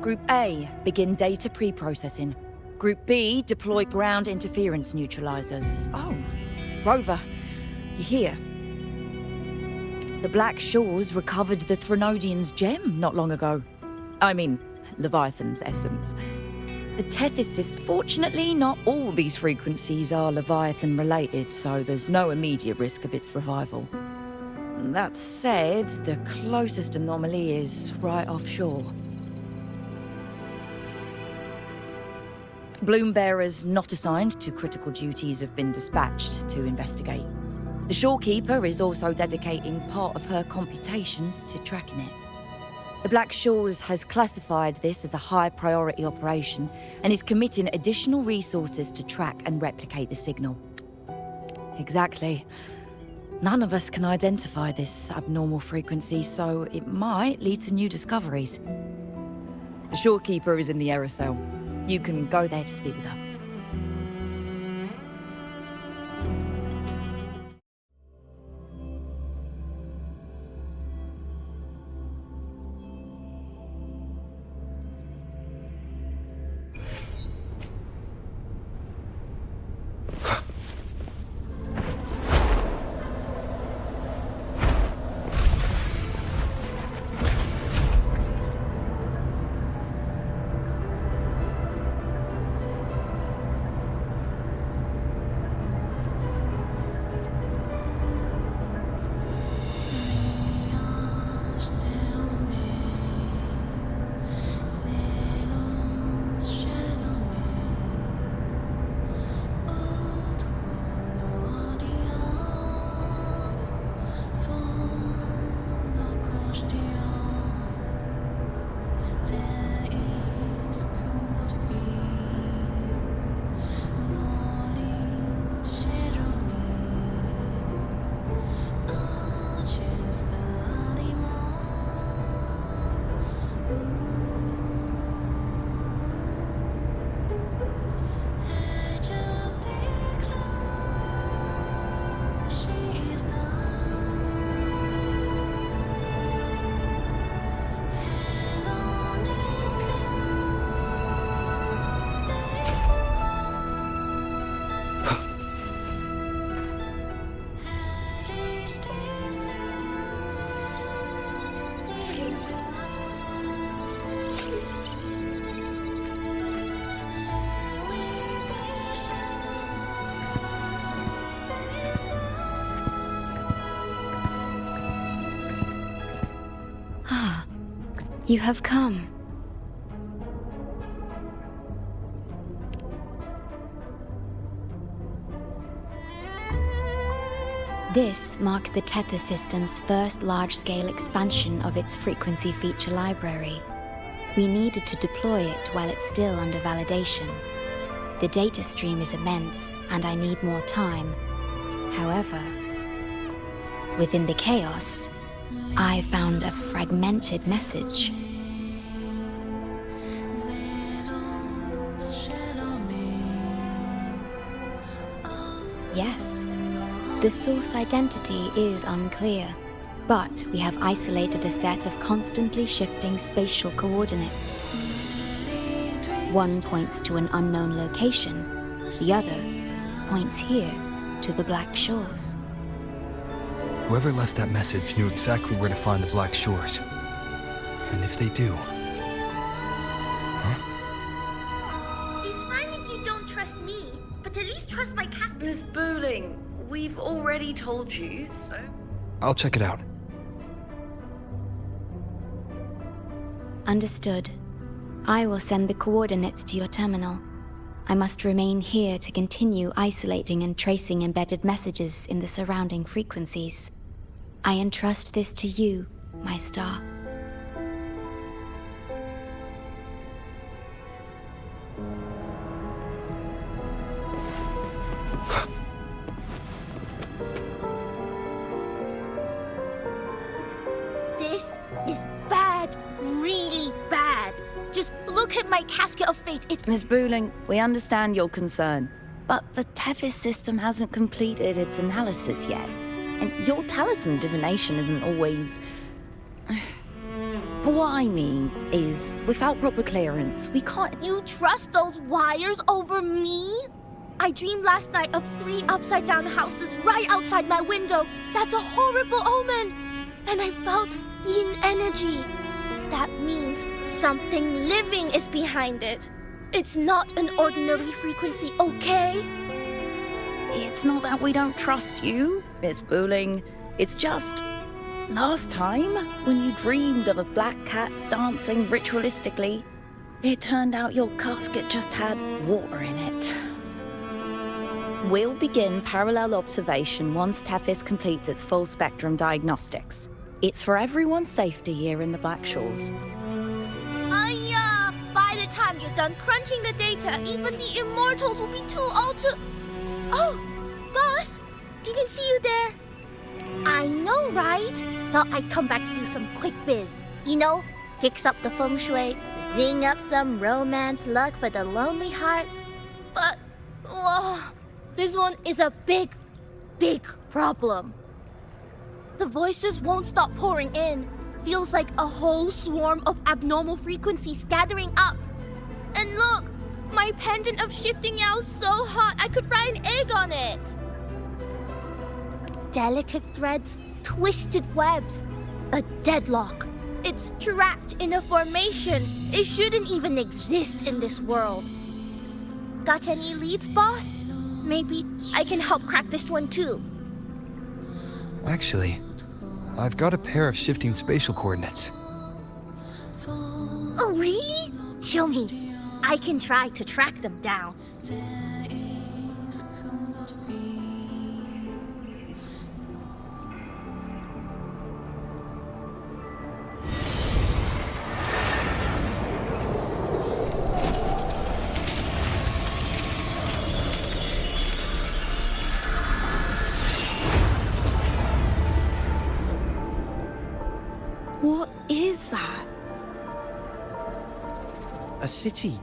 Group A, begin data pre-processing. Group B, deploy ground interference neutralizers. Oh, Rover, you're here. The Black Shores recovered the Threnodian's gem not long ago. I mean, Leviathan's essence. The Tethys, fortunately, not all these frequencies are Leviathan-related, so there's no immediate risk of its revival. That said, the closest anomaly is right offshore. Bloom bearers not assigned to critical duties have been dispatched to investigate. The Shorekeeper is also dedicating part of her computations to tracking it. The Black Shores has classified this as a high-priority operation and is committing additional resources to track and replicate the signal. Exactly. None of us can identify this abnormal frequency, so it might lead to new discoveries. The Shorekeeper is in the aerosol. You can go there to speak with her. You have come. This marks the Tether system's first large-scale expansion of its frequency feature library. We needed to deploy it while it's still under validation. The data stream is immense, and I need more time. However, within the chaos, I found a fragmented message. Yes, the source identity is unclear, but we have isolated a set of constantly shifting spatial coordinates. One points to an unknown location, the other points here to the Black Shores. Whoever left that message knew exactly where to find the Black Shores. And if they do... It's fine if you don't trust me, but at least trust my cat. Miss Booling, we've already told you, so... I'll check it out. Understood. I will send the coordinates to your terminal. I must remain here to continue isolating and tracing embedded messages in the surrounding frequencies. I entrust this to you, my star. This is bad, really bad. Just look at my casket of fate. It's... Miss Booling, we understand your concern, but the Tethys system hasn't completed its analysis yet. And your talisman divination isn't always... But what I mean is, without proper clearance, we can't... You trust those wires over me? I dreamed last night of 3 upside-down houses right outside my window. That's a horrible omen. And I felt yin energy. That means something living is behind it. It's not an ordinary frequency, okay? It's not that we don't trust you, Miss Booling. It's just... last time, when you dreamed of a black cat dancing ritualistically, it turned out your casket just had water in it. We'll begin parallel observation once Tethys completes its full spectrum diagnostics. It's for everyone's safety here in the Black Shores. By the time you're done crunching the data, even the immortals will be too old to... Oh, boss, didn't see you there. I know, right? Thought I'd come back to do some quick biz. You know, fix up the feng shui, zing up some romance luck for the lonely hearts. But, whoa, this one is a big, big problem. The voices won't stop pouring in. Feels like a whole swarm of abnormal frequencies gathering up. And look, my pendant of shifting yow's so hot I could fry an egg on it. Delicate threads, twisted webs, a deadlock. It's trapped in a formation. It shouldn't even exist in this world. Got any leads, boss? Maybe I can help crack this one too. Actually, I've got a pair of shifting spatial coordinates. Oh, really? Show me. I can try to track them down. What is that? A city,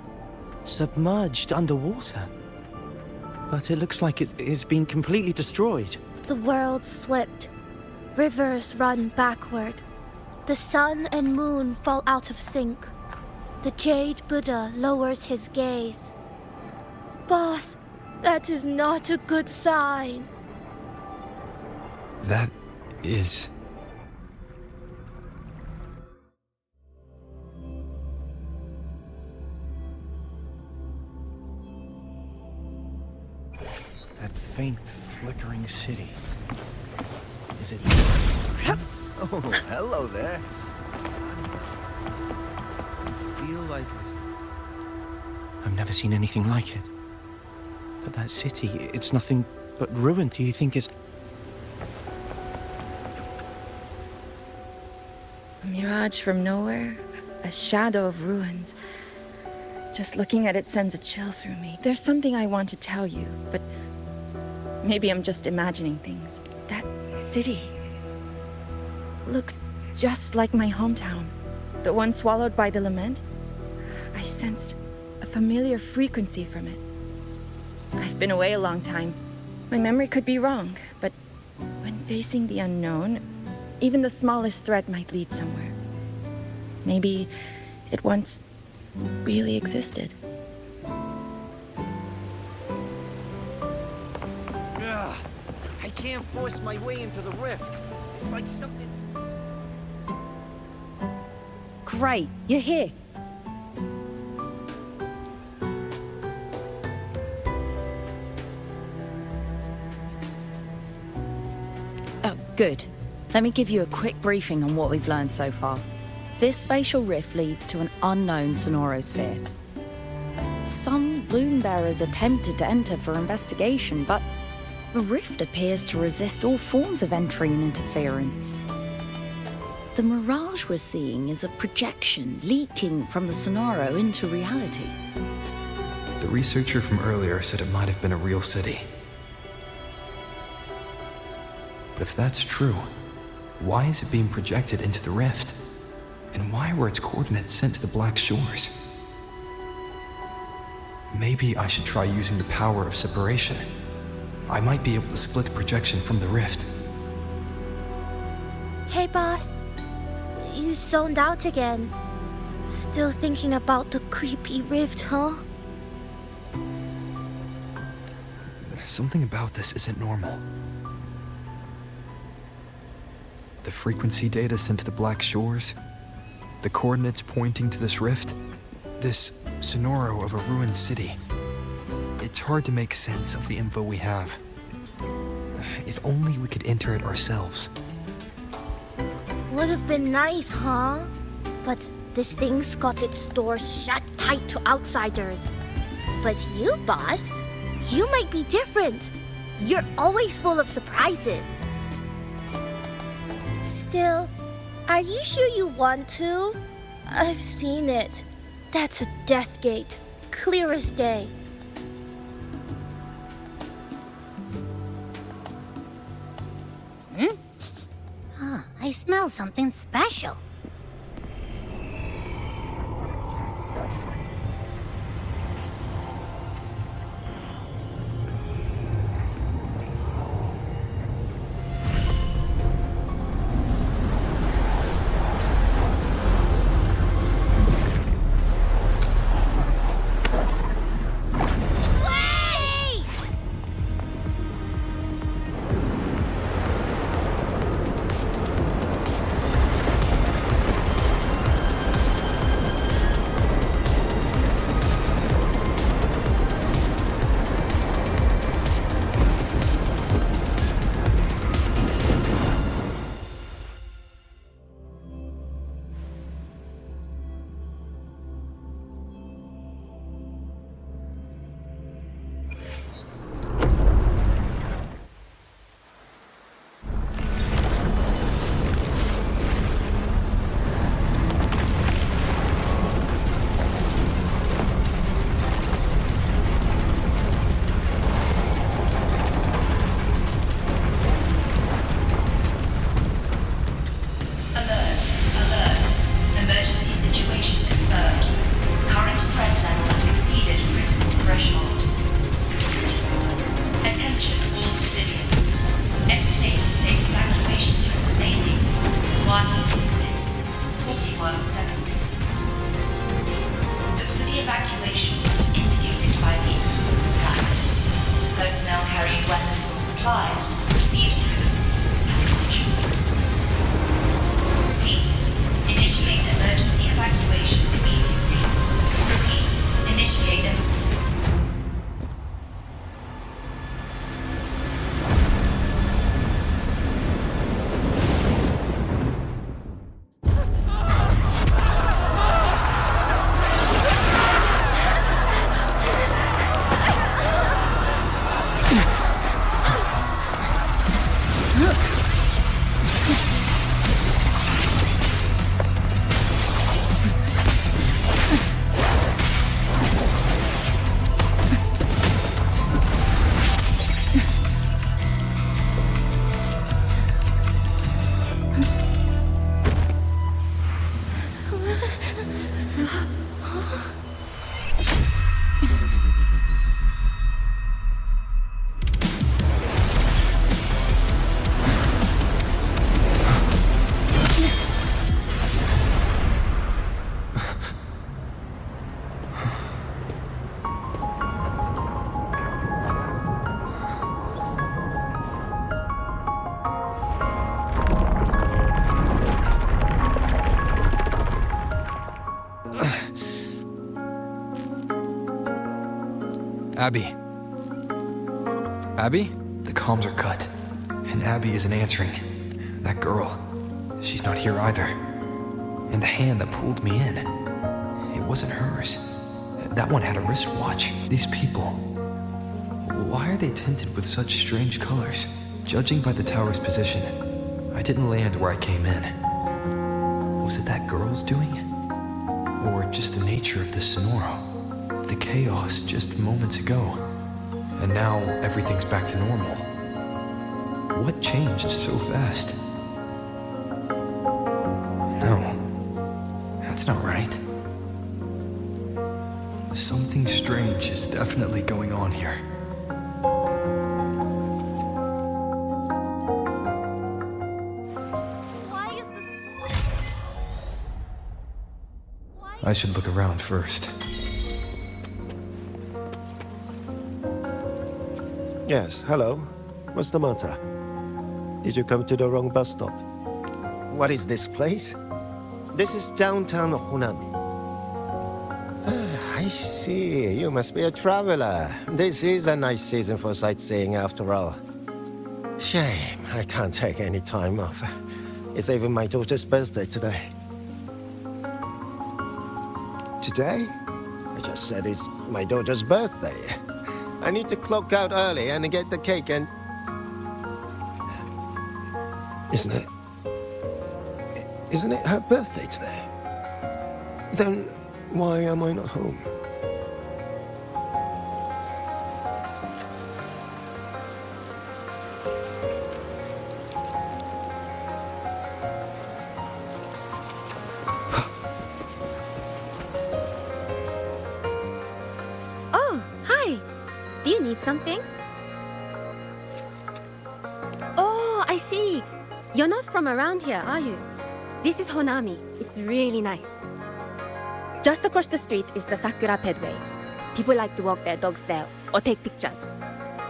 submerged underwater. But it looks like it's been completely destroyed. The world's flipped. Rivers run backward. The sun and moon fall out of sync. The Jade Buddha lowers his gaze. Boss, that is not a good sign. That is... That faint, flickering city. Is it... Oh, hello there. I feel like I've never seen anything like it. But that city, it's nothing but ruin. Do you think it's... A mirage from nowhere, a shadow of ruins. Just looking at it sends a chill through me. There's something I want to tell you, but maybe I'm just imagining things. That city looks just like my hometown, the one swallowed by the lament. I sensed a familiar frequency from it. I've been away a long time. My memory could be wrong, but when facing the unknown, even the smallest thread might lead somewhere. Maybe it once really existed. Ugh, I can't force my way into the rift. It's like something's... Great, you're here. Oh, good. Let me give you a quick briefing on what we've learned so far. This spatial rift leads to an unknown sonorosphere. Some loom bearers attempted to enter for investigation, but the rift appears to resist all forms of entry and interference. The mirage we're seeing is a projection leaking from the sonoro into reality. The researcher from earlier said it might have been a real city. But if that's true, why is it being projected into the rift? And why were its coordinates sent to the Black Shores? Maybe I should try using the power of separation. I might be able to split the projection from the rift. Hey, boss. You zoned out again. Still thinking about the creepy rift, huh? Something about this isn't normal. The frequency data sent to the Black Shores, the coordinates pointing to this rift, this sonoro of a ruined city. It's hard to make sense of the info we have. If only we could enter it ourselves. Would have been nice, huh? But this thing's got its doors shut tight to outsiders. But you, boss, you might be different. You're always full of surprises. Still, are you sure you want to? I've seen it. That's a death gate, clear as day. I smell something special. Abby. Abby? The comms are cut, and Abby isn't answering. That girl, she's not here either. And the hand that pulled me in, it wasn't hers. That one had a wristwatch. These people, why are they tinted with such strange colors? Judging by the tower's position, I didn't land where I came in. Was it that girl's doing? Or just the nature of the Sonoro? The chaos just moments ago, and now everything's back to normal. What changed so fast? No, that's not right. Something strange is definitely going on here. Why is this... I should look around first. Yes, hello. What's the matter? Did you come to the wrong bus stop? What is this place? This is downtown Honami. I see. You must be a traveler. This is a nice season for sightseeing after all. Shame, I can't take any time off. It's even my daughter's birthday today. Today? I just said it's my daughter's birthday. I need to clock out early and get the cake and... Isn't it her birthday today? Then why am I not home? Oh, hi. Do you need something? Oh, I see. You're not from around here, are you? This is Honami. It's really nice. Just across the street is the Sakura Pedway. People like to walk their dogs there or take pictures.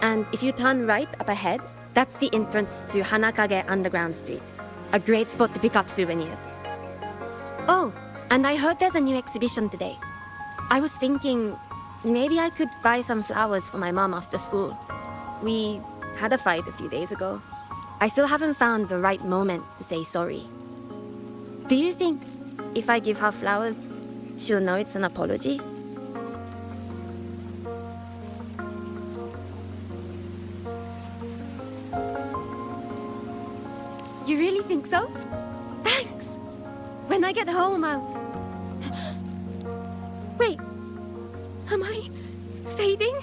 And if you turn right up ahead, that's the entrance to Hanakage Underground Street. A great spot to pick up souvenirs. Oh, and I heard there's a new exhibition today. I was thinking maybe I could buy some flowers for my mom after school. We had a fight a few days ago. I still haven't found the right moment to say sorry. Do you think if I give her flowers, she'll know it's an apology? You really think so? Thanks! When I get home, I'll... Wait, am I fading?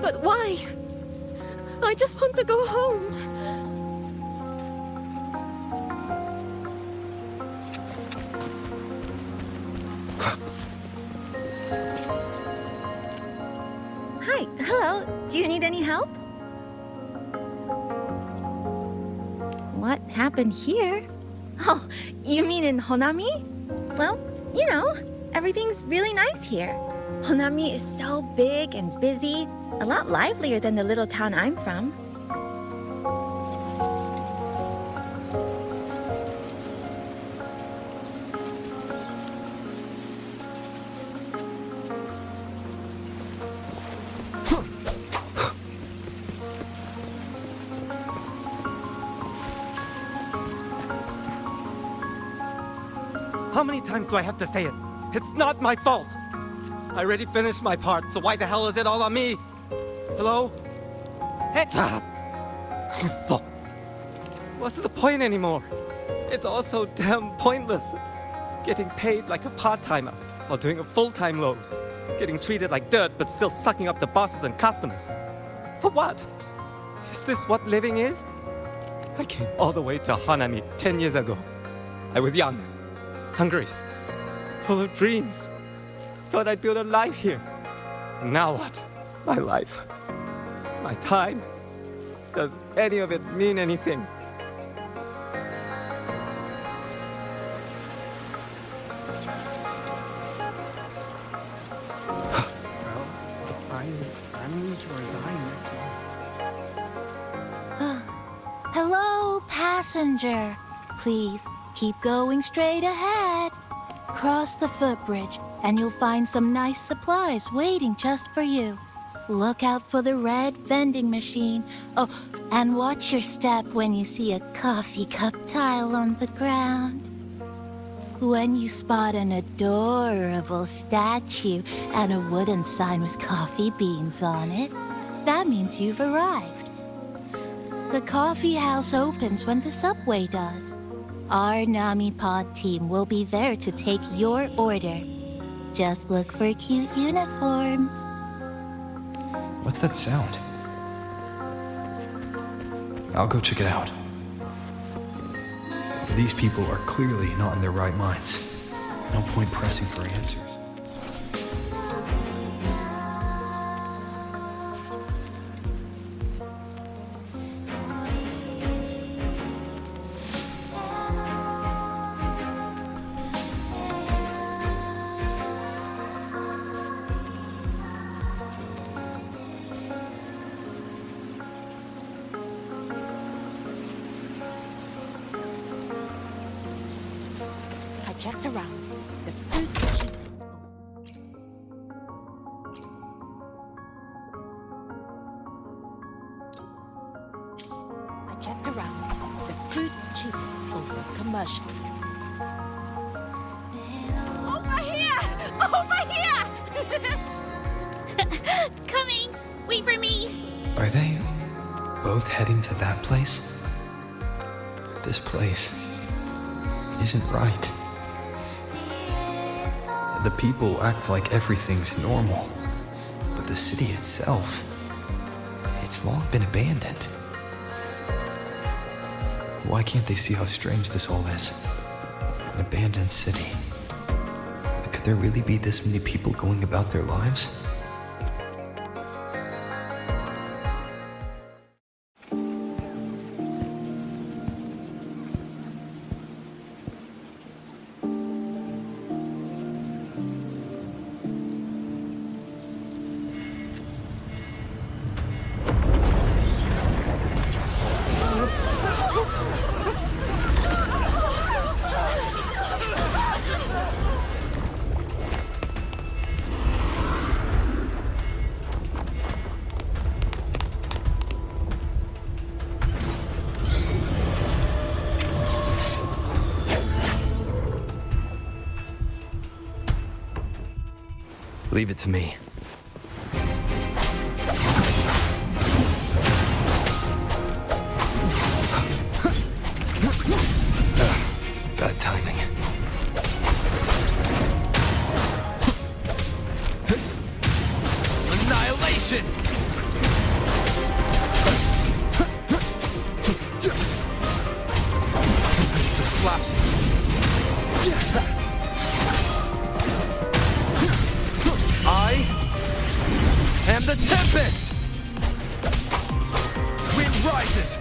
But why? I just want to go home. Hi, hello. Do you need any help? What happened here? Oh, you mean in Honami? Well, you know, everything's really nice here. Honami is so big and busy, a lot livelier than the little town I'm from. How many times do I have to say it? It's not my fault! I already finished my part, so why the hell is it all on me? Hello? Hey! So, what's the point anymore? It's all so damn pointless. Getting paid like a part-timer while doing a full-time load. Getting treated like dirt but still sucking up the bosses and customers. For what? Is this what living is? I came all the way to Hanami 10 years ago. I was young, hungry, full of dreams. Thought I'd build a life here. Now what? My life. My time. Does any of it mean anything? Well, I'm going to resign next month. Hello, passenger. Please keep going straight ahead. Cross the footbridge, and you'll find some nice supplies waiting just for you. Look out for the red vending machine. Oh, and watch your step when you see a coffee cup tile on the ground. When you spot an adorable statue and a wooden sign with coffee beans on it, that means you've arrived. The coffee house opens when the subway does. Our Nami Pod team will be there to take your order. Just look for cute uniforms. What's that sound? I'll go check it out. These people are clearly not in their right minds. No point pressing for answers. checked around. The fruit's cheapest. I checked around. The fruit's cheapest over Commercial Street. Over here! Over here! Coming! Wait for me! Are they both heading to that place? This place isn't right. The people act like everything's normal, but the city itself, it's long been abandoned. Why can't they see how strange this all is? An abandoned city. Could there really be this many people going about their lives? Leave it to me. Bad timing. Annihilation! The slashes. I am the Tempest! Wind rises!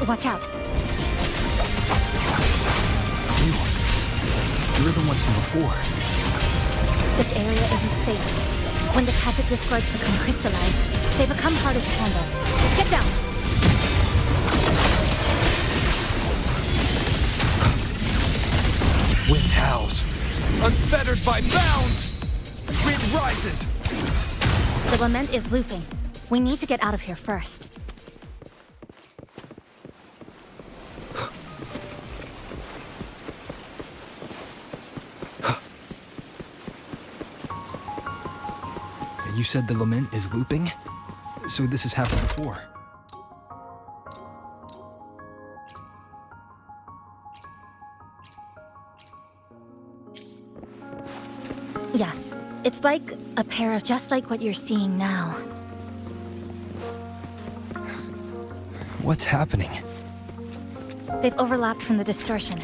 Watch out. You're the one from before. This area isn't safe. When the tacit discords become crystallized, they become harder to handle. Get down! Wind howls. Unfettered by bounds! Wind rises! The lament is looping. We need to get out of here first. You said the lament is looping? So this has happened before. Yes. It's like a pair of just like what you're seeing now. What's happening? They've overlapped from the distortion.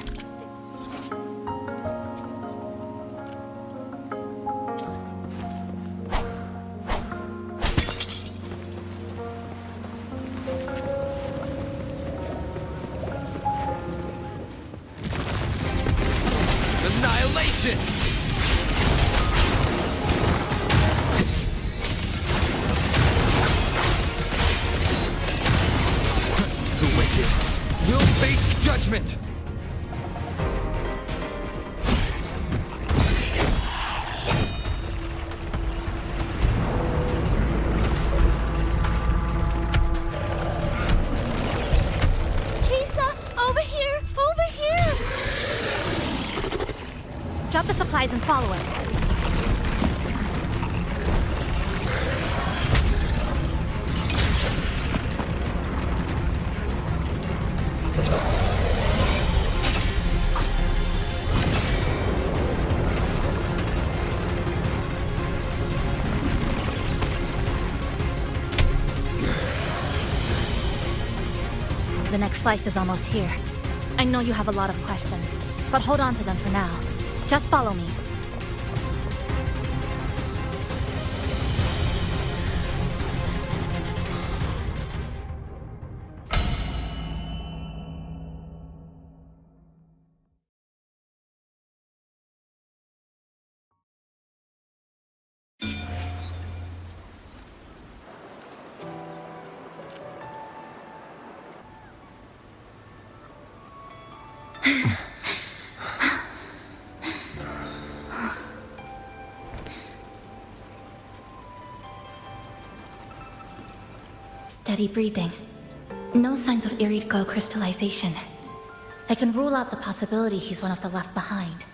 Annihilation! The wicked will face judgment! Teresa, over here! Over here! Drop the supplies and follow it. The next slice is almost here. I know you have a lot of questions, but hold on to them for now. Just follow me. Steady breathing. No signs of Irid glow crystallization. I can rule out the possibility he's one of the left behind.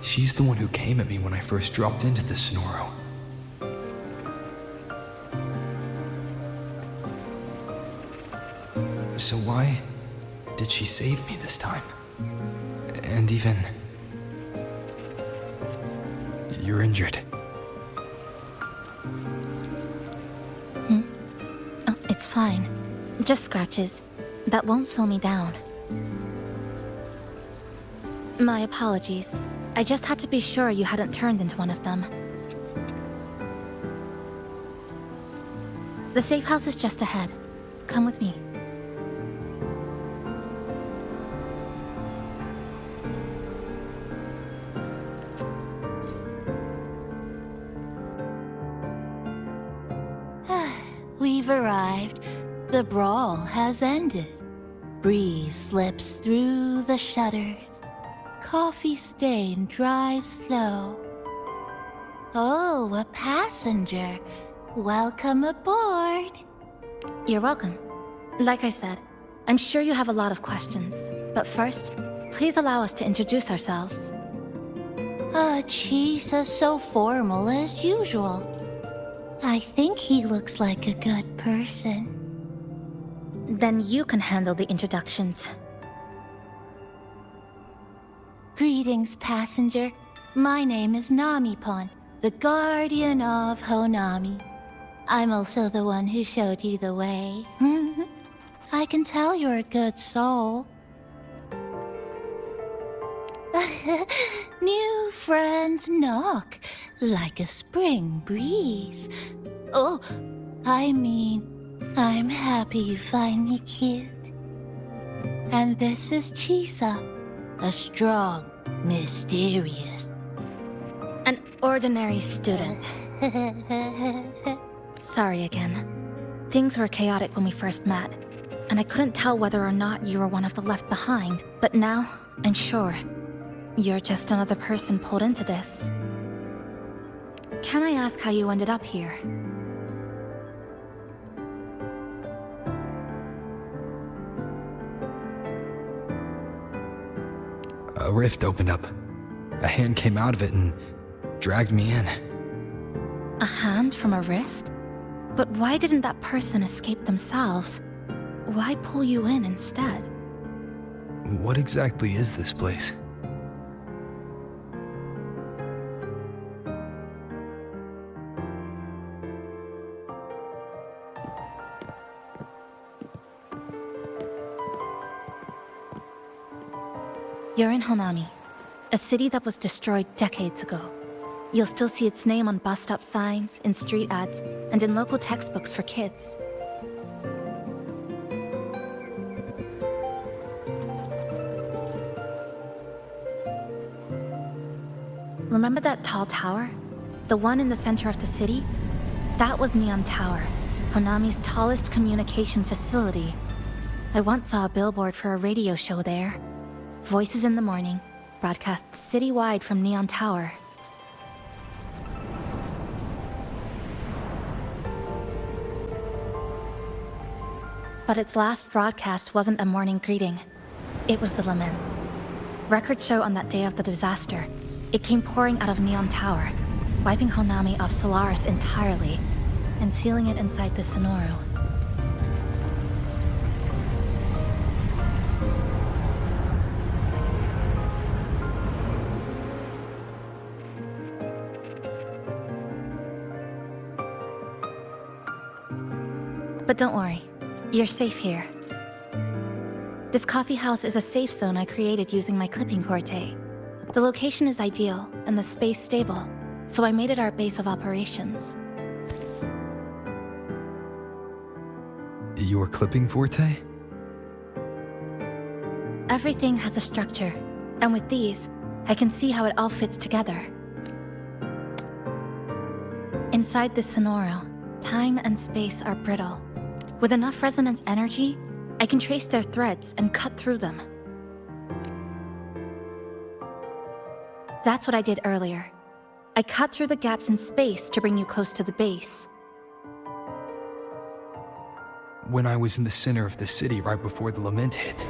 She's the one who came at me when I first dropped into the Sonoro. So why did she save me this time? And even... You're injured. Oh, it's fine. Just scratches. That won't slow me down. My apologies. I just had to be sure you hadn't turned into one of them. The safe house is just ahead. Come with me. We've arrived. The brawl has ended. Breeze slips through the shutters. Coffee stain dries slow. Oh, a passenger. Welcome aboard. You're welcome. Like I said, I'm sure you have a lot of questions. But first, please allow us to introduce ourselves. Chisa's so formal as usual. I think he looks like a good person. Then you can handle the introductions. Greetings, passenger. My name is Namipon, the guardian of Honami. I'm also the one who showed you the way. I can tell you're a good soul. New friends knock like a spring breeze. Oh, I mean, I'm happy you find me cute. And this is Chisa, a strong, mysterious... An ordinary student. Sorry again. Things were chaotic when we first met, and I couldn't tell whether or not you were one of the left behind, but now, I'm sure. You're just another person pulled into this. Can I ask how you ended up here? A rift opened up. A hand came out of it and dragged me in. A hand from a rift? But why didn't that person escape themselves? Why pull you in instead? What exactly is this place? You're in Honami, a city that was destroyed decades ago. You'll still see its name on bus stop signs, in street ads, and in local textbooks for kids. Remember that tall tower? The one in the center of the city? That was Neon Tower, Honami's tallest communication facility. I once saw a billboard for a radio show there. Voices in the morning, broadcast citywide from Neon Tower. But its last broadcast wasn't a morning greeting. It was the lament. Records show on that day of the disaster, it came pouring out of Neon Tower, wiping Honami off Solaris entirely, and sealing it inside the Sonoro. But don't worry, you're safe here. This coffee house is a safe zone I created using my clipping forte. The location is ideal and the space stable, so I made it our base of operations. Your clipping forte? Everything has a structure, and with these, I can see how it all fits together. Inside the Sonoro, time and space are brittle. With enough resonance energy, I can trace their threads and cut through them. That's what I did earlier. I cut through the gaps in space to bring you close to the base. When I was in the center of the city right before the lament hit.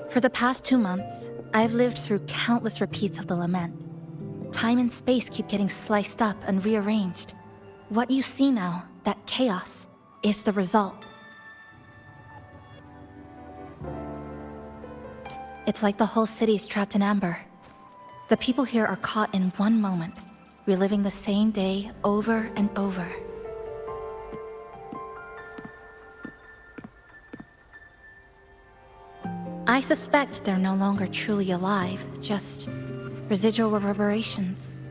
For the past 2 months, I've lived through countless repeats of the lament. Time and space keep getting sliced up and rearranged. What you see now, that chaos, is the result. It's like the whole city's trapped in amber. The people here are caught in one moment, reliving the same day over and over. I suspect they're no longer truly alive, just residual reverberations.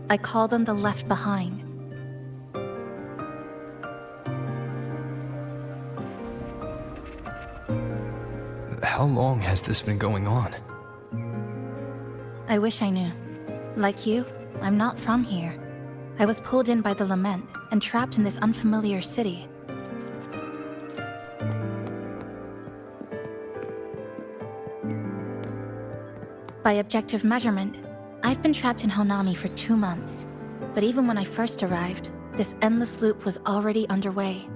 I call them the left behind. How long has this been going on? I wish I knew. Like you, I'm not from here. I was pulled in by the lament and trapped in this unfamiliar city. By objective measurement, I've been trapped in Honami for 2 months. But even when I first arrived, this endless loop was already underway.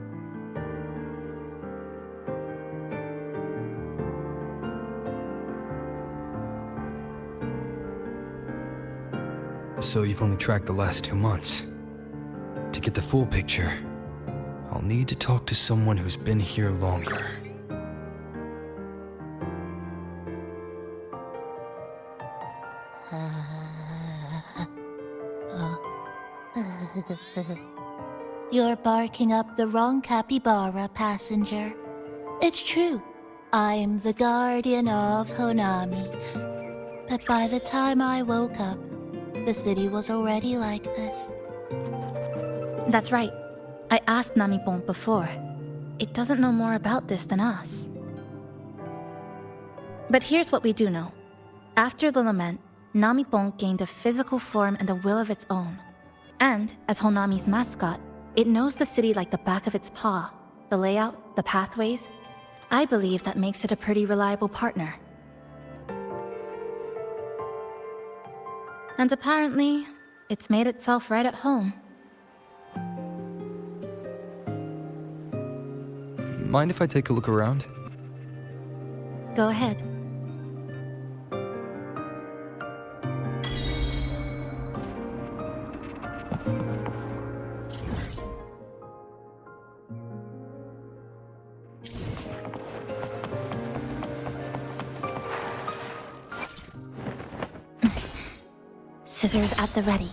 So you've only tracked the last 2 months. To get the full picture, I'll need to talk to someone who's been here longer. You're barking up the wrong capybara, passenger. It's true. I'm the guardian of Honami. But by the time I woke up, the city was already like this. That's right. I asked Namipon before. It doesn't know more about this than us. But here's what we do know. After the lament, Namipon gained a physical form and a will of its own. And, as Honami's mascot, it knows the city like the back of its paw. The layout, the pathways. I believe that makes it a pretty reliable partner. And apparently, it's made itself right at home. Mind if I take a look around? Go ahead. Scissors at the ready.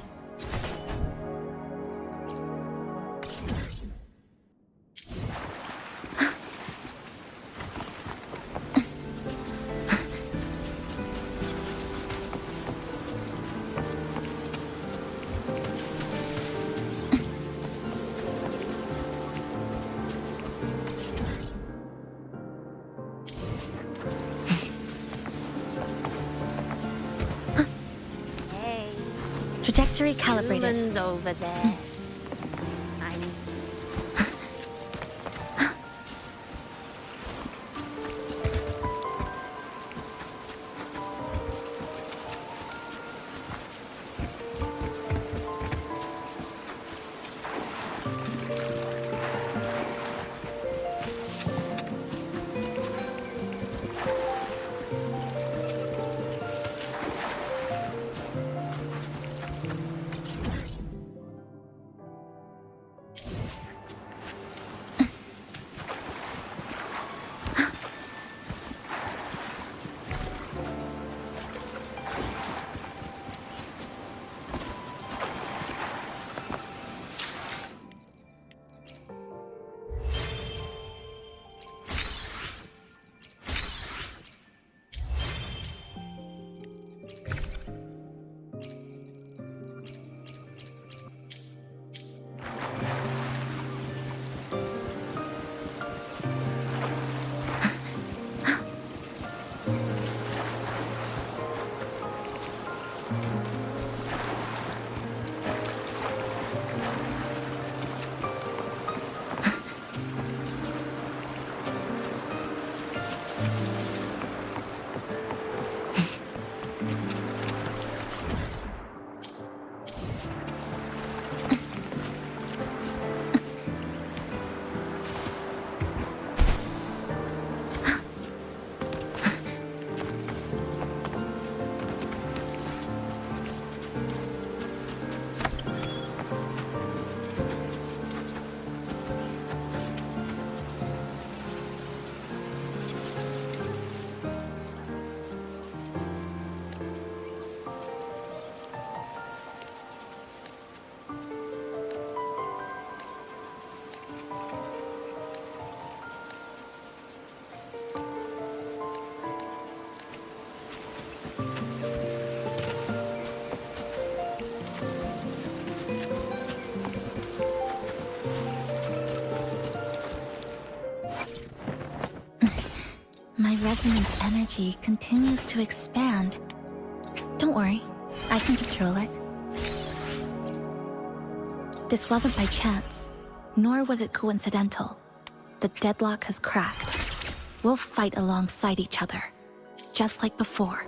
Trajectory calibrated. Humans over there. resonance energy continues to expand. Don't worry, I can control it. This wasn't by chance, nor was it coincidental. The deadlock has cracked. We'll fight alongside each other, just like before.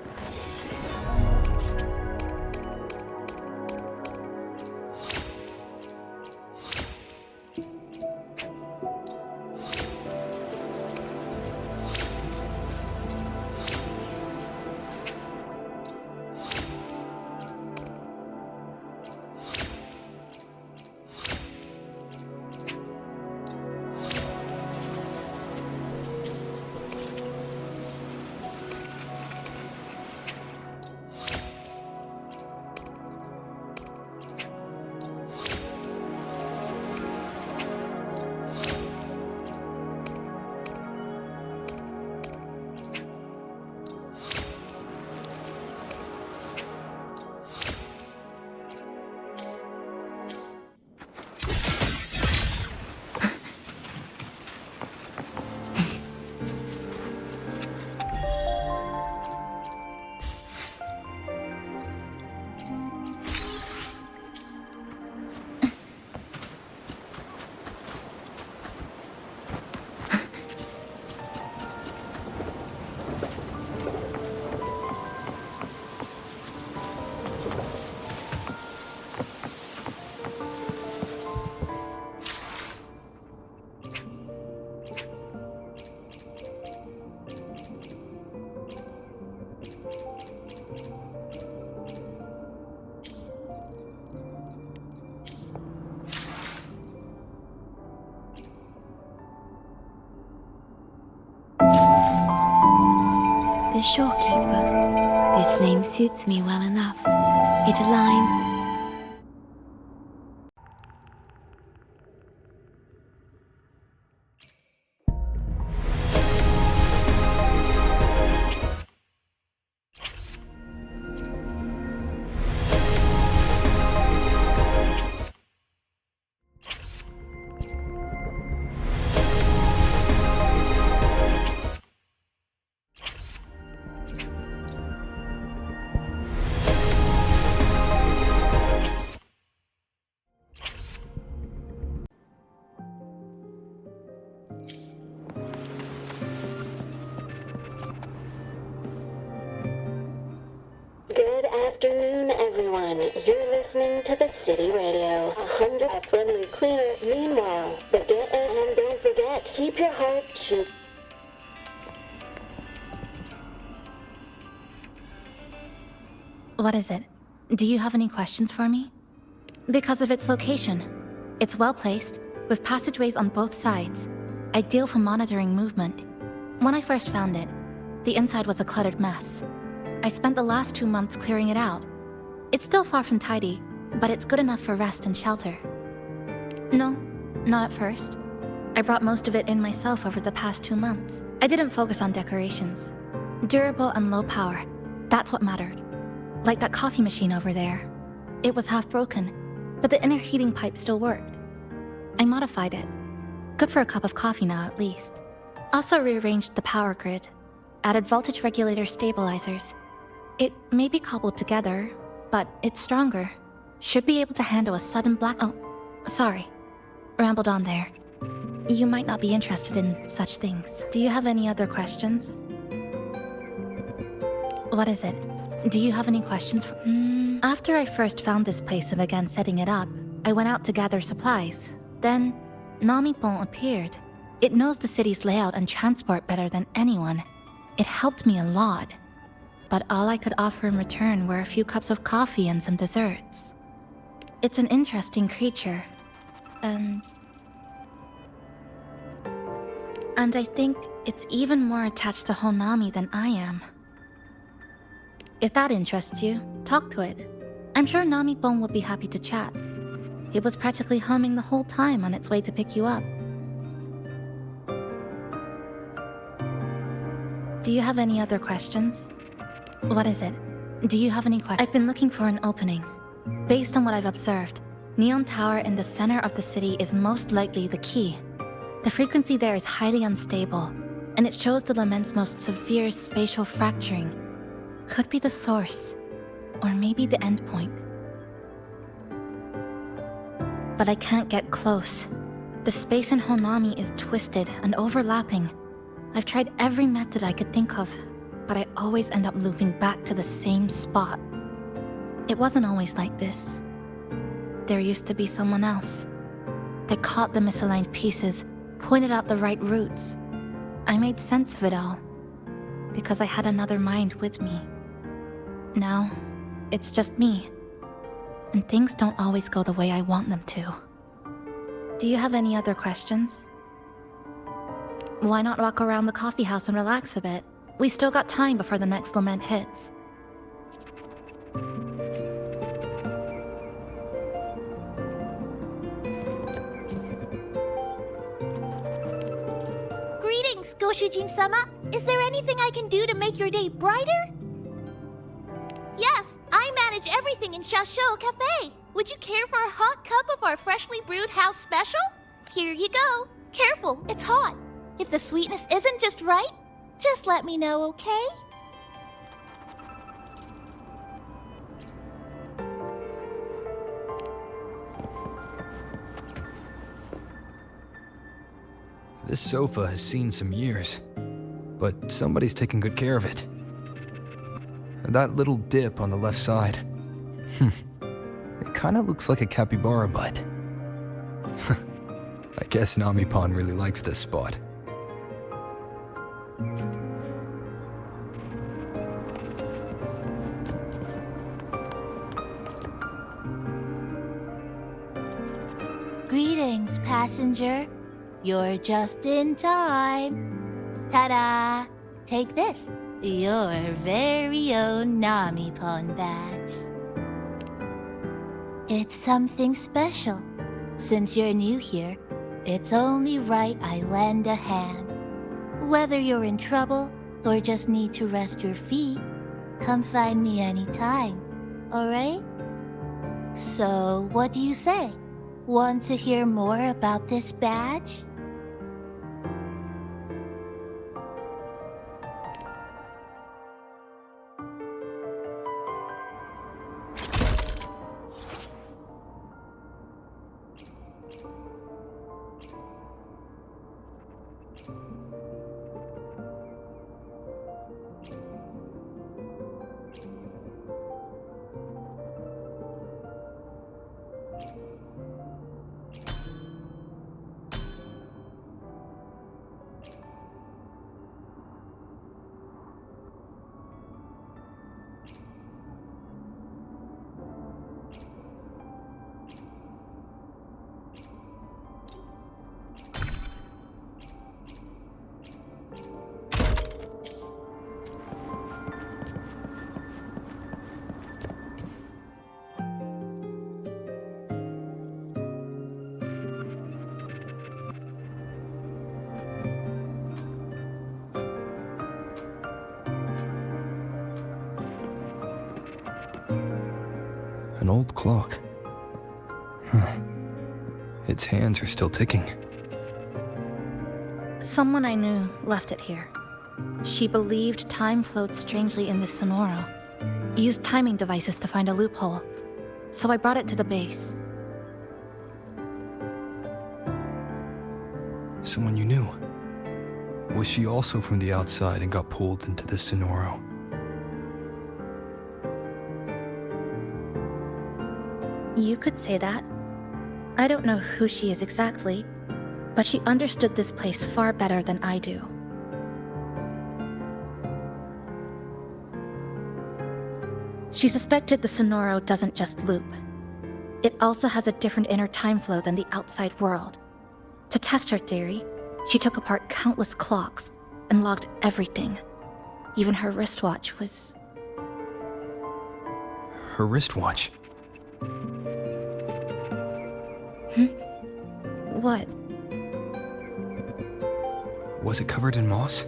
The Shorekeeper. This name suits me well enough. It aligns. Good afternoon, everyone. You're listening to the City Radio. 100 friendly cleaner. Meanwhile, forget it and don't forget, keep your heart to... What is it? Do you have any questions for me? Because of its location. It's well placed, with passageways on both sides, ideal for monitoring movement. When I first found it, the inside was a cluttered mess. I spent the last 2 months clearing it out. It's still far from tidy, but it's good enough for rest and shelter. No, not at first. I brought most of it in myself over the past 2 months. I didn't focus on decorations. Durable and low power, that's what mattered. Like that coffee machine over there. It was half broken, but the inner heating pipe still worked. I modified it. Good for a cup of coffee now, at least. Also rearranged the power grid. Added voltage regulator stabilizers. It may be cobbled together, but it's stronger. Should be able to handle a sudden black... Oh, sorry. Rambled on there. You might not be interested in such things. Do you have any other questions? What is it? Do you have any questions for... After I first found this place and began setting it up, I went out to gather supplies. Then, Namipon appeared. It knows the city's layout and transport better than anyone. It helped me a lot. But all I could offer in return were a few cups of coffee and some desserts. It's an interesting creature. And I think it's even more attached to Honami than I am. If that interests you, talk to it. I'm sure Namipon would be happy to chat. It was practically humming the whole time on its way to pick you up. Do you have any other questions? What is it? Do you have any questions? I've been looking for an opening. Based on what I've observed, Neon Tower in the center of the city is most likely the key. The frequency there is highly unstable, and it shows the lament's most severe spatial fracturing. Could be the source, or maybe the endpoint. But I can't get close. The space in Honami is twisted and overlapping. I've tried every method I could think of, but I always end up looping back to the same spot. It wasn't always like this. There used to be someone else. They caught the misaligned pieces, pointed out the right routes. I made sense of it all, because I had another mind with me. Now, it's just me, and things don't always go the way I want them to. Do you have any other questions? Why not walk around the coffee house and relax a bit? We still got time before the next lament hits. Greetings, Goshujin-sama. Is there anything I can do to make your day brighter? Yes, I manage everything in Shasho Cafe. Would you care for a hot cup of our freshly brewed house special? Here you go. Careful, it's hot. If the sweetness isn't just right, just let me know, okay? This sofa has seen some years, but somebody's taking good care of it. That little dip on the left side. It kinda looks like a capybara butt. I guess Nami-Pon really likes this spot. Greetings, passenger. You're just in time. Ta-da! Take this, your very own Nami-Pon badge. It's something special. Since you're new here, it's only right I lend a hand. Whether you're in trouble or just need to rest your feet, come find me anytime, alright? So, what do you say? Want to hear more about this badge? An old clock. Huh. Its hands are still ticking. Someone I knew left it here. She believed time flowed strangely in the Sonoro. Used timing devices to find a loophole. So I brought it to the base. Someone you knew. Was she also from the outside and got pulled into the Sonoro? You could say that. I don't know who she is exactly, but she understood this place far better than I do. She suspected the Sonoro doesn't just loop. It also has a different inner time flow than the outside world. To test her theory, she took apart countless clocks and logged everything. Even her wristwatch was... Her wristwatch? What? Was it covered in moss?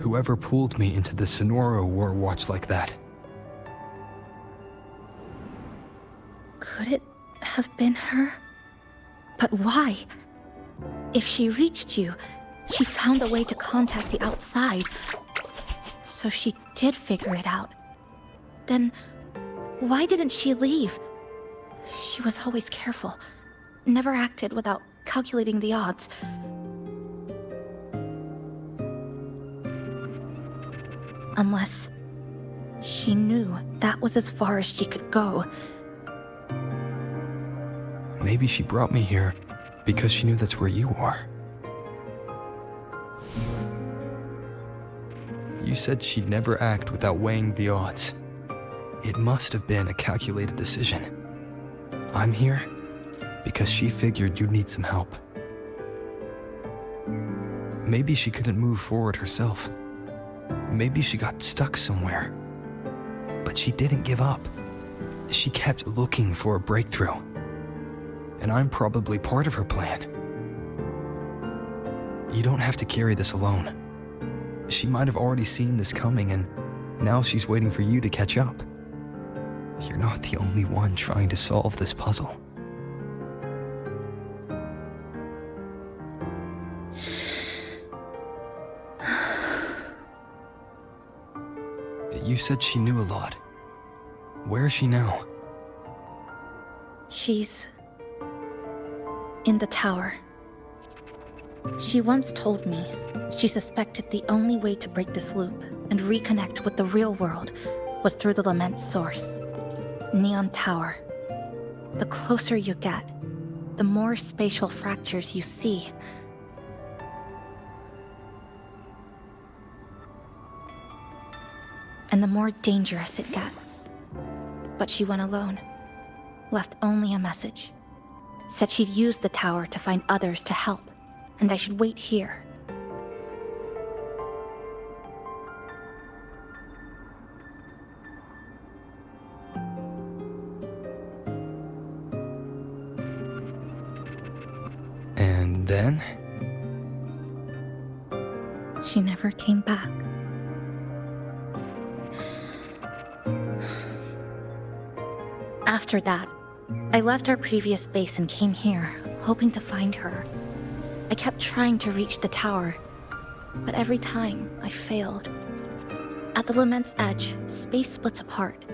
Whoever pulled me into the Sonoro wore a watch like that. Could it have been her? But why? If she reached you, she found a way to contact the outside. So she did figure it out. Then, why didn't she leave? She was always careful, never acted without calculating the odds. Unless she knew that was as far as she could go. Maybe she brought me here because she knew that's where you are. You said she'd never act without weighing the odds. It must have been a calculated decision. I'm here because she figured you'd need some help. Maybe she couldn't move forward herself. Maybe she got stuck somewhere. But she didn't give up. She kept looking for a breakthrough. And I'm probably part of her plan. You don't have to carry this alone. She might have already seen this coming, and now she's waiting for you to catch up. You're not the only one trying to solve this puzzle. You said she knew a lot. Where is she now? She's in the tower. She once told me she suspected the only way to break this loop and reconnect with the real world was through the Lament's source, Neon Tower. The closer you get, the more spatial fractures you see. And the more dangerous it gets. But she went alone, left only a message. Said she'd use the tower to find others to help, and I should wait here. And then? She never came back. After that, I left our previous base and came here, hoping to find her. I kept trying to reach the tower, but every time I failed. At the Lament's edge, space splits apart.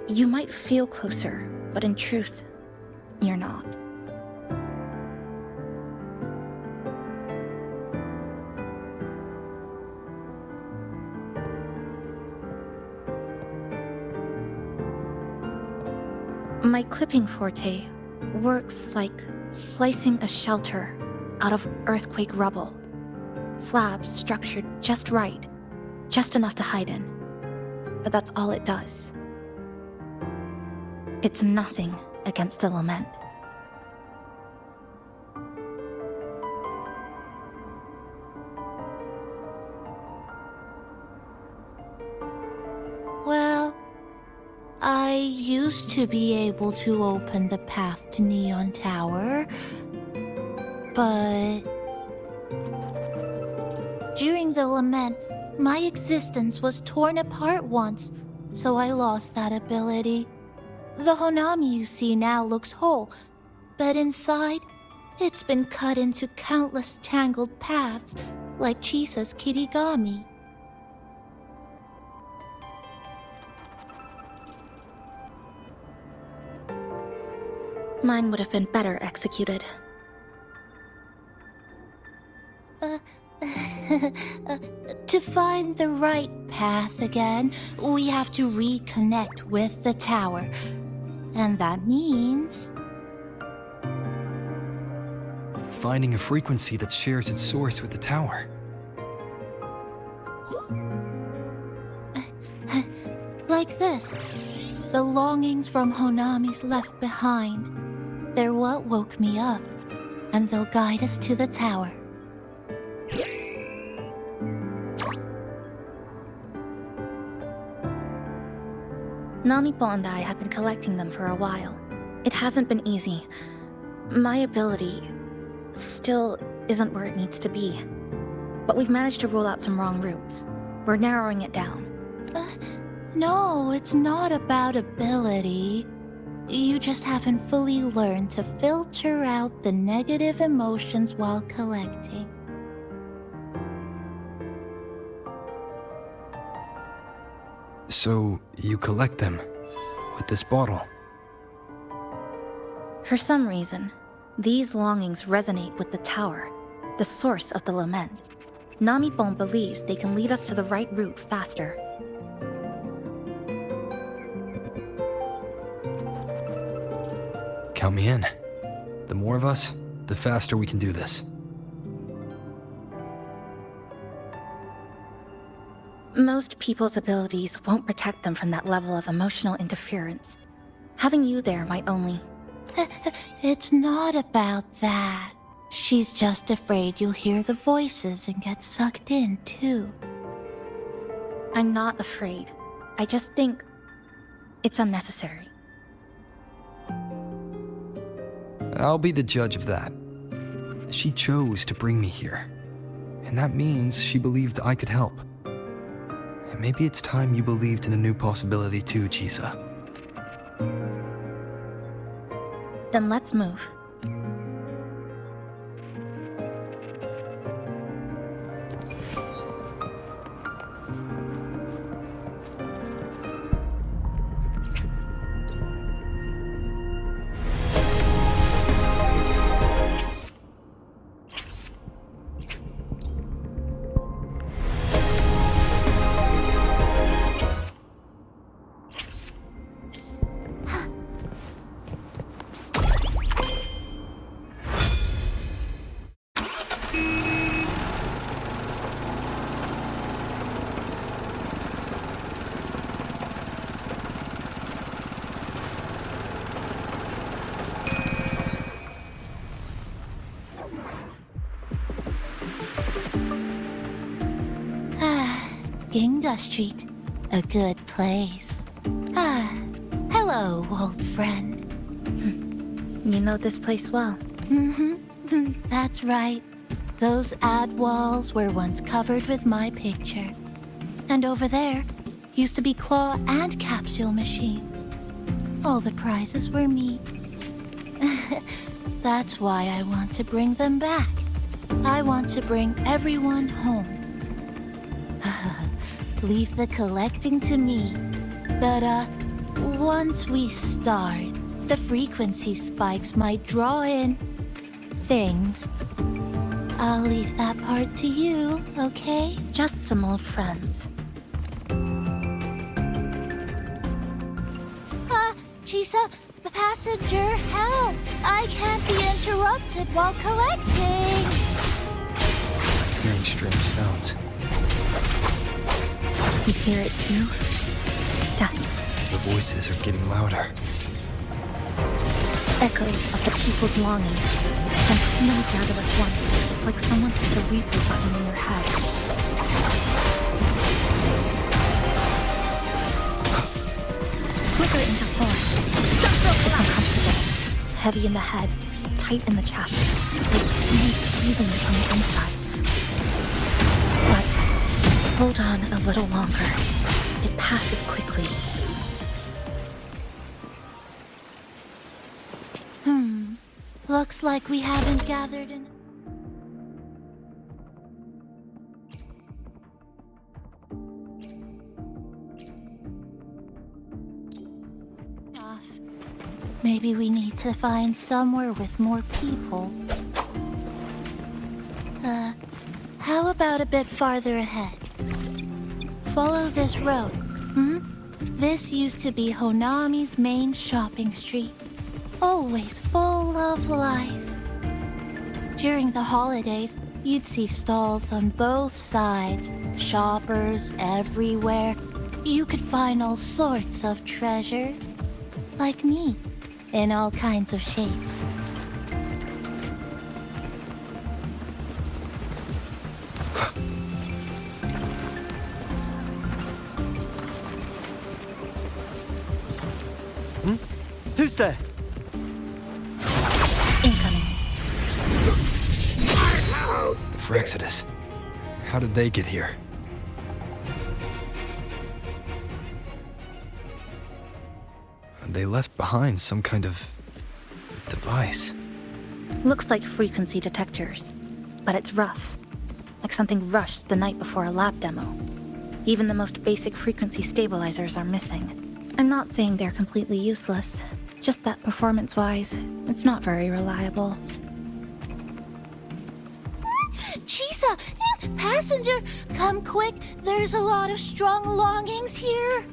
You might feel closer, but in truth, you're not. My clipping forte works like slicing a shelter out of earthquake rubble. Slabs structured just right, just enough to hide in. But that's all it does. It's nothing against the Lament. Well, I used to be able to open the path to Neon Tower, but during the Lament, my existence was torn apart once, so I lost that ability. The Honami you see now looks whole, but inside, it's been cut into countless tangled paths, like Chisa's Kirigami. Mine would have been better executed. To find the right path again, we have to reconnect with the tower. And that means... Finding a frequency that shares its source with the tower. Like this. The longings from Honami's left behind. They're what woke me up, and they'll guide us to the tower. Namipo and I had been collecting them for a while. It hasn't been easy. My ability still isn't where it needs to be. But we've managed to rule out some wrong routes. We're narrowing it down. No, it's not about ability. You just haven't fully learned to filter out the negative emotions while collecting. So, you collect them with this bottle. For some reason, these longings resonate with the tower, the source of the lament. Namipon believes they can lead us to the right route faster. Count me in. The more of us, the faster we can do this. Most people's abilities won't protect them from that level of emotional interference. Having you there might only... It's not about that. She's just afraid you'll hear the voices and get sucked in, too. I'm not afraid. I just think it's unnecessary. I'll be the judge of that. She chose to bring me here. And that means she believed I could help. And maybe it's time you believed in a new possibility too, Chisa. Then let's move. Ginga Street, a good place. Hello, old friend. You know this place well. That's right. Those ad walls were once covered with my picture. And over there used to be claw and capsule machines. All the prizes were me. That's why I want to bring them back. I want to bring everyone home. Leave the collecting to me. But, once we start, the frequency spikes might draw in things. I'll leave that part to you, okay? Just some old friends. Chisa, the passenger, help! I can't be interrupted while collecting! Hearing strange sounds. You hear it too? Desperate. The voices are getting louder. Echoes of the people's longing. And too many gather at once. It's like someone hits a replay button in their head. Flicker into form. It's uncomfortable. Heavy in the head, tight in the chest. Like someone squeezing it from the inside. But hold on a little longer. It passes quickly. Looks like we haven't gathered in... Maybe we need to find somewhere with more people. How about a bit farther ahead? Follow this road. This used to be Honami's main shopping street. Always full of life. During the holidays, you'd see stalls on both sides, shoppers everywhere. You could find all sorts of treasures, like me, in all kinds of shapes. Who's there? Incoming. The Frexodus. How did they get here? They left behind some kind of device. Looks like frequency detectors, but it's rough. Like something rushed the night before a lab demo. Even the most basic frequency stabilizers are missing. I'm not saying they're completely useless, just that performance-wise, it's not very reliable. Chisa! Passenger! Come quick! There's a lot of strong longings here!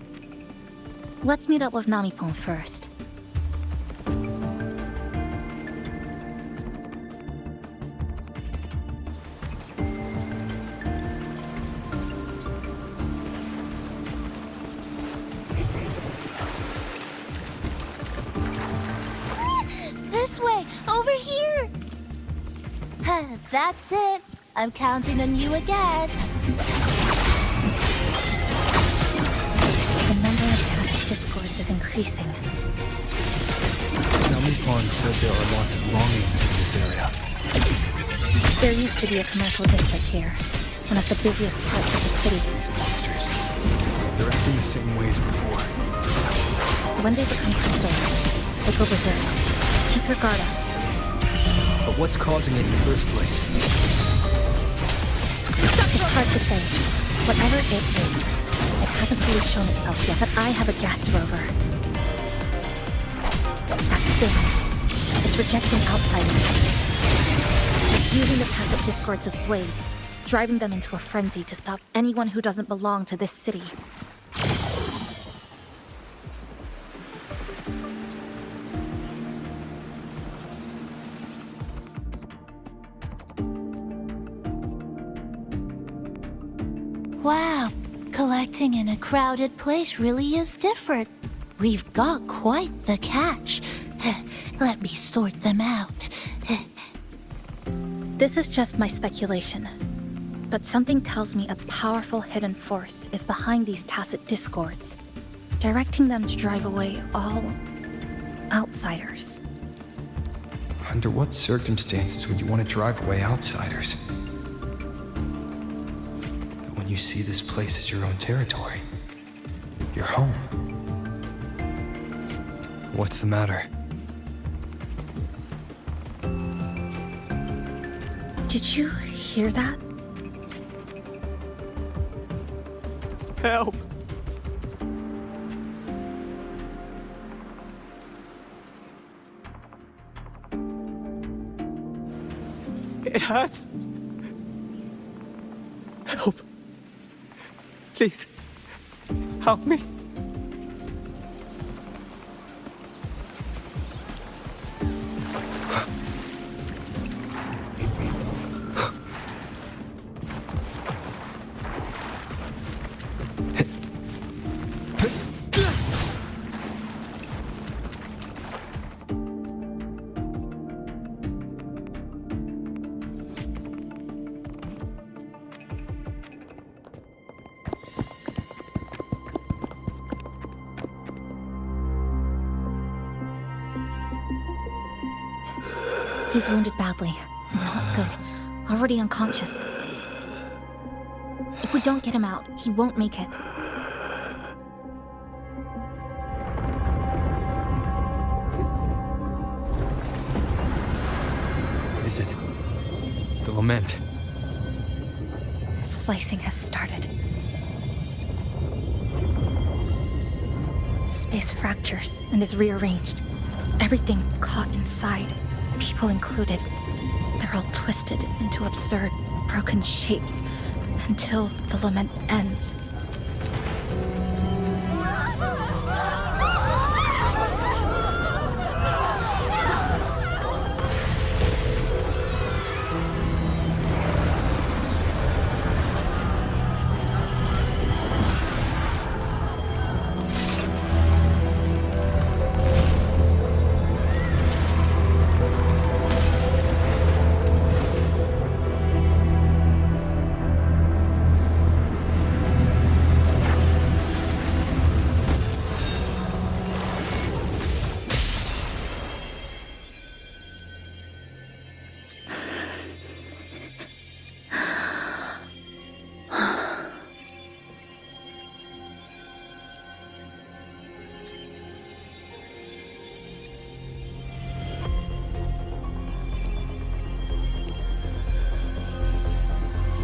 Let's meet up with Namipon first. This way! Over here! That's it! I'm counting on you again! The number of tacit discords is increasing. Namipon said there are lots of longings in this area. There used to be a commercial district here, one of the busiest parts of the city. These monsters. They're acting the same way as before. When they become crystallized, they go berserk. Keep your guard up. But what's causing it in the first place? It's hard to say. Whatever it is, it hasn't fully shown itself yet, but I have a gas rover. That thing. It's rejecting outsiders. It's using the tacit discords as blades, driving them into a frenzy to stop anyone who doesn't belong to this city. Wow, collecting in a crowded place really is different. We've got quite the catch. Let me sort them out. This is just my speculation, but something tells me a powerful hidden force is behind these tacit discords, directing them to drive away all outsiders. Under what circumstances would you want to drive away outsiders? When you see this place as your own territory, your home. What's the matter? Did you hear that? Help! It hurts. Help. Please, help me. He's wounded badly. Not good. Already unconscious. If we don't get him out, he won't make it. Is it the lament? Slicing has started. Space fractures and is rearranged. Everything caught inside, people included. They're all twisted into absurd, broken shapes until the lament ends.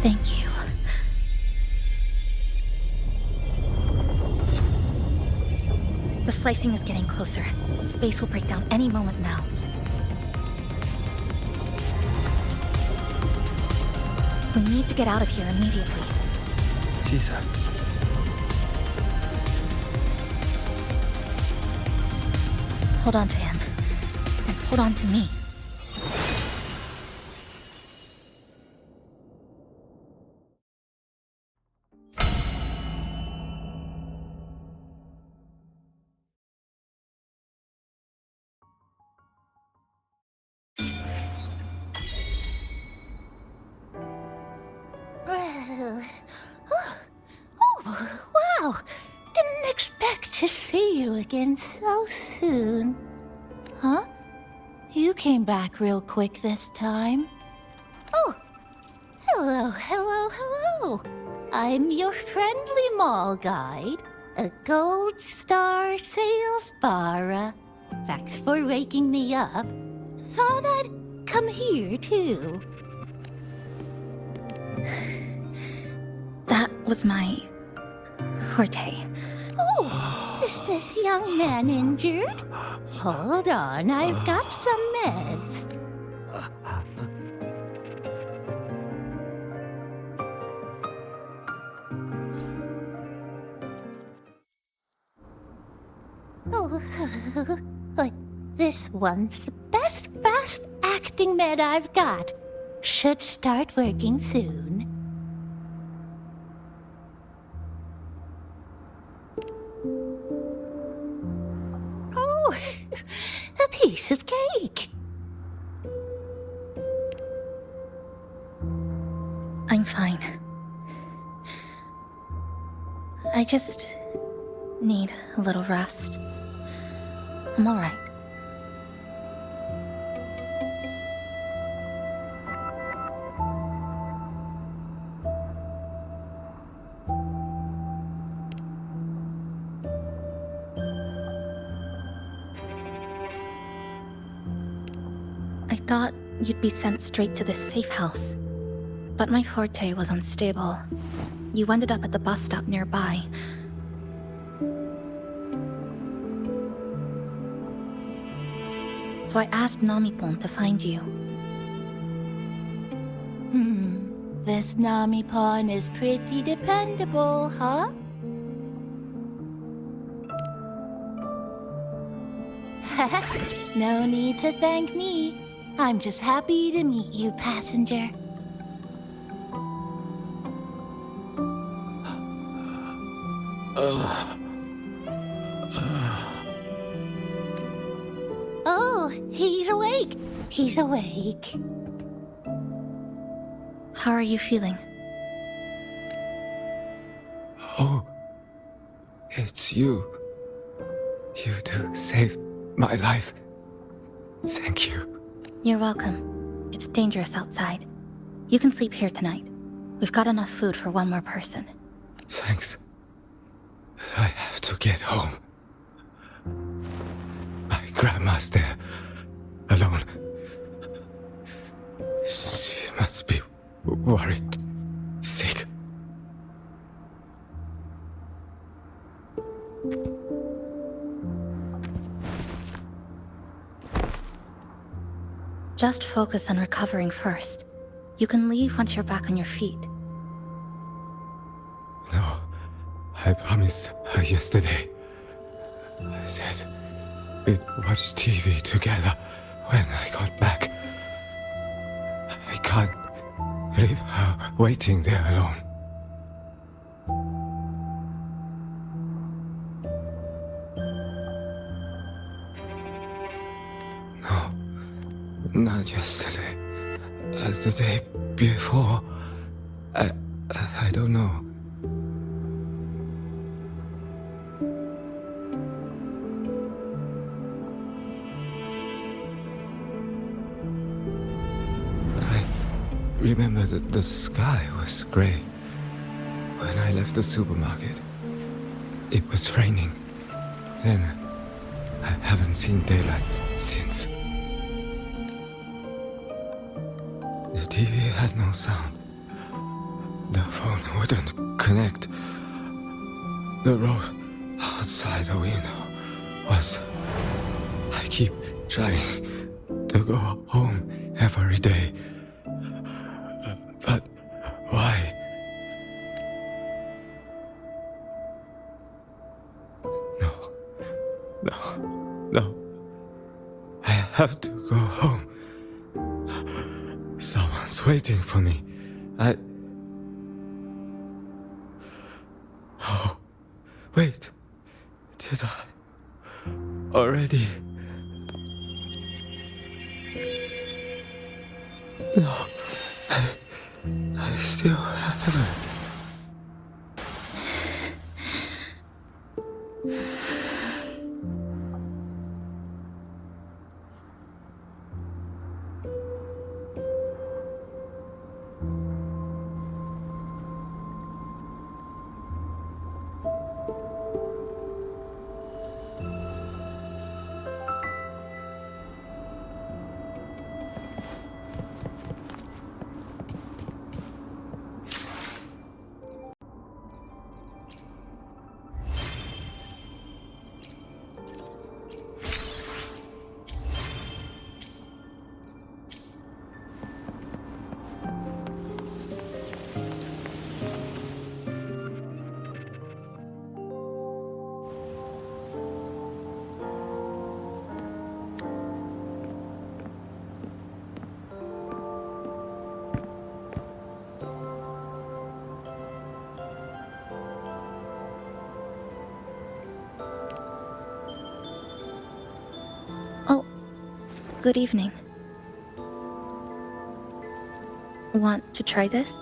Thank you. The slicing is getting closer. Space will break down any moment now. We need to get out of here immediately. She's Hold on to him. And hold on to me. Wow! Didn't expect to see you again so soon. Huh? You came back real quick this time. Oh! Hello. I'm your friendly mall guide, a gold star sales barra. Thanks for waking me up. Thought I'd come here too. That was my forte. Oh, is this young man injured? Hold on, I've got some meds. Oh, but this one's the best fast acting med I've got. Should start working soon. Oh, a piece of cake. I'm fine. I just need a little rest. I'm alright. I thought you'd be sent straight to the safe house, but my forte was unstable. You ended up at the bus stop nearby. So I asked Namipon to find you. This Namipon is pretty dependable, huh? No need to thank me. I'm just happy to meet you, passenger. Oh, he's awake. He's awake. How are you feeling? Oh, it's you. You two saved my life. Thank you. You're welcome. It's dangerous outside. You can sleep here tonight. We've got enough food for one more person. Thanks. I have to get home. My grandma's there, alone. She must be worried, sick. Just focus on recovering first. You can leave once you're back on your feet. No, I promised her yesterday. I said we'd watch TV together when I got back. I can't leave her waiting there alone. No, not yesterday. The day before. I don't know. I remember that the sky was gray. When I left the supermarket, it was raining. Then, I haven't seen daylight since. The TV had no sound. The phone wouldn't connect. The road outside the window was... I keep trying to go home every day. But why? No. I have to go home. Someone's waiting for me. Oh, wait. Did I already? No, I still haven't. Good evening. Want to try this?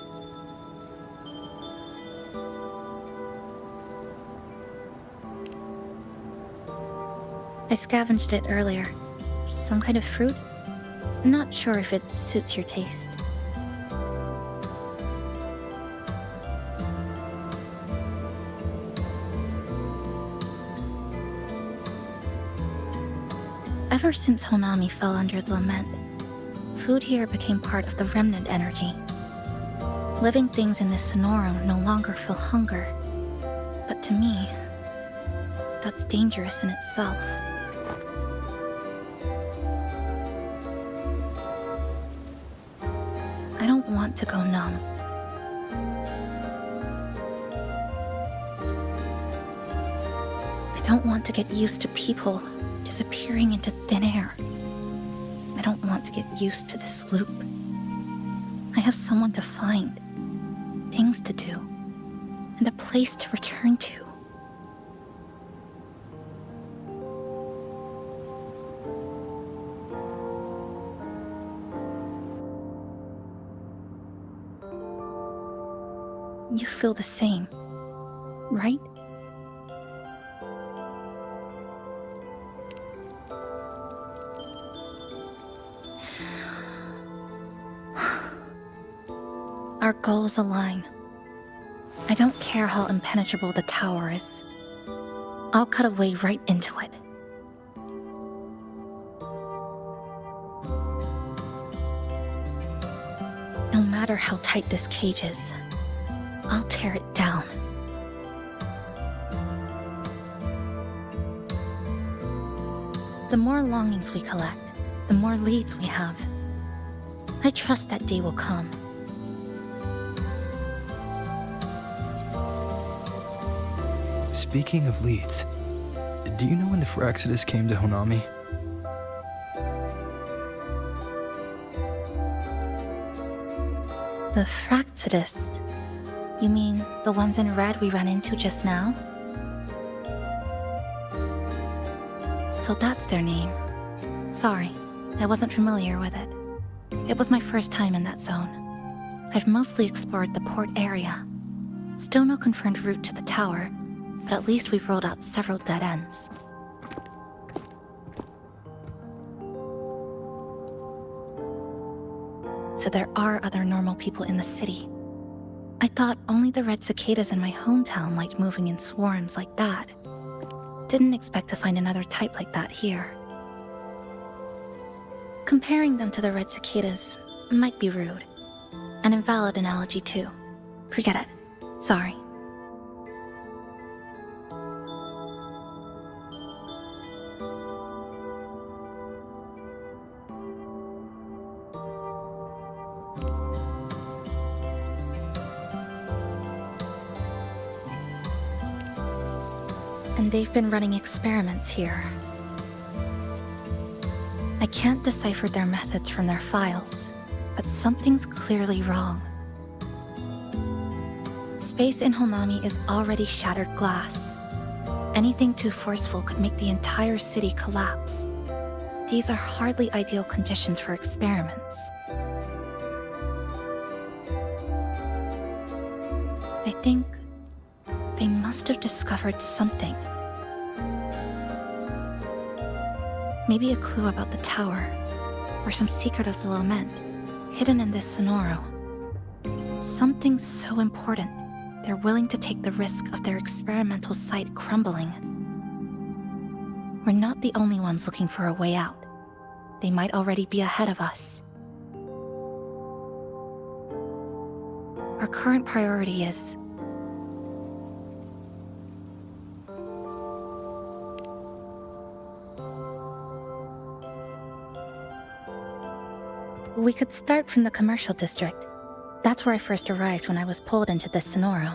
I scavenged it earlier. Some kind of fruit? Not sure if it suits your taste. Ever since Honami fell under the lament, food here became part of the remnant energy. Living things in this Sonorum no longer feel hunger, but to me, that's dangerous in itself. I don't want to go numb. I don't want to get used to people disappearing into thin air. I don't want to get used to this loop. I have someone to find, things to do, and a place to return to. You feel the same, right? Our goals align. I don't care how impenetrable the tower is. I'll cut a way right into it. No matter how tight this cage is, I'll tear it down. The more longings we collect, the more leads we have. I trust that day will come. Speaking of leads, do you know when the Phyrexidus came to Honami? The Phyrexidus? You mean the ones in red we ran into just now? So that's their name. Sorry, I wasn't familiar with it. It was my first time in that zone. I've mostly explored the port area. Still no confirmed route to the tower, but at least we've rolled out several dead ends. So there are other normal people in the city. I thought only the red cicadas in my hometown liked moving in swarms like that. Didn't expect to find another type like that here. Comparing them to the red cicadas might be rude. An invalid analogy too. Forget it. Sorry. And they've been running experiments here. I can't decipher their methods from their files, but something's clearly wrong. Space in Honami is already shattered glass. Anything too forceful could make the entire city collapse. These are hardly ideal conditions for experiments. I think they must have discovered something. Maybe a clue about the tower, or some secret of the lament, hidden in this Sonoro. Something so important, they're willing to take the risk of their experimental site crumbling. We're not the only ones looking for a way out. They might already be ahead of us. Our current priority is we could start from the commercial district. That's where I first arrived when I was pulled into this Sonoro.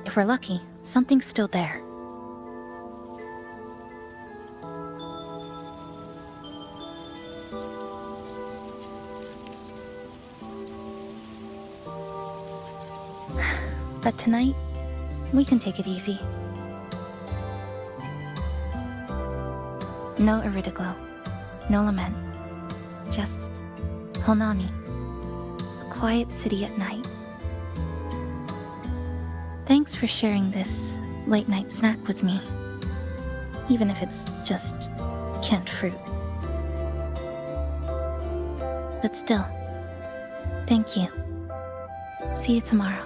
If we're lucky, something's still there. But tonight, we can take it easy. No Iridoglow, no lament, just Honami, a quiet city at night. Thanks for sharing this late-night snack with me, even if it's just canned fruit. But still, thank you. See you tomorrow.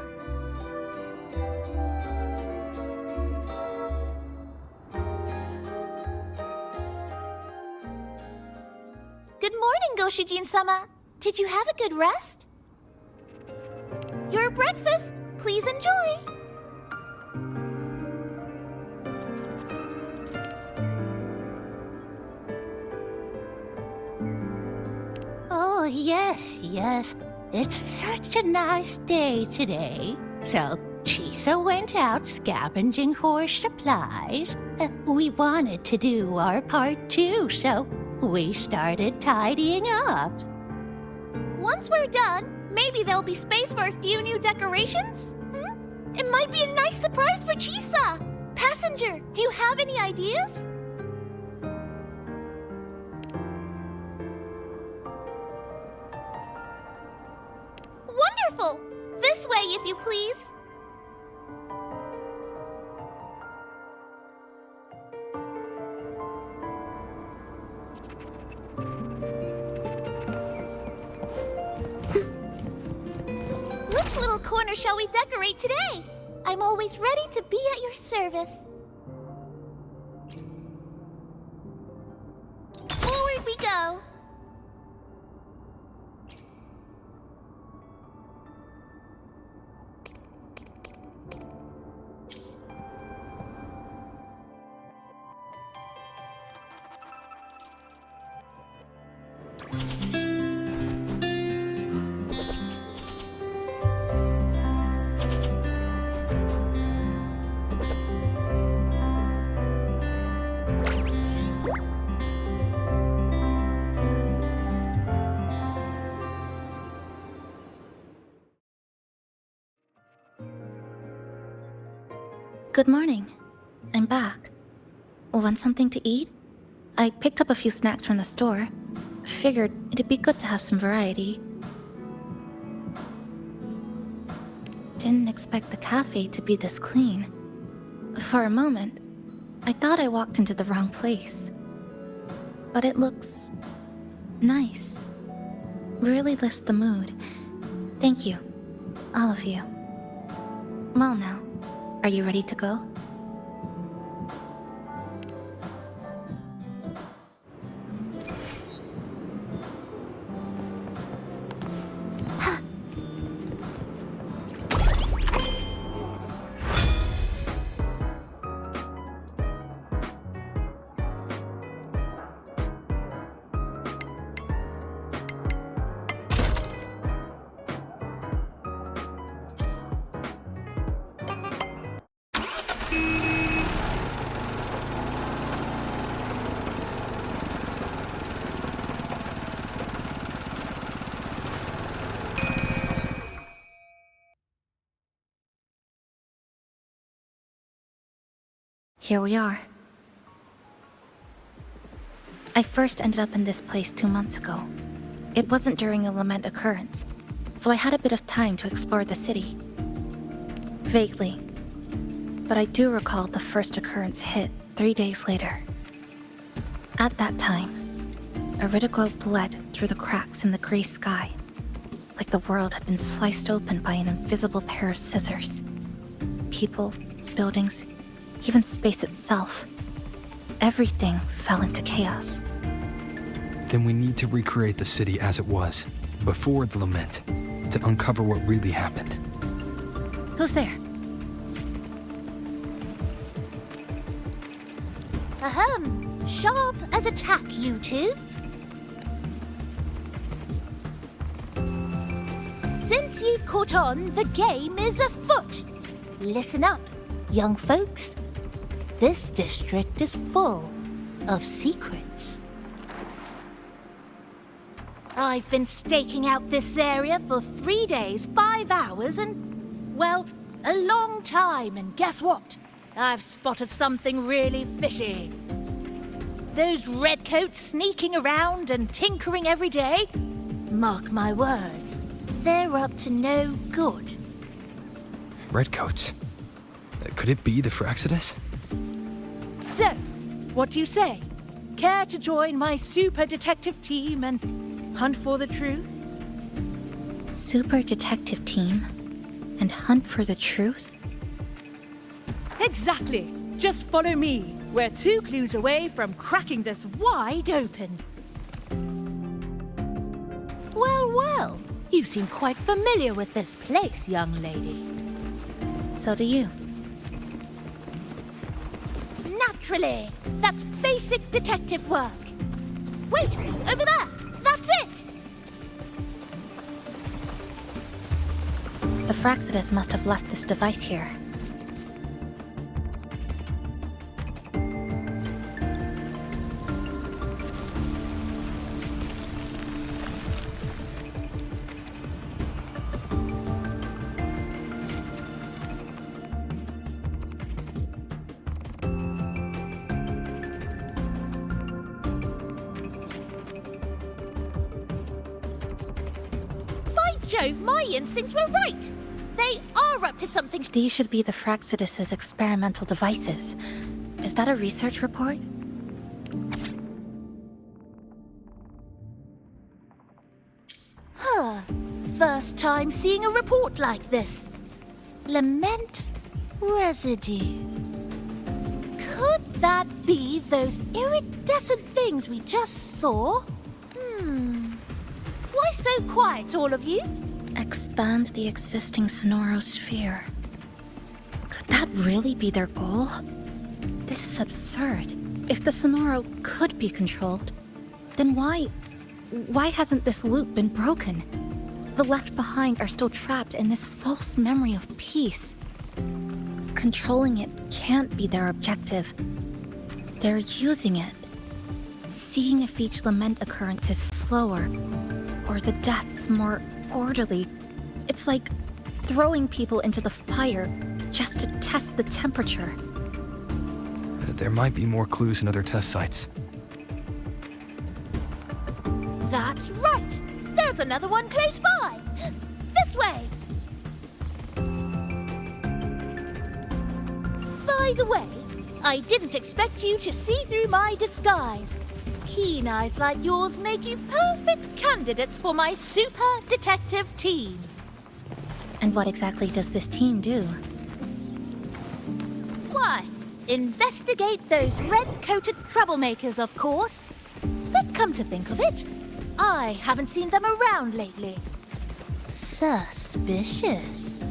Good morning, Goshijin-sama. Did you have a good rest? Your breakfast, please enjoy. Oh, yes. It's such a nice day today. So, Chisa went out scavenging for supplies. We wanted to do our part too, so we started tidying up. Once we're done, maybe there'll be space for a few new decorations? It might be a nice surprise for Chisa! Passenger, do you have any ideas? Wonderful! This way, if you please. Which little corner shall we decorate today? I'm always ready to be at your service. Forward we go. Good morning. I'm back. Want something to eat? I picked up a few snacks from the store. Figured it'd be good to have some variety. Didn't expect the cafe to be this clean. For a moment, I thought I walked into the wrong place. But it looks nice. Really lifts the mood. Thank you, all of you. Well now, are you ready to go? Here we are. I first ended up in this place 2 months ago. It wasn't during a lament occurrence, so I had a bit of time to explore the city. Vaguely. But I do recall the first occurrence hit 3 days later. At that time, Iridoglow bled through the cracks in the gray sky, like the world had been sliced open by an invisible pair of scissors. People, buildings, even space itself. Everything fell into chaos. Then we need to recreate the city as it was, before the lament, to uncover what really happened. Who's there? Ahem. Sharp as a tack, you two. Since you've caught on, the game is afoot. Listen up, young folks. This district is full of secrets. I've been staking out this area for 3 days, 5 hours, and, well, a long time. And guess what? I've spotted something really fishy. Those redcoats sneaking around and tinkering every day, mark my words, they're up to no good. Redcoats? Could it be the Fraxidus? So, what do you say? Care to join my super detective team and hunt for the truth? Super detective team? And hunt for the truth? Exactly. Just follow me. We're 2 clues away from cracking this wide open. Well, well. You seem quite familiar with this place, young lady. So do you. Naturally. That's basic detective work. Wait, over there. That's it. The Fraxidus must have left this device here. Jove, my instincts were right. They are up to something. These should be the Fraxidus' experimental devices. Is that a research report? Huh. First time seeing a report like this. Lament residue. Could that be those iridescent things we just saw? Why so quiet, all of you? Expand the existing Sonorosphere. Could that really be their goal? This is absurd. If the Sonoro could be controlled, then why hasn't this loop been broken? The left behind are still trapped in this false memory of peace. Controlling it can't be their objective. They're using it. Seeing if each lament occurrence is slower, or the deaths more orderly. It's like throwing people into the fire just to test the temperature. There might be more clues in other test sites. That's right! There's another one close by! This way! By the way, I didn't expect you to see through my disguise. Keen eyes like yours make you perfect candidates for my super detective team. And what exactly does this team do? Why, investigate those red-coated troublemakers, of course. But come to think of it, I haven't seen them around lately. Suspicious.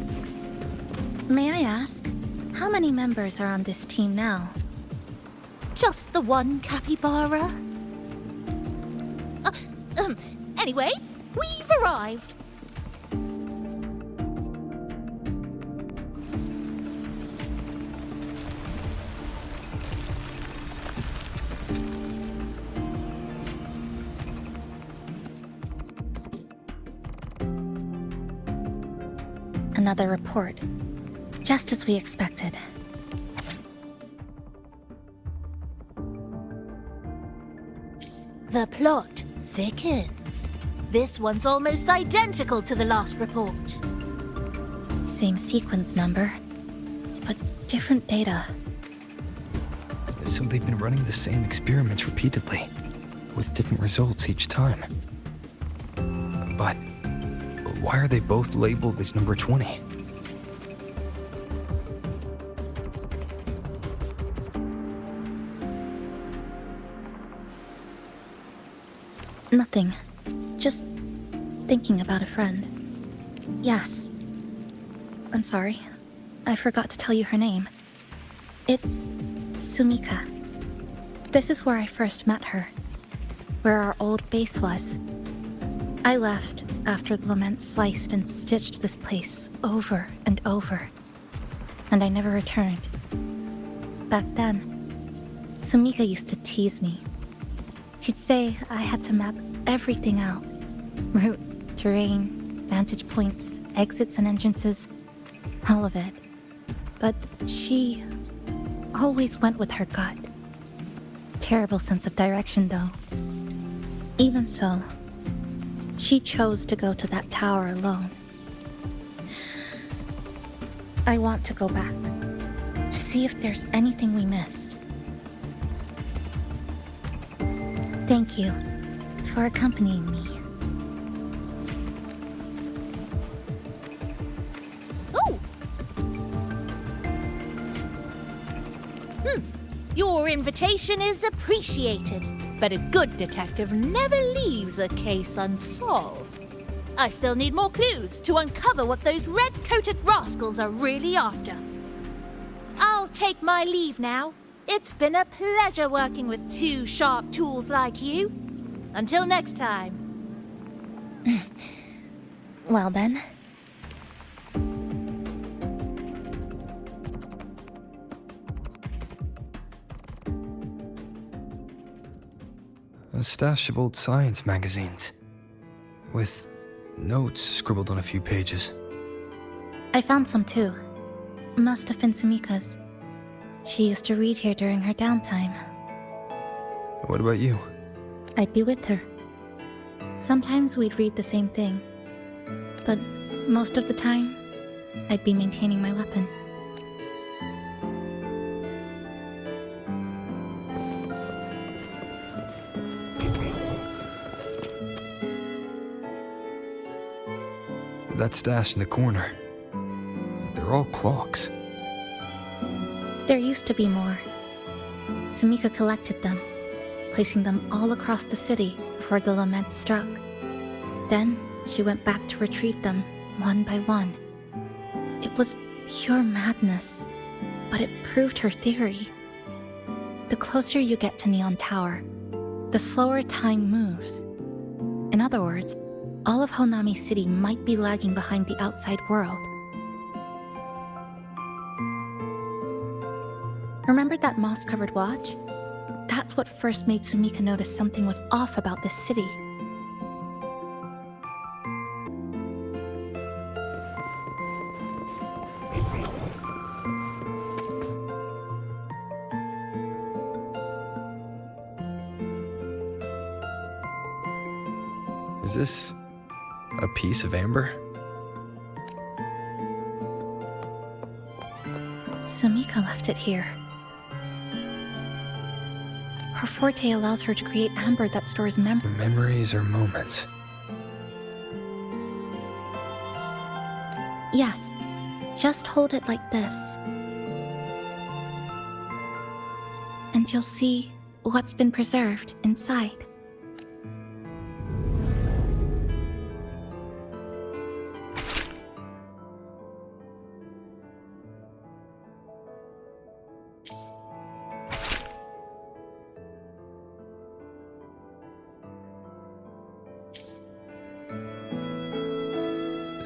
May I ask, how many members are on this team now? Just the one capybara. Anyway, we've arrived. Another report. Just as we expected. The plot thickens. This one's almost identical to the last report. Same sequence number, but different data. So they've been running the same experiments repeatedly, with different results each time. But why are they both labeled as number 20? Nothing. Just thinking about a friend. Yes. I'm sorry. I forgot to tell you her name. It's Sumika. This is where I first met her. Where our old base was. I left after the lament sliced and stitched this place over and over. And I never returned. Back then, Sumika used to tease me. She'd say I had to map everything out. Route, terrain, vantage points, exits and entrances. All of it. But she always went with her gut. Terrible sense of direction, though. Even so, she chose to go to that tower alone. I want to go back, to see if there's anything we missed. Thank you for accompanying me. Oh! Your invitation is appreciated, but a good detective never leaves a case unsolved. I still need more clues to uncover what those red-coated rascals are really after. I'll take my leave now. It's been a pleasure working with two sharp tools like you. Until next time. Well then. A stash of old science magazines, with notes scribbled on a few pages. I found some too. Must have been Sumika's. She used to read here during her downtime. What about you? I'd be with her. Sometimes we'd read the same thing. But most of the time, I'd be maintaining my weapon. That stash in the corner. They're all clocks. There used to be more. Sumika collected them, placing them all across the city before the lament struck. Then she went back to retrieve them one by one. It was pure madness, but it proved her theory. The closer you get to Neon Tower, the slower time moves. In other words, all of Honami City might be lagging behind the outside world. Remember that moss-covered watch? That's what first made Sumika notice something was off about this city. Is this a piece of amber? Sumika left it here. Her forte allows her to create amber that stores Memories or moments? Yes, just hold it like this. And you'll see what's been preserved inside.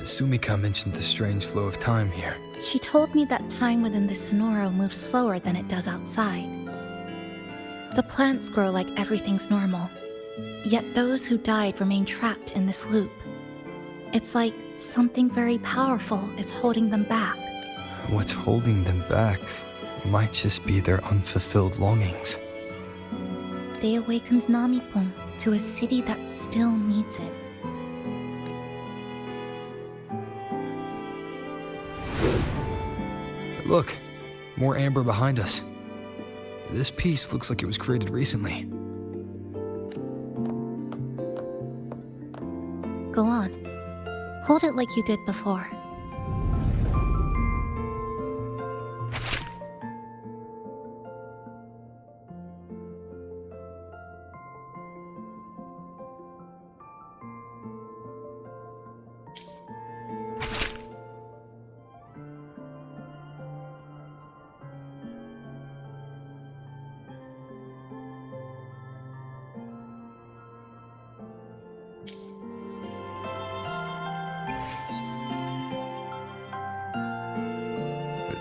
Sumika mentioned the strange flow of time here. She told me that time within the Sonoro moves slower than it does outside. The plants grow like everything's normal, yet those who died remain trapped in this loop. It's like something very powerful is holding them back. What's holding them back might just be their unfulfilled longings. They awakened Namipon to a city that still needs it. Look, more amber behind us. This piece looks like it was created recently. Go on. Hold it like you did before.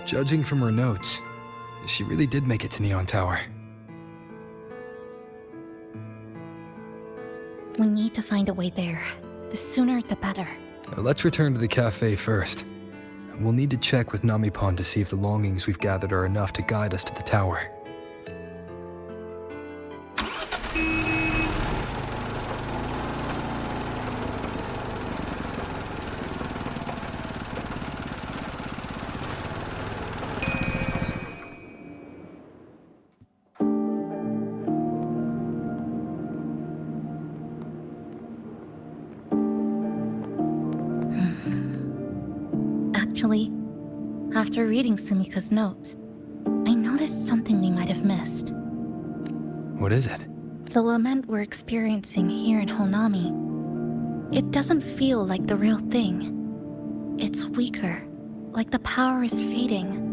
Judging from her notes, she really did make it to Neon Tower. We need to find a way there. The sooner the better. Let's return to the cafe first. We'll need to check with Namipon to see if the longings we've gathered are enough to guide us to the tower. Actually, after reading Sumika's notes, I noticed something we might have missed. What is it? The lament we're experiencing here in Honami. It doesn't feel like the real thing. It's weaker, like the power is fading.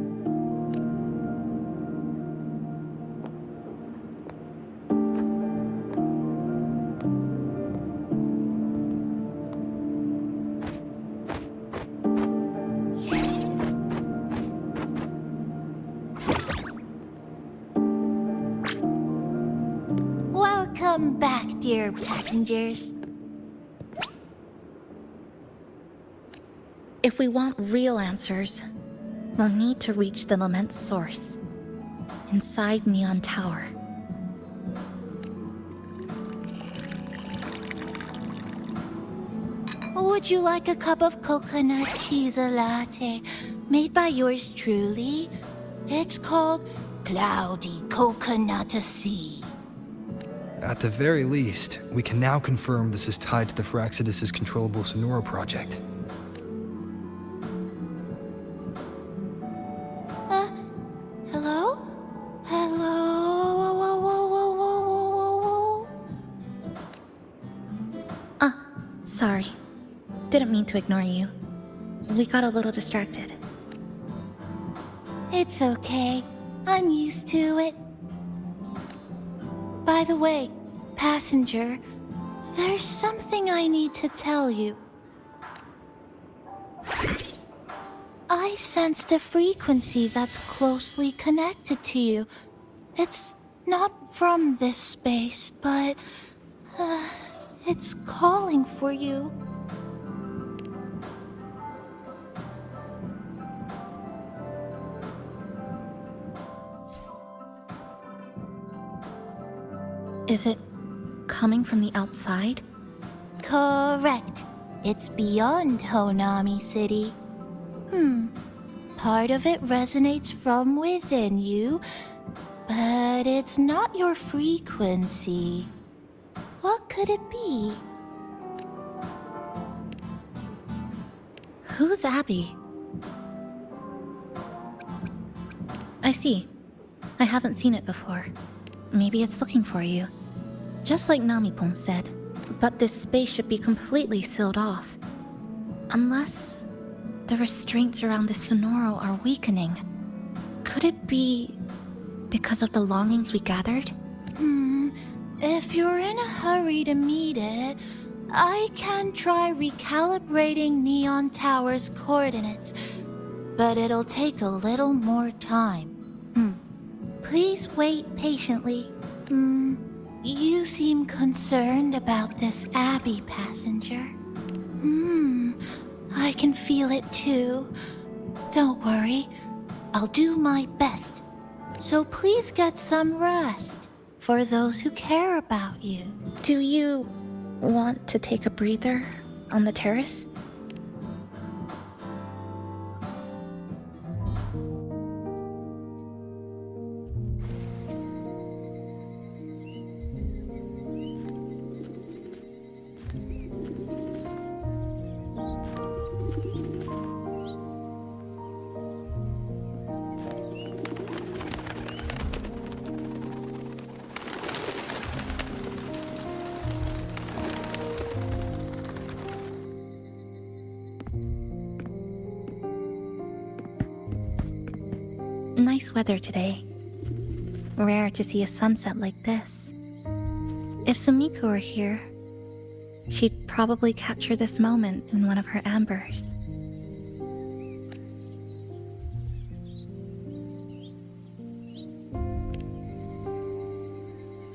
Welcome back, dear passengers. If we want real answers, we'll need to reach the lament's source, inside Neon Tower. Would you like a cup of coconut cheese latte made by yours truly? It's called Cloudy Coconut Sea. At the very least, we can now confirm this is tied to the Phraxidus' controllable Sonora project. Hello? Hello? Whoa, whoa, whoa, whoa, whoa, whoa, whoa. Sorry. Didn't mean to ignore you. We got a little distracted. It's okay. I'm used to it. By the way, passenger, there's something I need to tell you. I sensed a frequency that's closely connected to you. It's not from this space, but it's calling for you. Is it coming from the outside? Correct. It's beyond Honami City. Part of it resonates from within you, but it's not your frequency. What could it be? Who's Abby? I see. I haven't seen it before. Maybe it's looking for you. Just like Namipon said. But this space should be completely sealed off. Unless the restraints around the Sonoro are weakening. Could it be because of the longings we gathered? If you're in a hurry to meet it, I can try recalibrating Neon Tower's coordinates, but it'll take a little more time. Please wait patiently. You seem concerned about this Abby, passenger. I can feel it too. Don't worry, I'll do my best. So please get some rest. for those who care about you. Do you want to take a breather on the terrace? Nice weather today. Rare to see a sunset like this. If Sumiko were here, she'd probably capture this moment in one of her ambers.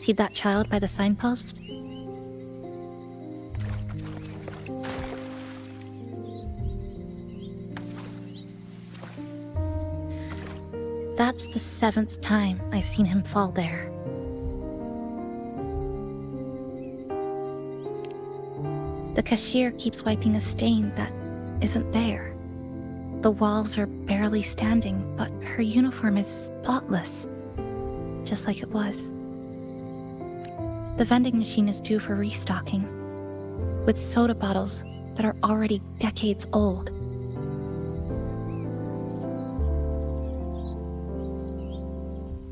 See that child by the signpost? That's the 7th time I've seen him fall there. The cashier keeps wiping a stain that isn't there. The walls are barely standing, but her uniform is spotless, just like it was. The vending machine is due for restocking, with soda bottles that are already decades old.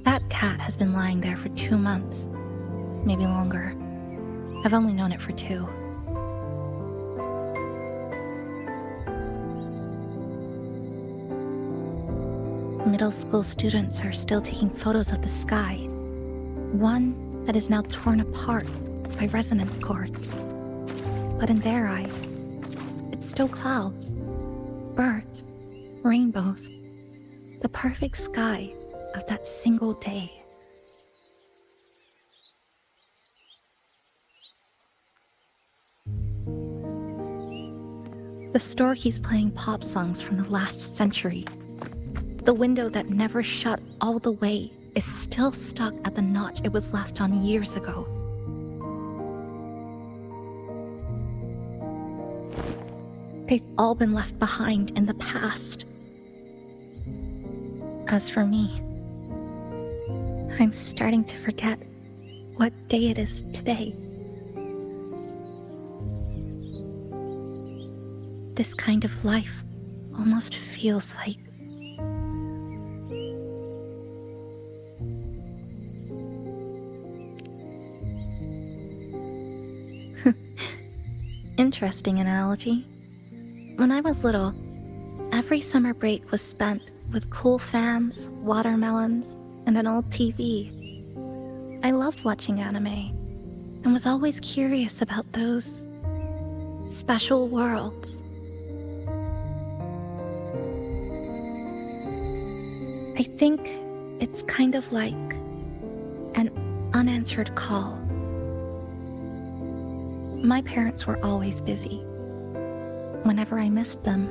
That cat has been lying there for 2 months, maybe longer. I've only known it for 2. Middle school students are still taking photos of the sky. One that is now torn apart by resonance cords. But in their eye, it's still clouds, birds, rainbows, the perfect sky of that single day. The store keeps playing pop songs from the last century. The window that never shut all the way is still stuck at the notch it was left on years ago. They've all been left behind in the past. As for me, I'm starting to forget what day it is today. This kind of life almost feels like interesting analogy. When I was little, every summer break was spent with cool fans, watermelons, and an old TV. I loved watching anime and was always curious about those special worlds. I think it's kind of like an unanswered call. My parents were always busy. Whenever I missed them,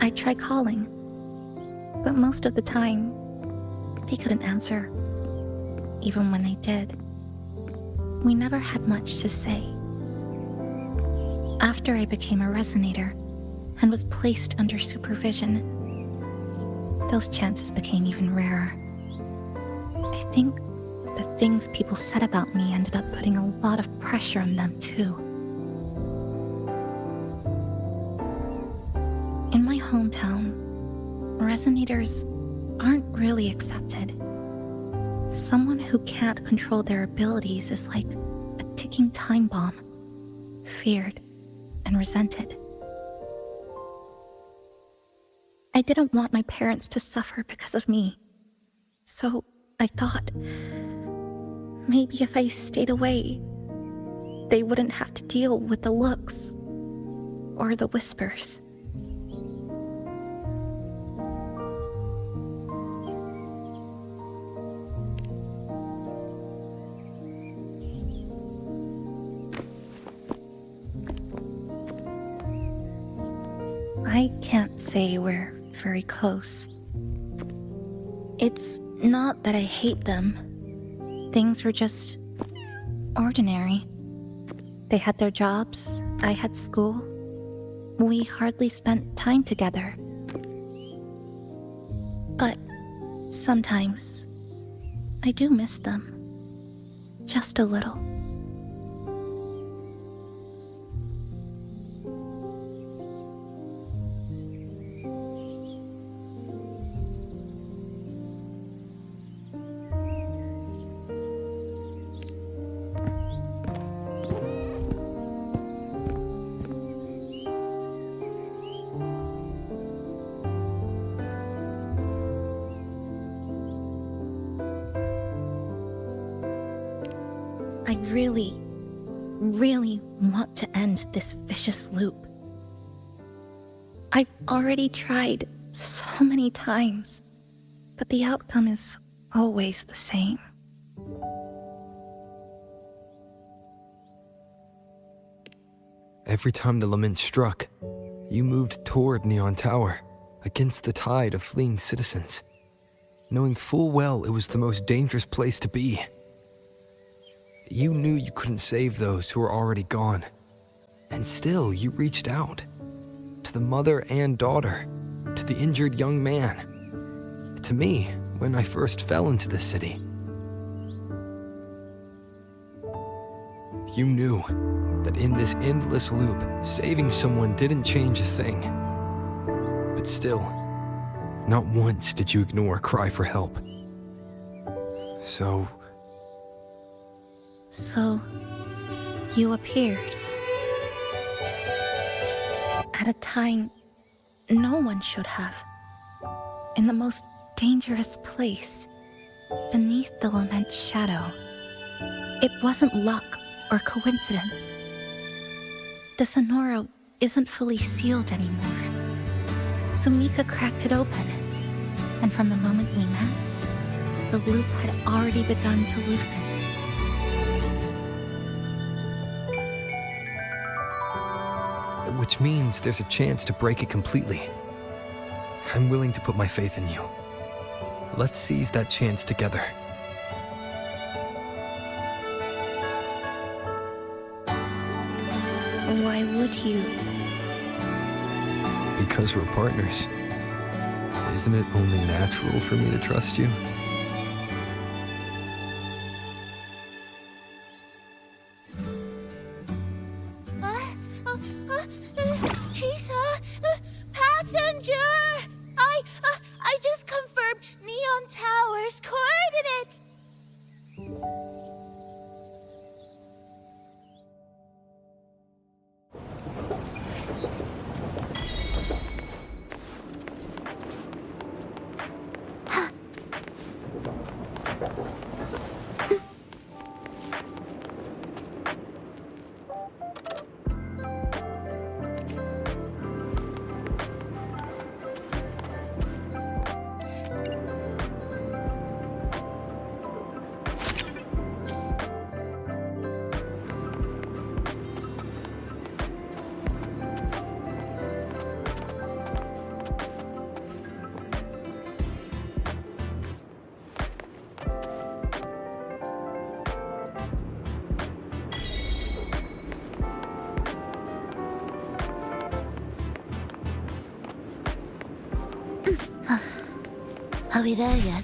I'd try calling, but most of the time, they couldn't answer. Even when they did, we never had much to say. After I became a resonator and was placed under supervision, those chances became even rarer. I think the things people said about me ended up putting a lot of pressure on them too. In my hometown, resonators aren't really accepted. Someone who can't control their abilities is like a ticking time bomb, feared and resented. I didn't want my parents to suffer because of me, so I thought maybe if I stayed away, they wouldn't have to deal with the looks or the whispers. I can't say we're very close. It's not that I hate them. things were just ordinary. They had their jobs, I had school. We hardly spent time together. But sometimes I do miss them. Just a little. I really want to end this vicious loop. I've already tried so many times, but the outcome is always the same. Every time the lament struck, you moved toward Neon Tower, against the tide of fleeing citizens, knowing full well it was the most dangerous place to be. You knew you couldn't save those who were already gone, and still you reached out. To the mother and daughter, to the injured young man, to me when I first fell into this city. You knew that in this endless loop, saving someone didn't change a thing. But still, not once did you ignore a cry for help. So you appeared. At a time no one should have. In the most dangerous place, beneath the lament's shadow. It wasn't luck or coincidence. The Sonoro isn't fully sealed anymore. Sumika cracked it open, and from the moment we met, the loop had already begun to loosen. which means there's a chance to break it completely. I'm willing to put my faith in you. Let's seize that chance together. Why would you? Because we're partners. Isn't it only natural for me to trust you? Chisa, passenger! I just confirmed Neon Tower's coordinates. Are we there yet?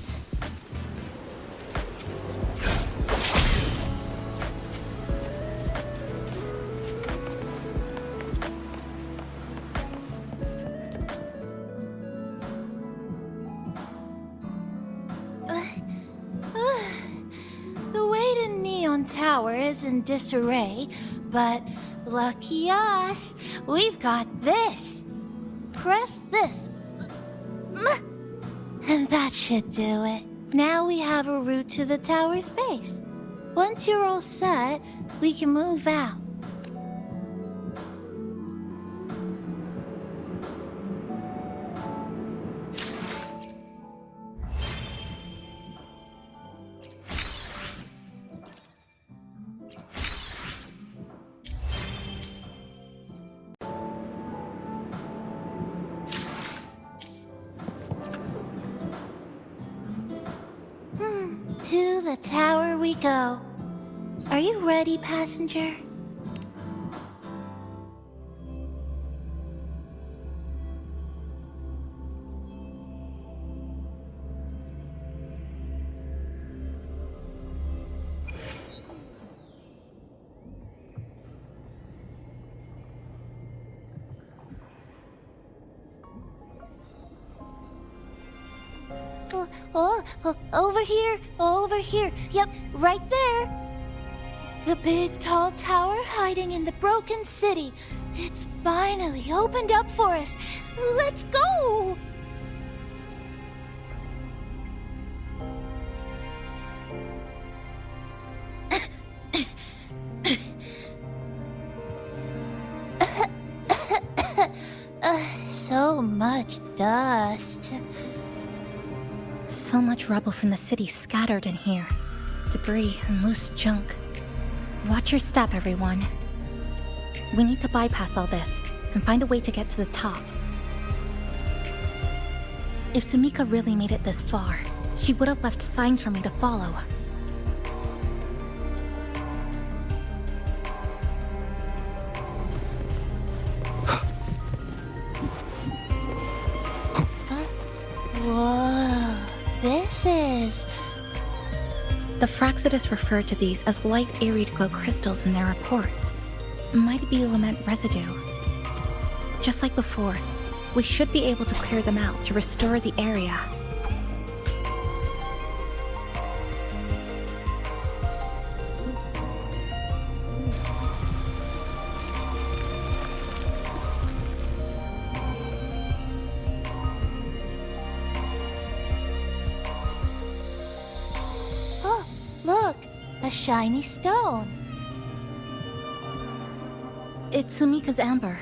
The way to Neon Tower is in disarray, but lucky us, we've got this. Press this. And that should do it. Now we have a route to the tower's base. Once you're all set, we can move out. To the the tower we go. Are you ready, passenger? Over here. Yep, right there. The big tall tower hiding in the broken city. It's finally opened up for us. Let's go! So much dust. So much rubble from the city scattered in here. Debris and loose junk. Watch your step, everyone. We need to bypass all this and find a way to get to the top. If Sumika really made it this far, she would have left signs for me to follow. Whoa, this is... The Fraxidus referred to these as light arid glow crystals in their reports. Might be element residue. Just like before, we should be able to clear them out to restore the area. Oh, look, a shiny stone. It's Sumika's amber.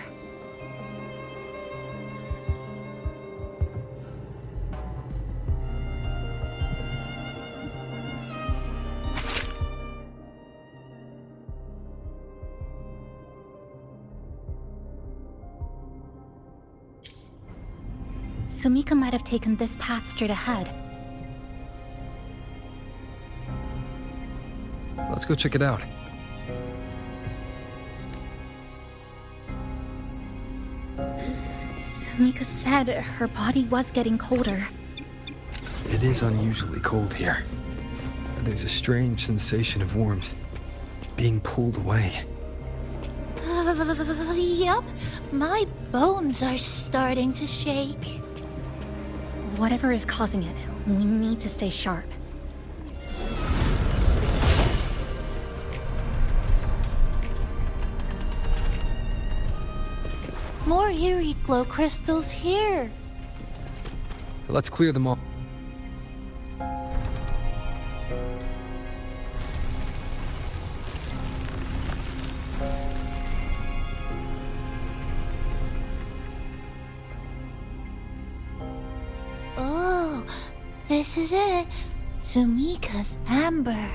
Sumika might have taken this path straight ahead. Let's go check it out. Sumika said her body was getting colder. It is unusually cold here. There's a strange sensation of warmth, being pulled away. Yup, my bones are starting to shake. Whatever is causing it, we need to stay sharp. More eerie glow crystals here. Let's clear them all. Oh, this is it. Sumika's amber.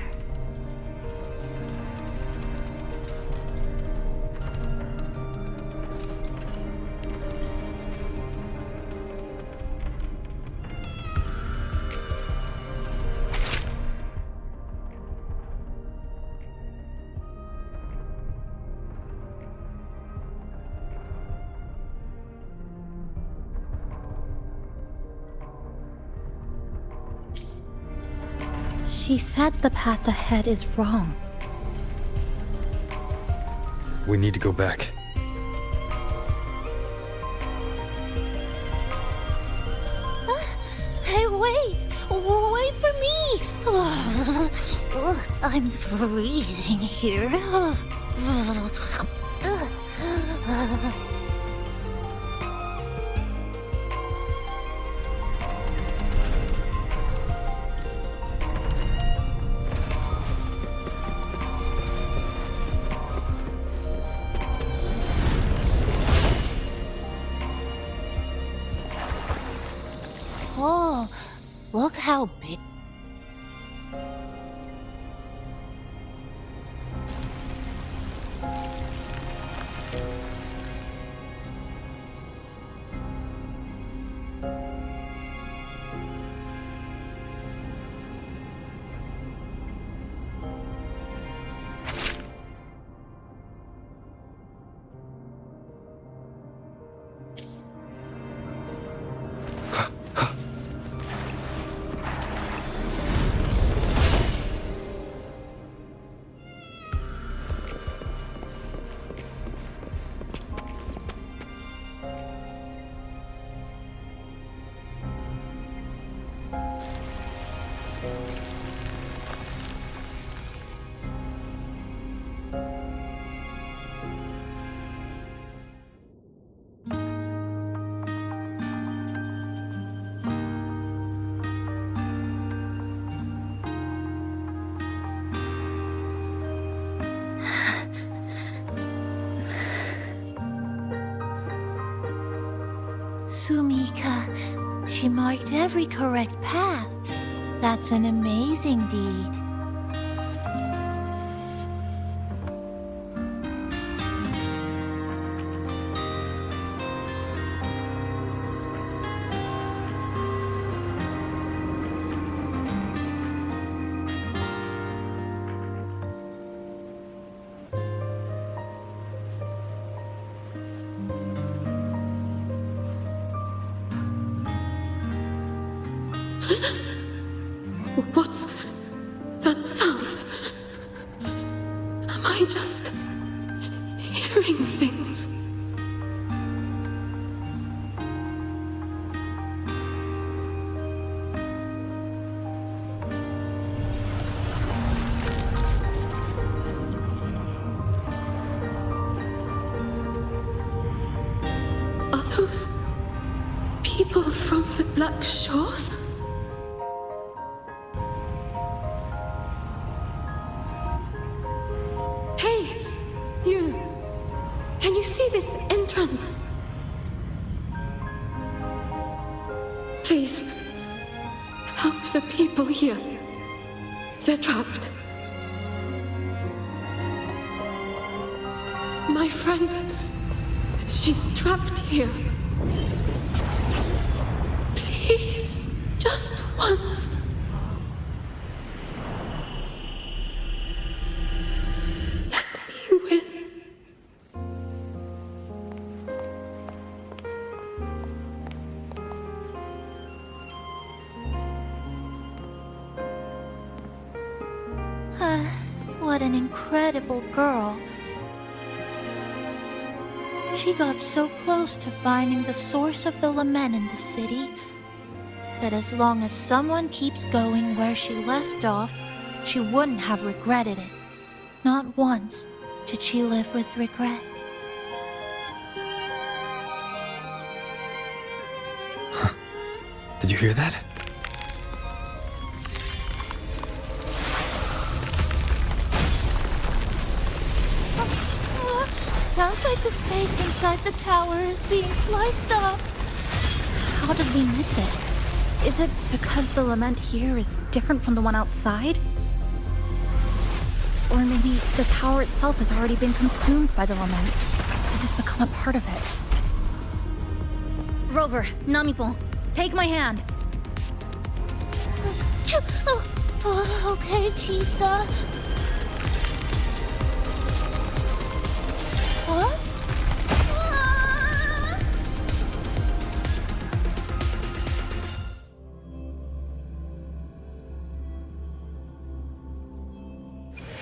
She said the path ahead is wrong. We need to go back. Hey, wait! Wait for me! I'm freezing here. Oh, look how big. Sumika, she marked every correct path. That's an amazing deed. What's that sound? Am I just hearing things? Are those people from the Black Shores? Can you see this entrance? Please, help the people here. They're trapped. My friend, she's trapped here. Please, just once. What an incredible girl. She got so close to finding the source of the lament in the city. But as long as someone keeps going where she left off, she wouldn't have regretted it. Not once did she live with regret. Huh. Did you hear that? Sounds like the space inside the tower is being sliced up. How did we miss it? Is it because the lament here is different from the one outside? Or maybe the tower itself has already been consumed by the lament. It has become a part of it. Rover, Namipon, take my hand. Okay, Kisa. Huh?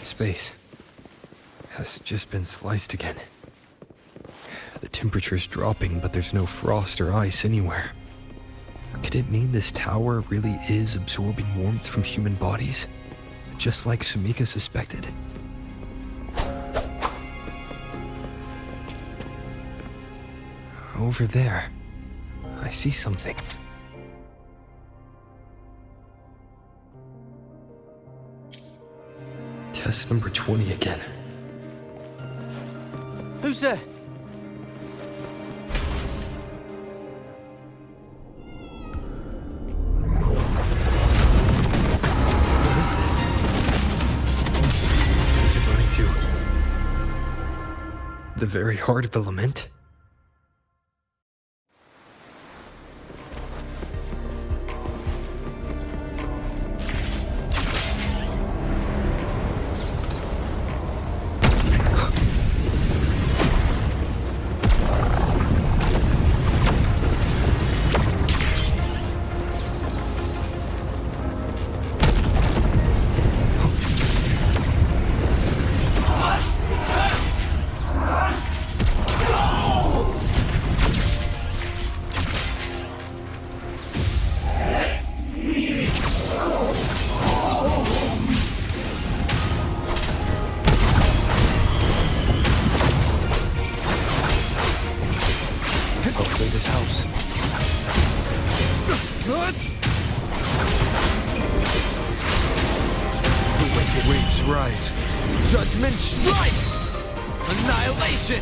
Space has just been sliced again. The temperature's dropping, but there's no frost or ice anywhere. Could it mean this tower really is absorbing warmth from human bodies? Just like Sumika suspected? Over there, I see something. Test number 20 again. Who's there? What is this? Is it running to the very heart of the lament? Hopefully this helps. The wicked waves rise. Judgment strikes! Annihilation!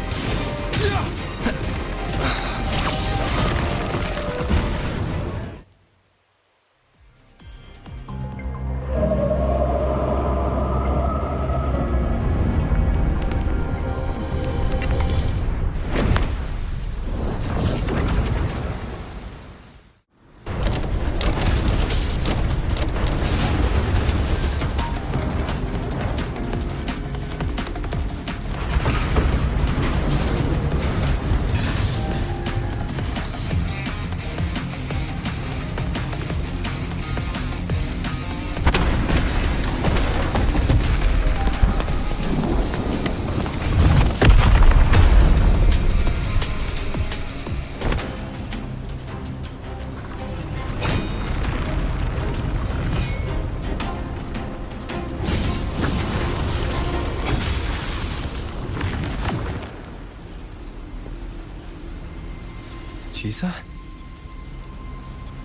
Chisa?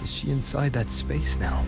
Is she inside that space now?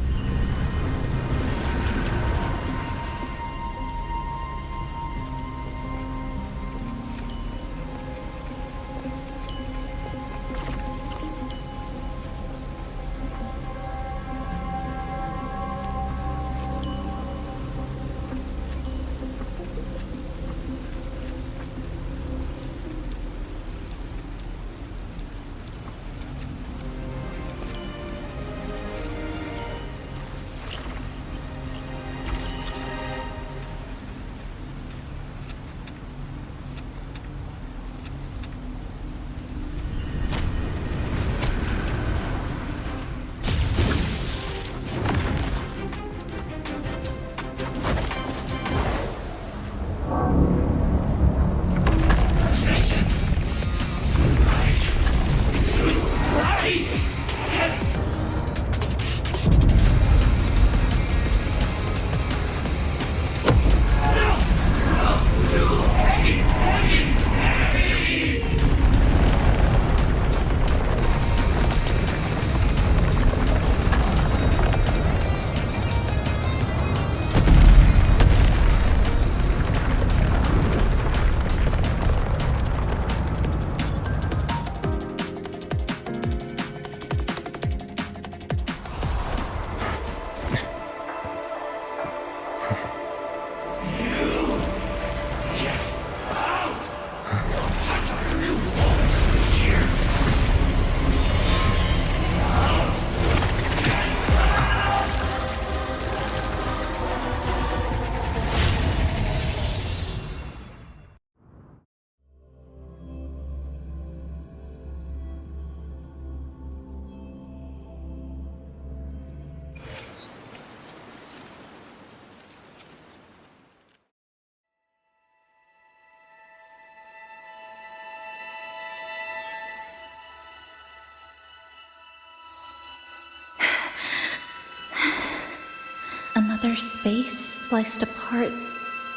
Another space sliced apart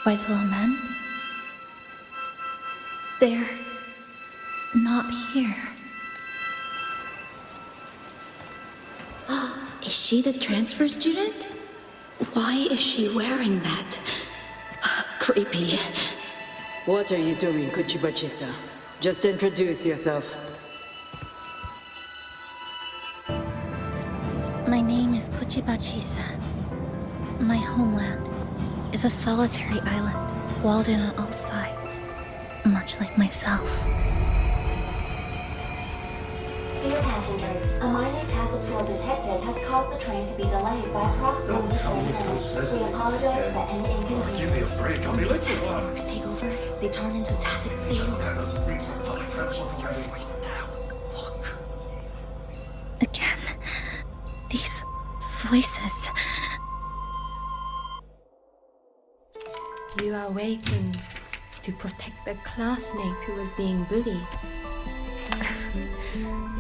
by little men? They're not here. Is she the transfer student? Why is she wearing that? Creepy. What are you doing, Kuchiba-chisa? Just introduce yourself. My name is Kuchiba-chisa. My homeland is a solitary island, walled in on all sides, much like myself. Dear passengers, a minor tacit field detected has caused the train to be delayed by approximately 30 minutes. We apologize for any inconvenience. Give me a break, I'll be late. Tacit marks take over, they turn into tacit fields. Again, these voices. You are awakened to protect a classmate who was being bullied.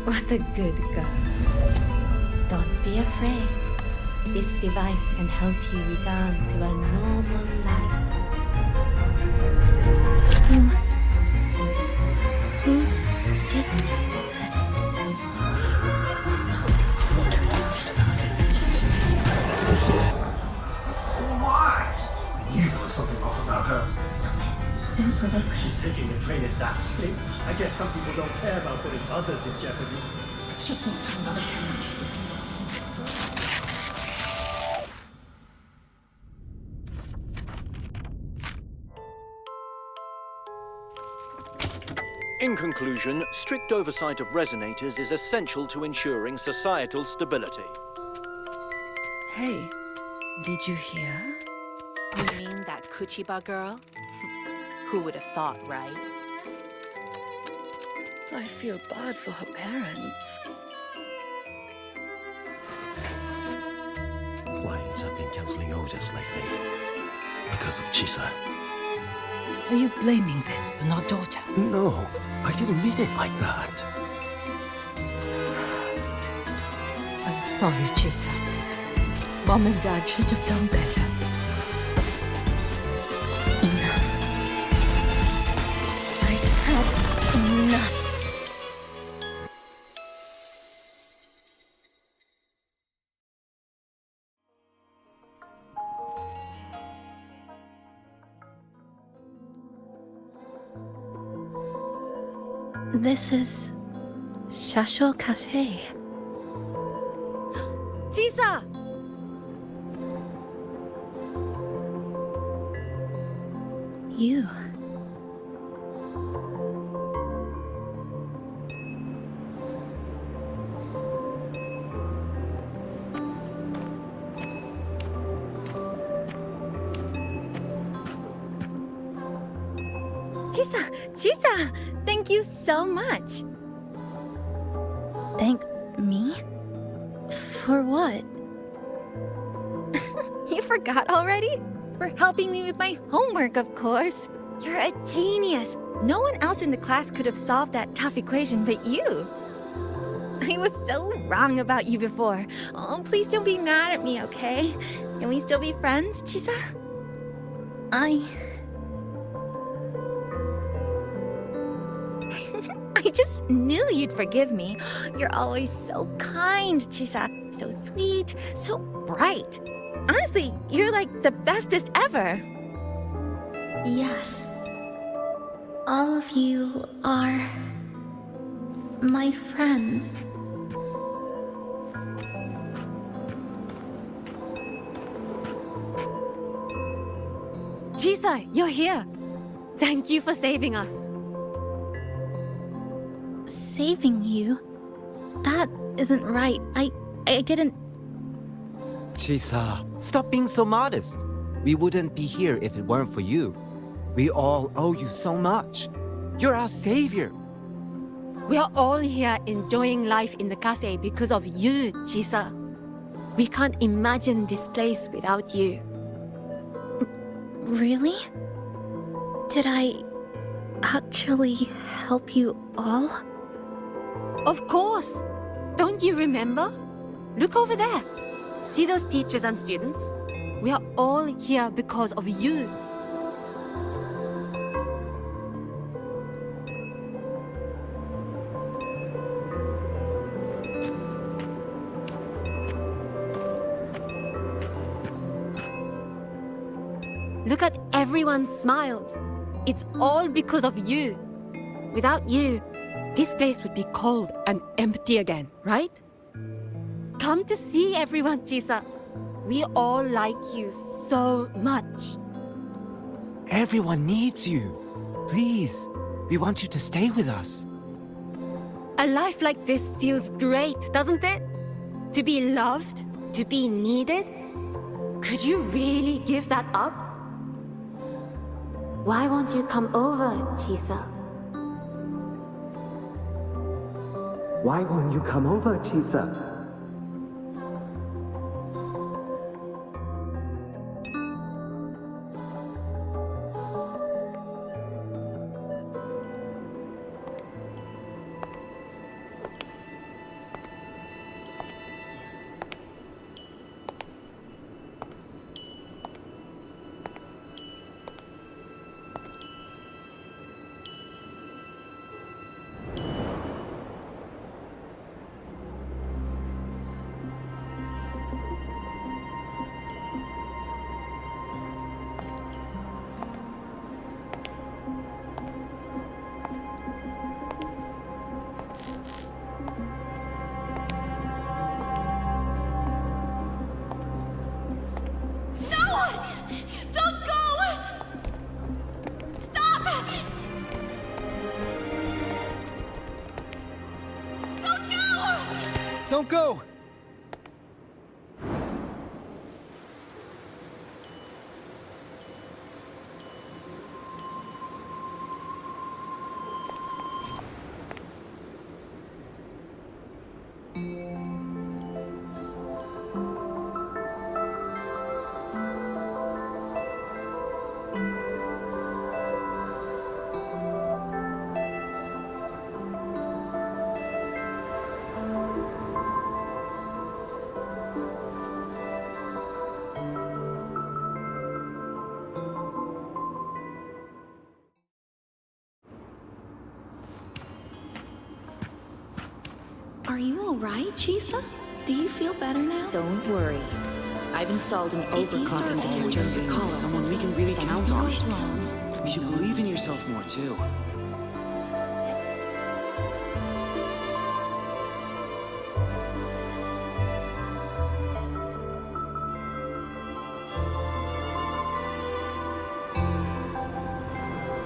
What a good girl. Don't be afraid. This device can help you return to a normal life. Who did this? Why? You know something off about her. Stop it. Don't provoke her. She's taking the train at that state. I guess some people don't care about putting others in jeopardy. Let's just move to another premise. In conclusion, strict oversight of resonators is essential to ensuring societal stability. Hey, did you hear? You mean that Kuchiba girl? Who would have thought, right? I feel bad for her parents. Clients have been canceling orders lately because of Chisa. Are you blaming this on our daughter? No, I didn't mean it like that. I'm sorry, Chisa. Mom and Dad should have done better. Enough. I've had enough. This is Shasho Cafe. Chisa! You. Chisa! Thank you so much! Thank me? For what? You forgot already? For helping me with my homework, of course. You're a genius. No one else in the class could have solved that tough equation but you. I was so wrong about you before. Oh, please don't be mad at me, okay? Can we still be friends, Chisa? I just knew you'd forgive me. You're always so kind, Chisa. So sweet, so bright. Honestly, you're like the bestest ever. Yes. All of you are my friends. Chisa, you're here. Thank you for saving us. Saving you? That isn't right. I didn't... Chisa, stop being so modest. We wouldn't be here if it weren't for you. We all owe you so much. You're our savior. We are all here enjoying life in the cafe because of you, Chisa. We can't imagine this place without you. Really? Did I actually help you all? Of course! Don't you remember? Look over there. See those teachers and students? We are all here because of you. Look at everyone's smiles. It's all because of you. Without you, this place would be cold and empty again, right? Come to see everyone, Chisa. We all like you so much. Everyone needs you. Please, we want you to stay with us. A life like this feels great, doesn't it? To be loved, to be needed. Could you really give that up? Why won't you come over, Chisa? Why won't you come over, Chisa? Don't go! Are you alright, Chisa? Do you feel better now? Don't worry. I've installed an overclocking detector in the column. Someone we can really count on. Wrong. You should believe in yourself more, too.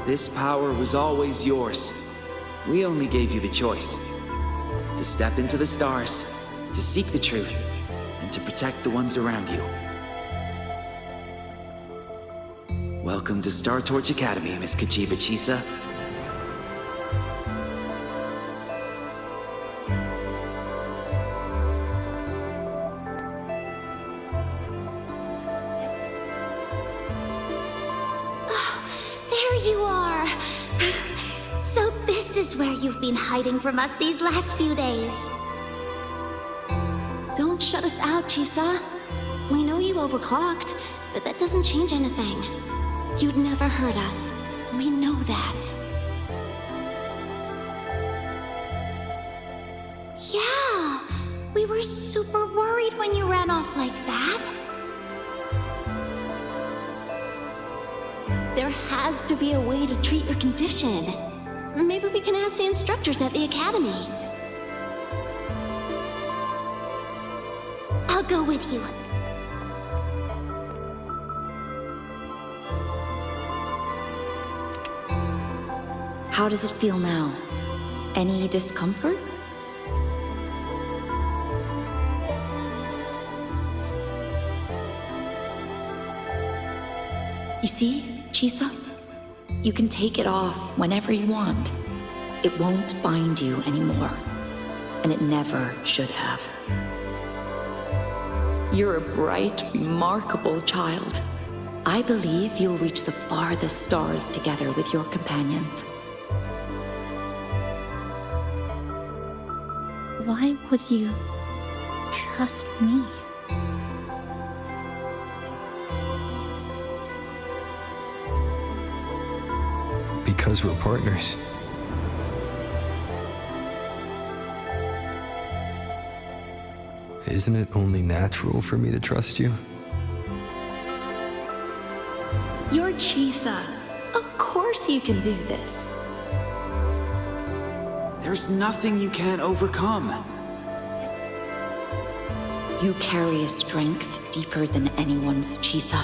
This power was always yours. We only gave you the choice. To step into the stars, to seek the truth, and to protect the ones around you. Welcome to Star Torch Academy, Miss Kuchiba Chisa. There you are! So this is where you've been hiding from us these last few days. Don't shut us out, Chisa. We know you overclocked, but that doesn't change anything. You'd never hurt us. We know that. Yeah, we were super worried when you ran off like that. There has to be a way to treat your condition. Maybe we can ask the instructors at the academy. I'll go with you. How does it feel now? Any discomfort? You see, Chisa? You can take it off whenever you want. It won't bind you anymore. And it never should have. You're a bright, remarkable child. I believe you'll reach the farthest stars together with your companions. Why would you trust me? Because we're partners. Isn't it only natural for me to trust you? You're Chisa. Of course you can do this. There's nothing you can't overcome. You carry a strength deeper than anyone's, Chisa.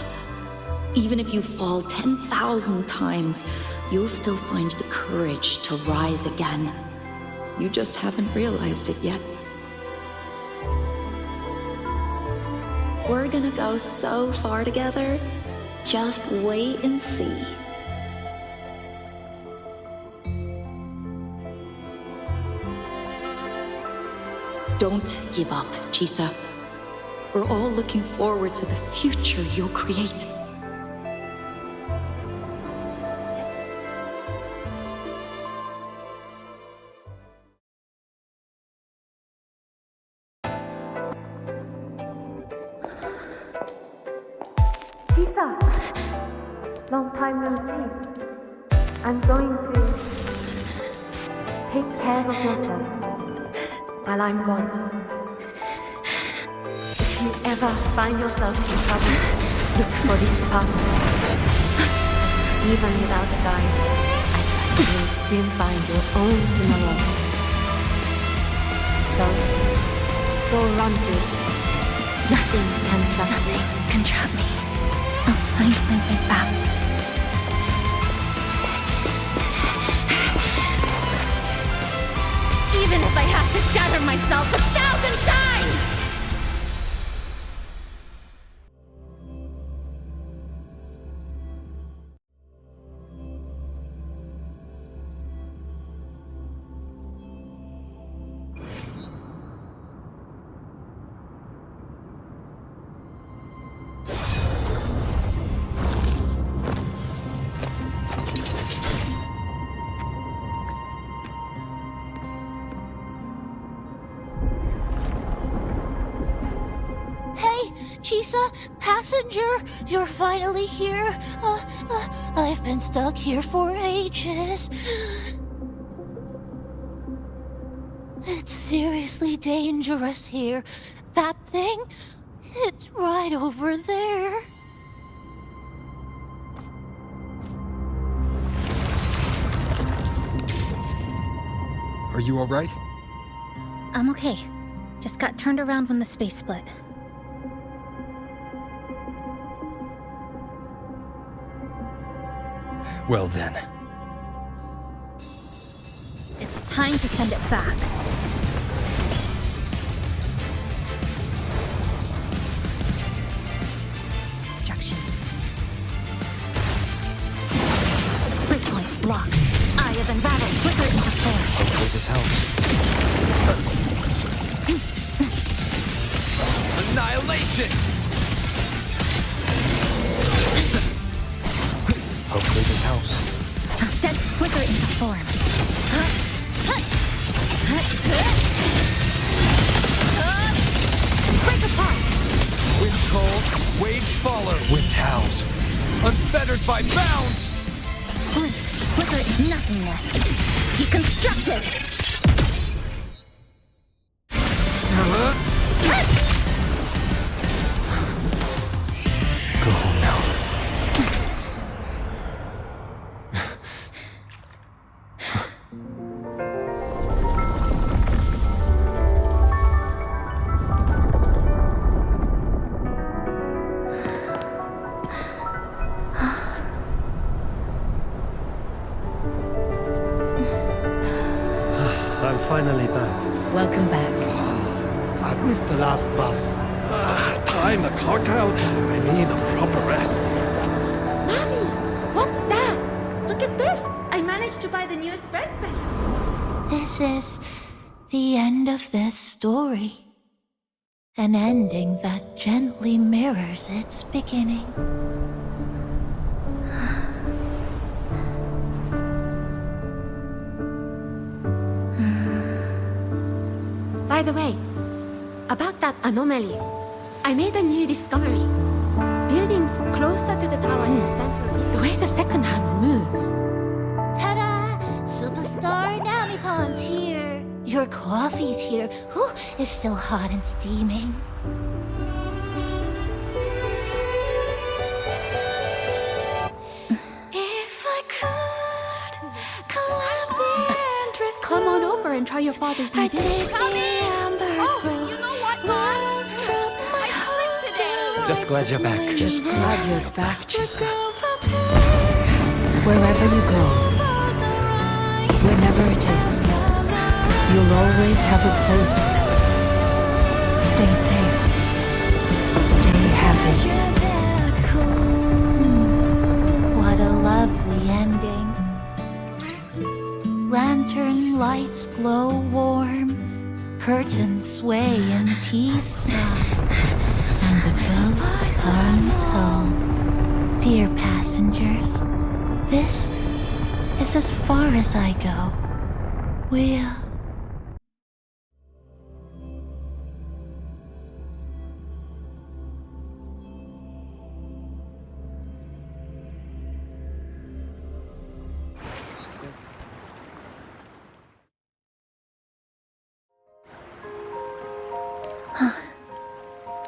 Even if you fall 10,000 times, you'll still find the courage to rise again. You just haven't realized it yet. We're gonna go so far together. Just wait and see. Don't give up, Chisa. We're all looking forward to the future you'll create. Chisa! Long time no see. I'm going to take care of yourself while I'm gone. If you ever find yourself in trouble, look for these paths. Even without a guide, I trust you'll still find your own tomorrow. So, go run to it. Nothing can trap me. Nothing can trap me. I'll find my way back. Even if I have to shatter myself 1,000 times! Chisa, passenger, you're finally here. I've been stuck here for ages. It's seriously dangerous here. That thing, it's right over there. Are you all right? I'm okay. Just got turned around when the space split. Well then, Time to send it back. Destruction. Breakpoint blocked. Eye of Unravel. Flicker into form. Hopefully this helps. Annihilation! Hopefully this helps. Sense Flicker into form. Break apart! Wind calls, waves follow. Wind howls. Unfettered by bounds! Flicker is nothingness. Deconstructed! Go home now. I'm finally back. Welcome back. I've missed the last bus. Time to clock out. I need a proper rest. Mommy, what's that? Look at this! I managed to buy the newest bread special. This is the end of this story. An ending that gently mirrors its beginning. By the way, about that anomaly, I made a new discovery. Buildings closer to the tower in the center, the way the second hand moves. Ta-da! Superstar Namipon's here. Your coffee's here. Whew, it's still hot and steaming. If I could climb the entrance. Come on over and try your father's new dish. You know what, Mom? Just glad you're back. Just glad you're back, Chisa. Wherever you go, whenever it is, you'll always have a place with us. Stay safe. Stay happy. What a lovely ending. Lantern lights glow warm, curtains sway in tea sigh, and the boat comes home. Dear passengers, this is as far as I go. We'll...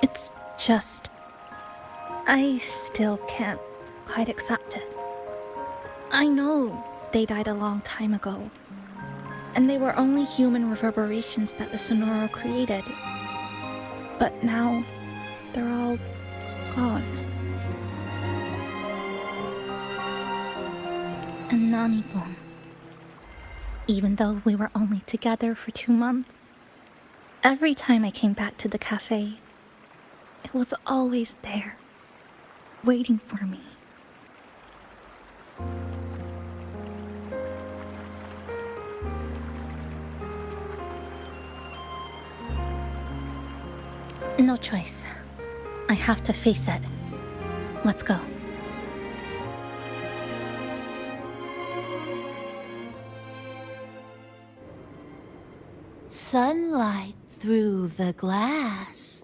It's just... I still can't quite accept it. I know they died a long time ago, and they were only human reverberations that the Sonoro created. But now, they're all gone. And Nanibon. Even though we were only together for 2 months, every time I came back to the cafe, it was always there, waiting for me. No choice. I have to face it. Let's go. Sunlight through the glass.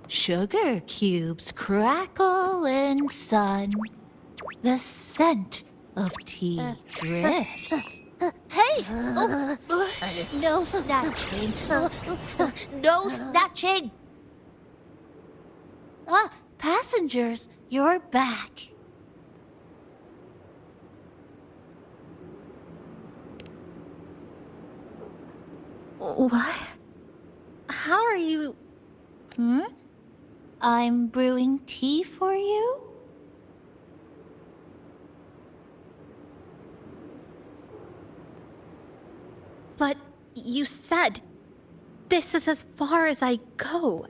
Sugar cubes crackle in sun. The scent of tea drifts. Hey! No snatching. No snatching! Ah, passengers, you're back. What? How are you... I'm brewing tea for you? But you said this is as far as I go.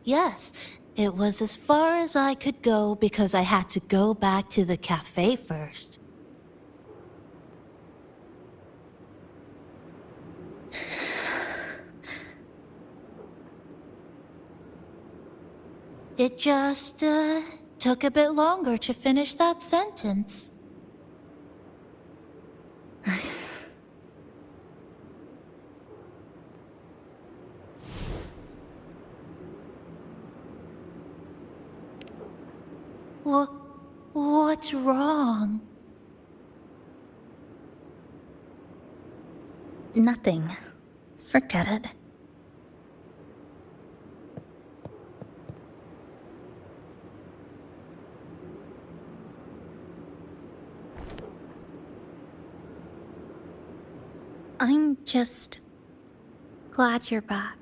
Yes. It was as far as I could go because I had to go back to the cafe first. It just, took a bit longer to finish that sentence. What's wrong? Nothing. Forget it. I'm just glad you're back.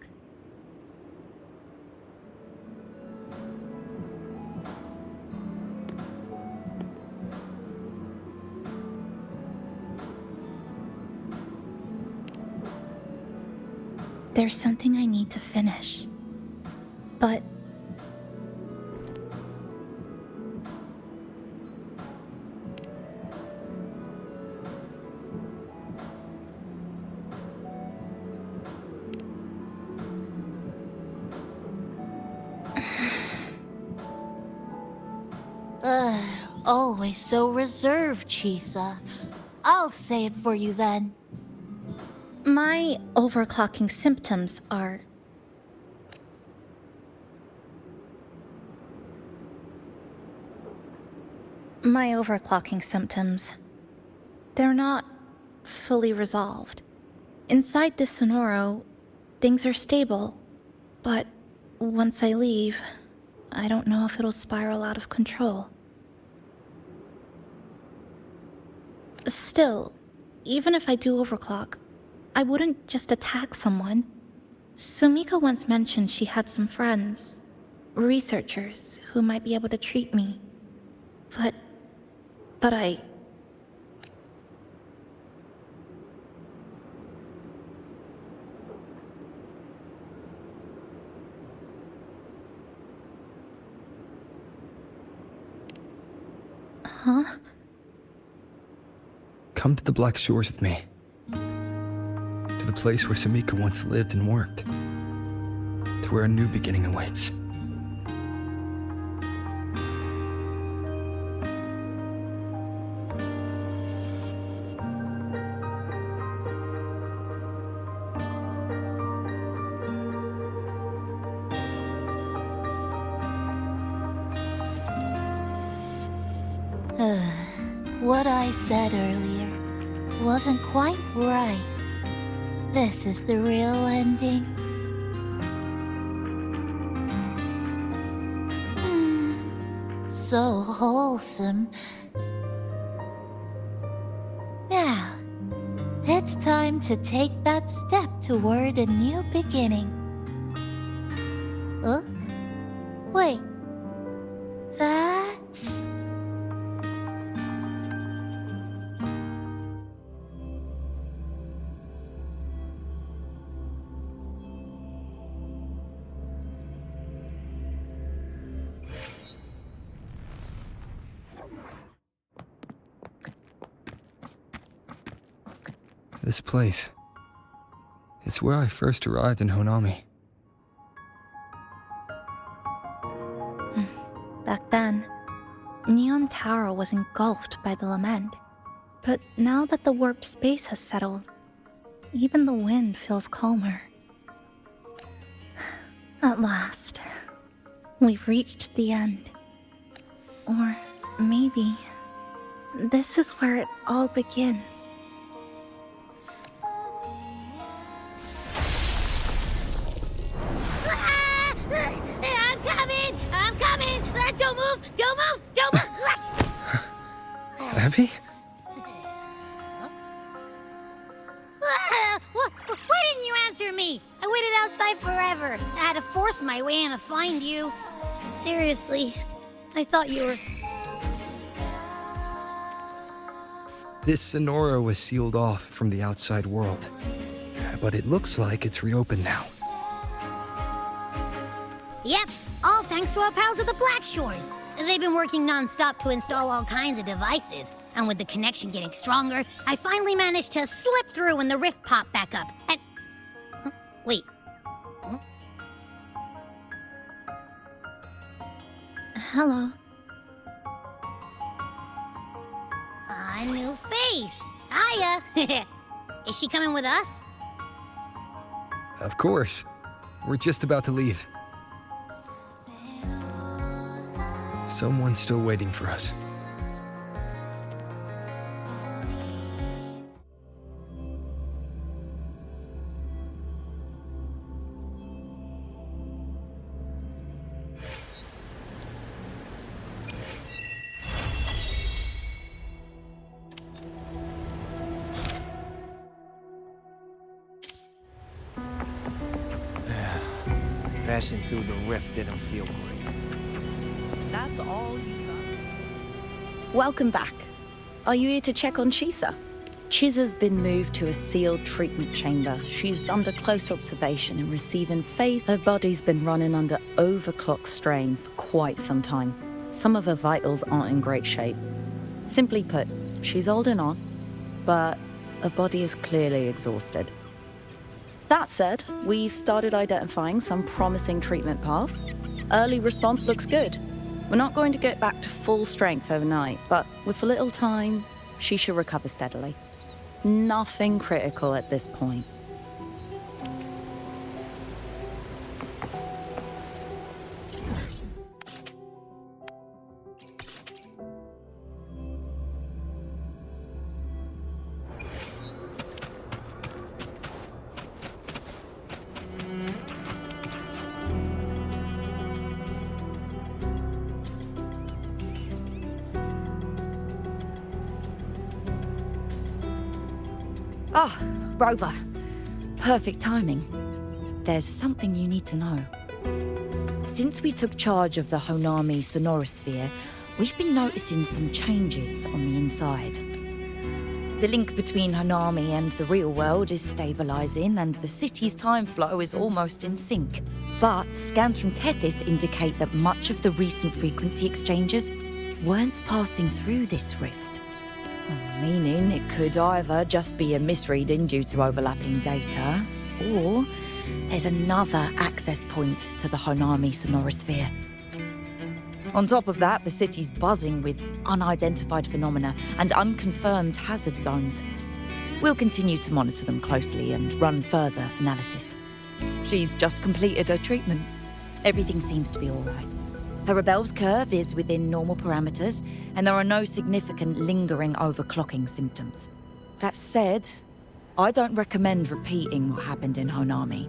There's something I need to finish. But always so reserved, Chisa. I'll say it for you then. my overclocking symptoms are... My overclocking symptoms, they're not fully resolved. Inside the Sonoro, things are stable, but once I leave, I don't know if it'll spiral out of control. Still, even if I do overclock, I wouldn't just attack someone. Sumika once mentioned she had some friends, researchers, who might be able to treat me. But I... Huh? Come to the Black Shores with me. To the place where Sumika once lived and worked. To where a new beginning awaits. What I said earlier wasn't quite right. This is the real ending. So wholesome. Now, it's time to take that step toward a new beginning. Huh? Wait. That's... This place. It's where I first arrived in Honami. Back then, Neon Tower was engulfed by the lament. But now that the warped space has settled, even the wind feels calmer. At last, we've reached the end. Or maybe this is where it all begins. I'm coming! Don't move! Don't move! Don't move! Abby? Why didn't you answer me? I waited outside forever. I had to force my way in to find you. Seriously, I thought you were... This Sonora was sealed off from the outside world, but it looks like it's reopened now. Yep, all thanks to our pals at the Black Shores. They've been working non-stop to install all kinds of devices, and with the connection getting stronger, I finally managed to slip through when the rift popped back up. And... Huh? Wait. Huh? Hello. A new face. Hiya. Is she coming with us? Of course. We're just about to leave. Someone's still waiting for us. Passing through the rift didn't feel great. That's all you got. Welcome back. Are you here to check on Chisa? Chisa's been moved to a sealed treatment chamber. She's under close observation and receiving phase. Her body's been running under overclock strain for quite some time. Some of her vitals aren't in great shape. Simply put, she's holding on, but her body is clearly exhausted. That said, we've started identifying some promising treatment paths. Early response looks good. We're not going to get back to full strength overnight, but with a little time, she should recover steadily. Nothing critical at this point. Ah, Rover. Perfect timing. There's something you need to know. Since we took charge of the Honami Sonorosphere, we've been noticing some changes on the inside. The link between Honami and the real world is stabilizing, and the city's time flow is almost in sync. But scans from Tethys indicate that much of the recent frequency exchanges weren't passing through this rift. Meaning it could either just be a misreading due to overlapping data, or there's another access point to the Honami Sonorosphere. On top of that, the city's buzzing with unidentified phenomena and unconfirmed hazard zones. We'll continue to monitor them closely and run further analysis. She's just completed her treatment. Everything seems to be all right. Her rebel's curve is within normal parameters, and there are no significant lingering overclocking symptoms. That said, I don't recommend repeating what happened in Honami.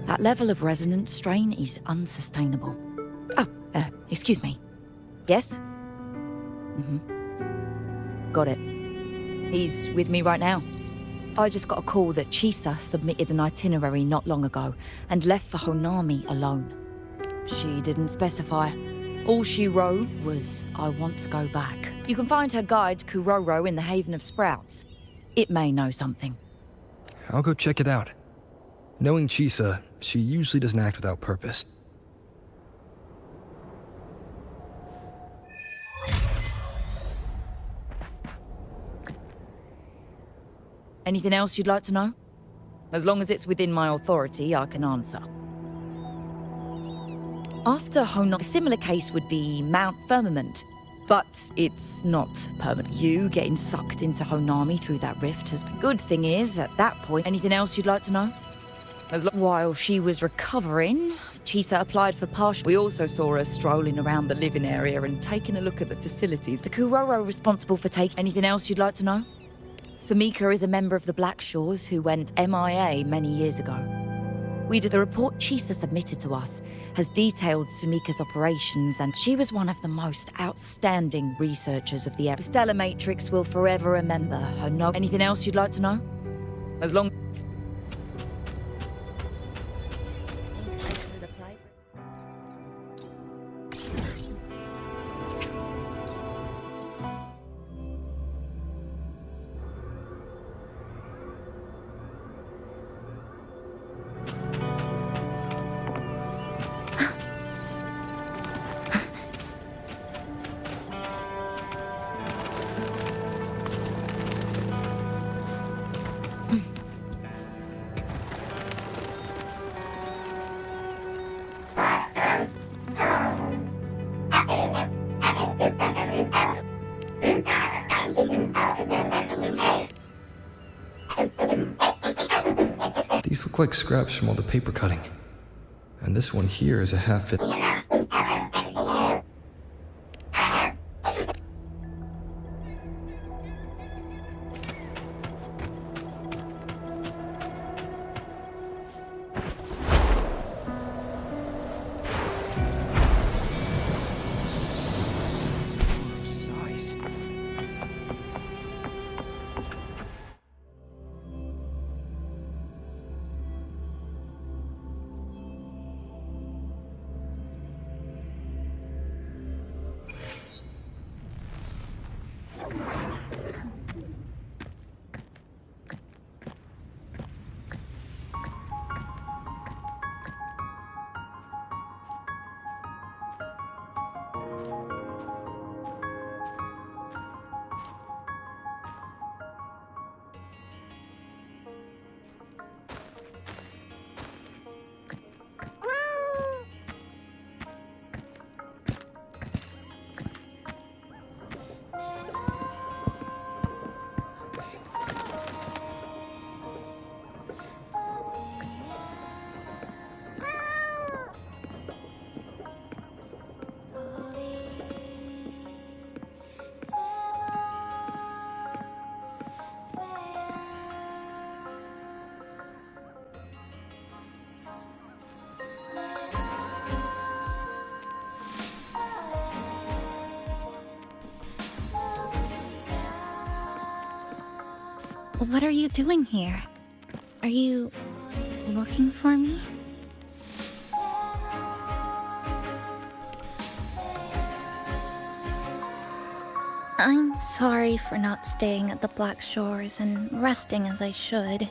That level of resonance strain is unsustainable. Oh, excuse me. Yes? Got it. He's with me right now. I just got a call that Chisa submitted an itinerary not long ago and left for Honami alone. She didn't specify. All she wrote was, I want to go back. You can find her guide, Kuroro, in the Haven of Sprouts. It may know something. I'll go check it out. Knowing Chisa, she usually doesn't act without purpose. Anything else you'd like to know? As long as it's within my authority, I can answer. After Honami, a similar case would be Mount Firmament, but it's not permanent. You getting sucked into Honami through that rift has... Good thing is, at that point, anything else you'd like to know? While she was recovering, Chisa applied for partial... We also saw her strolling around the living area and taking a look at the facilities. The Kuroro responsible for taking... Anything else you'd like to know? Sumika is a member of the Black Shores who went MIA many years ago. The report Chisa submitted to us has detailed Sumika's operations, and she was one of the most outstanding researchers of the area. The Stellar Matrix will forever remember her. Anything else you'd like to know? As long... These look like scraps from all the paper cutting. And this one here is a half-fit. What are you doing here? Are you looking for me? I'm sorry for not staying at the Black Shores and resting as I should.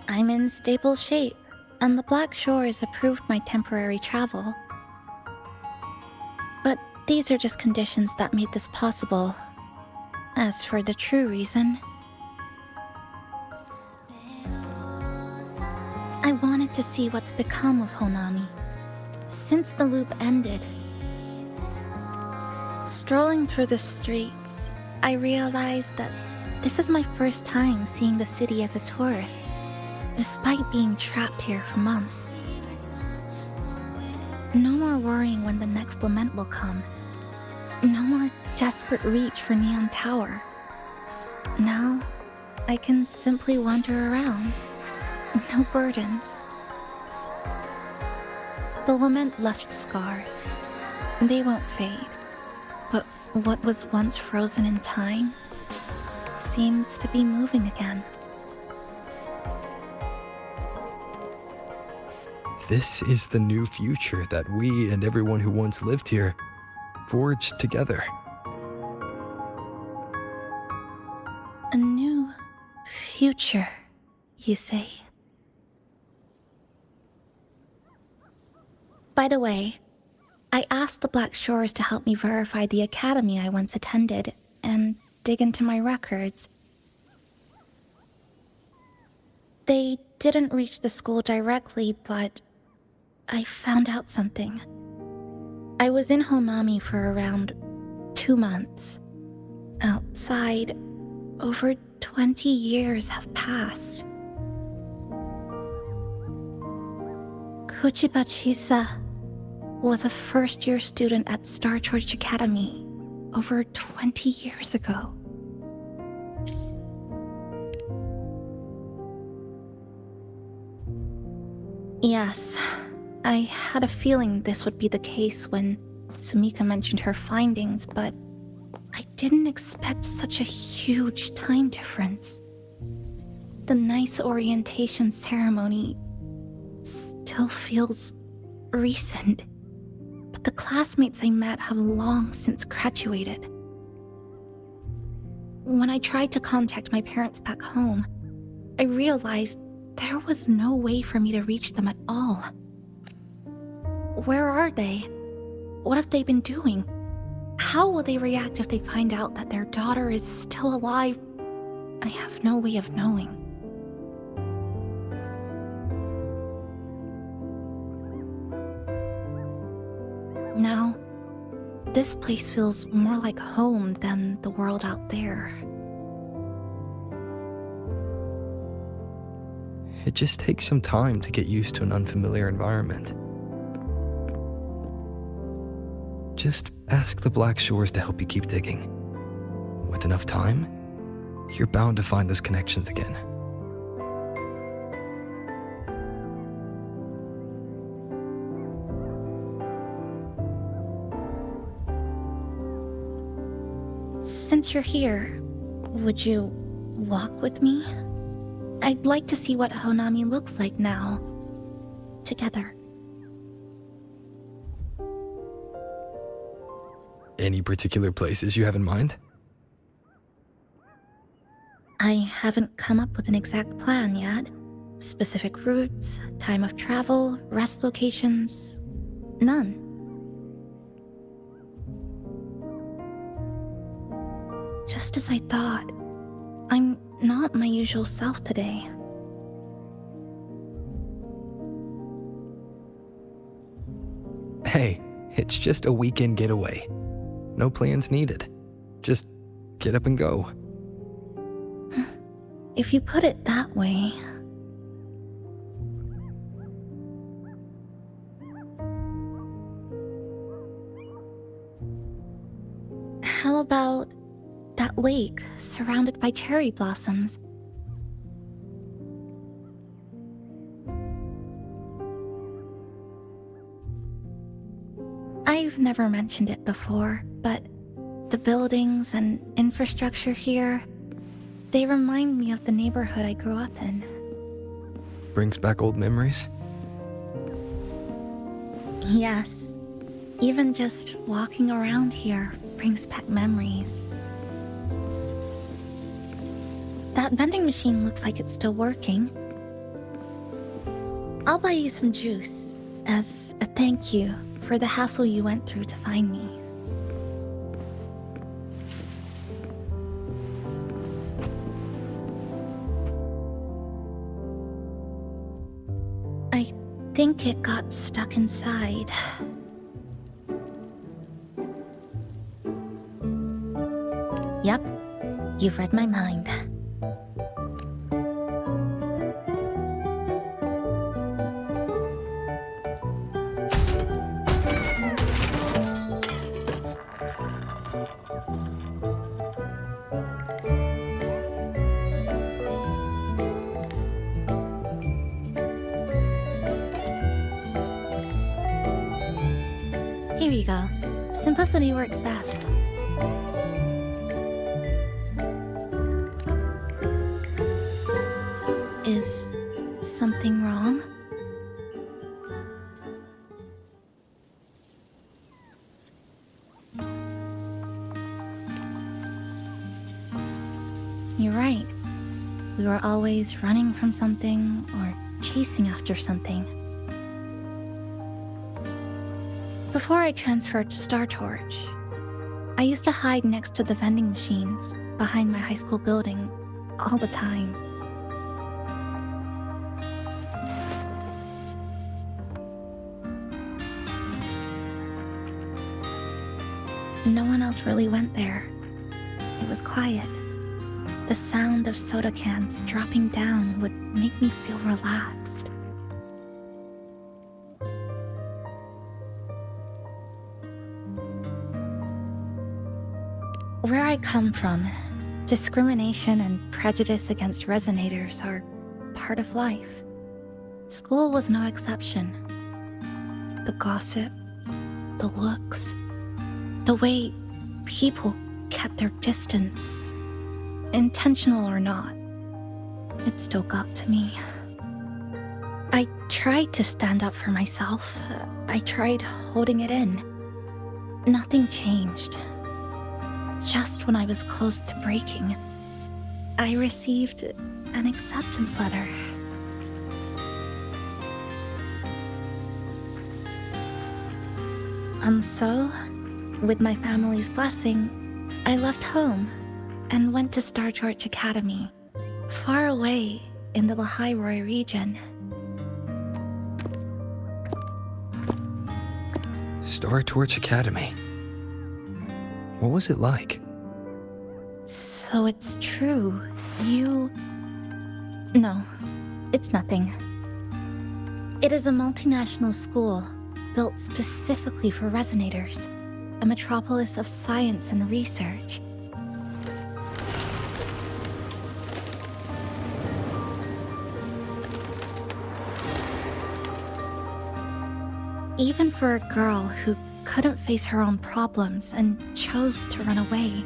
I'm in stable shape, and the Black Shores approved my temporary travel. But these are just conditions that made this possible. As for the true reason, I wanted to see what's become of Honami. Since the loop ended, strolling through the streets, I realized that this is my first time seeing the city as a tourist, despite being trapped here for months. No more worrying when the next lament will come. No more desperate reach for Neon Tower. Now, I can simply wander around. No burdens. The lament left scars. They won't fade. But what was once frozen in time seems to be moving again. This is the new future that we and everyone who once lived here forged together. A new future, you say? By the way, I asked the Black Shores to help me verify the academy I once attended and dig into my records. They didn't reach the school directly, but I found out something. I was in Honami for around 2 months. Outside, over 20 years have passed. Kuchiba Chisa was a first-year student at Star Church Academy over 20 years ago. Yes, I had a feeling this would be the case when Sumika mentioned her findings, but I didn't expect such a huge time difference. The nice orientation ceremony still feels recent, but the classmates I met have long since graduated. When I tried to contact my parents back home, I realized there was no way for me to reach them at all. Where are they? What have they been doing? How will they react if they find out that their daughter is still alive? I have no way of knowing. Now, this place feels more like home than the world out there. It just takes some time to get used to an unfamiliar environment. Just ask the Black Shores to help you keep digging. With enough time, you're bound to find those connections again. Since you're here, would you walk with me? I'd like to see what Honami looks like now, together. Any particular places you have in mind? I haven't come up with an exact plan yet. Specific routes, time of travel, rest locations, none. Just as I thought, I'm not my usual self today. Hey, it's just a weekend getaway. No plans needed. Just get up and go. If you put it that way. How about that lake surrounded by cherry blossoms? I've never mentioned it before, but the buildings and infrastructure here, they remind me of the neighborhood I grew up in. Brings back old memories? Yes. Even just walking around here brings back memories. That vending machine looks like it's still working. I'll buy you some juice as a thank you for the hassle you went through to find me. I think it got stuck inside. Yep, you've read my mind. Here you go. Simplicity works best. Is something wrong? You're right. We were always running from something or chasing after something. Before I transferred to Star Torch, I used to hide next to the vending machines behind my high school building all the time. No one else really went there. It was quiet. The sound of soda cans dropping down would make me feel relaxed. Where I come from, discrimination and prejudice against resonators are part of life. School was no exception. The gossip, the looks, the way people kept their distance, intentional or not, it still got to me. I tried to stand up for myself. I tried holding it in. Nothing changed. Just when I was close to breaking, I received an acceptance letter. And so, with my family's blessing, I left home and went to Star Torch Academy, far away in the Lahairoi region. Star Torch Academy. What was it like? So it's true. You... No, it's nothing. It is a multinational school built specifically for resonators, a metropolis of science and research. Even for a girl who couldn't face her own problems and chose to run away,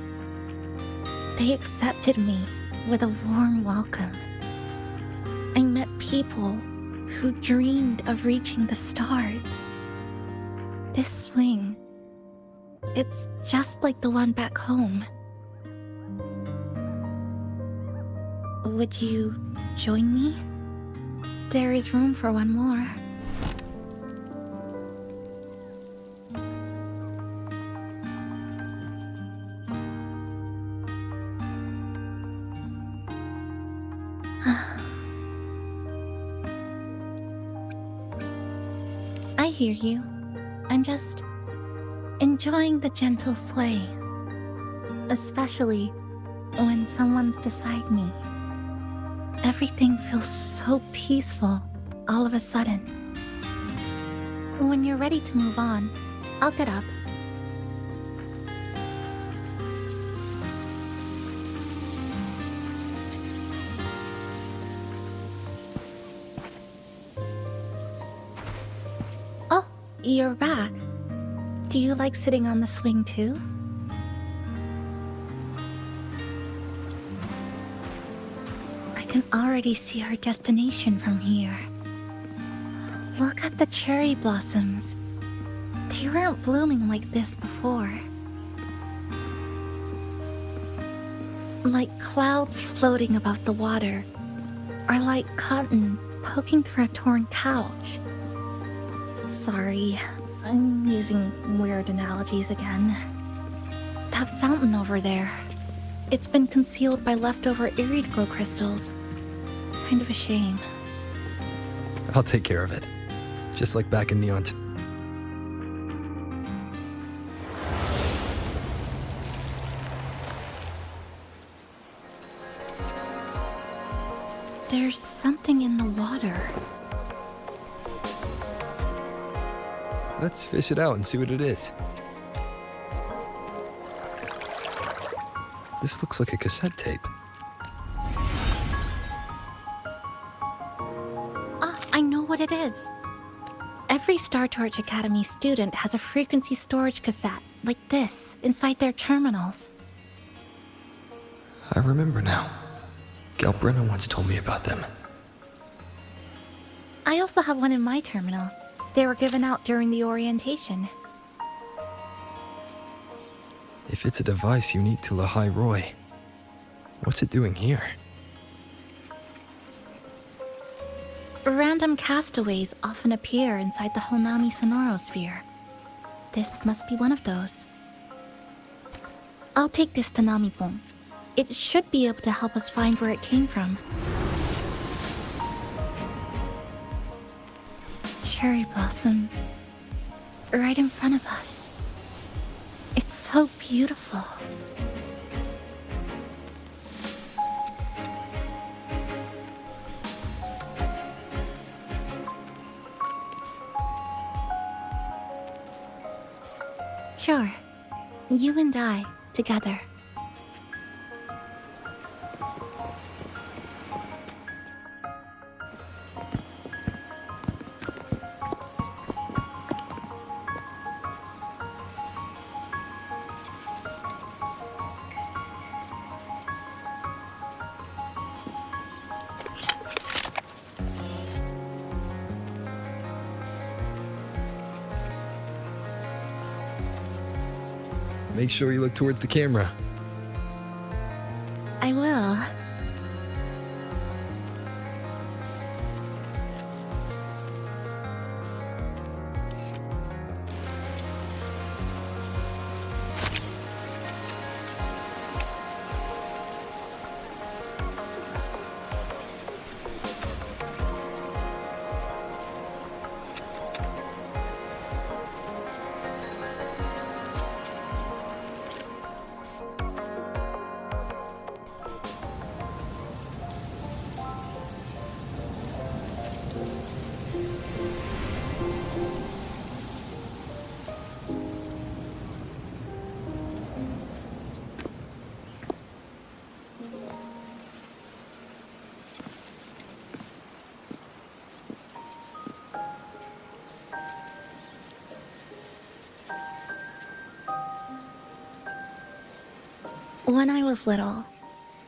they accepted me with a warm welcome. I met people who dreamed of reaching the stars. This swing, it's just like the one back home. Would you join me? There is room for one more. I hear you. I'm just enjoying the gentle sway, especially when someone's beside me. Everything feels so peaceful all of a sudden. When you're ready to move on, I'll get up. Oh, you're back. Do you like sitting on the swing too? I can already see our destination from here. Look at the cherry blossoms. They weren't blooming like this before. Like clouds floating above the water, or like cotton poking through a torn couch. Sorry, I'm using weird analogies again. That fountain over there, it's been concealed by leftover irid glow crystals. Kind of a shame. I'll take care of it. Just like back in Neon. There's something in the water. Let's fish it out and see what it is. This looks like a cassette tape. Ah, I know what it is. Every Star Torch Academy student has a frequency storage cassette, like this, inside their terminals. I remember now. Galbrenna once told me about them. I also have one in my terminal. They were given out during the orientation. If it's a device unique to Lahai Roy, what's it doing here? Random castaways often appear inside the Honami sonorosphere. This must be one of those. I'll take this to Namipon. It should be able to help us find where it came from. Cherry blossoms, right in front of us. It's so beautiful. Sure, you and I, together. Make sure you look towards the camera. I will. When I was little,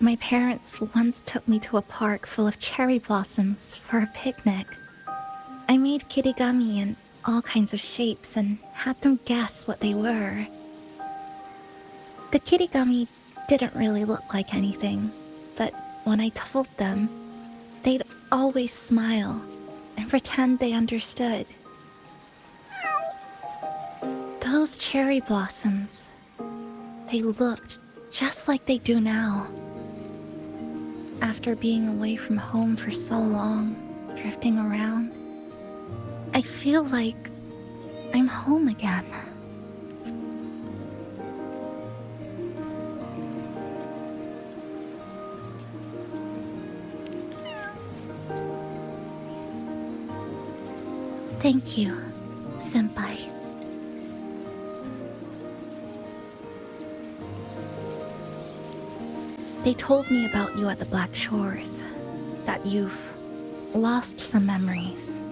my parents once took me to a park full of cherry blossoms for a picnic. I made kirigami in all kinds of shapes and had them guess what they were. The kirigami didn't really look like anything, but when I told them, they'd always smile and pretend they understood. Those cherry blossoms, they looked just like they do now. After being away from home for so long, drifting around, I feel like I'm home again. Thank you, Senpai. They told me about you at the Black Shores, that you've lost some memories.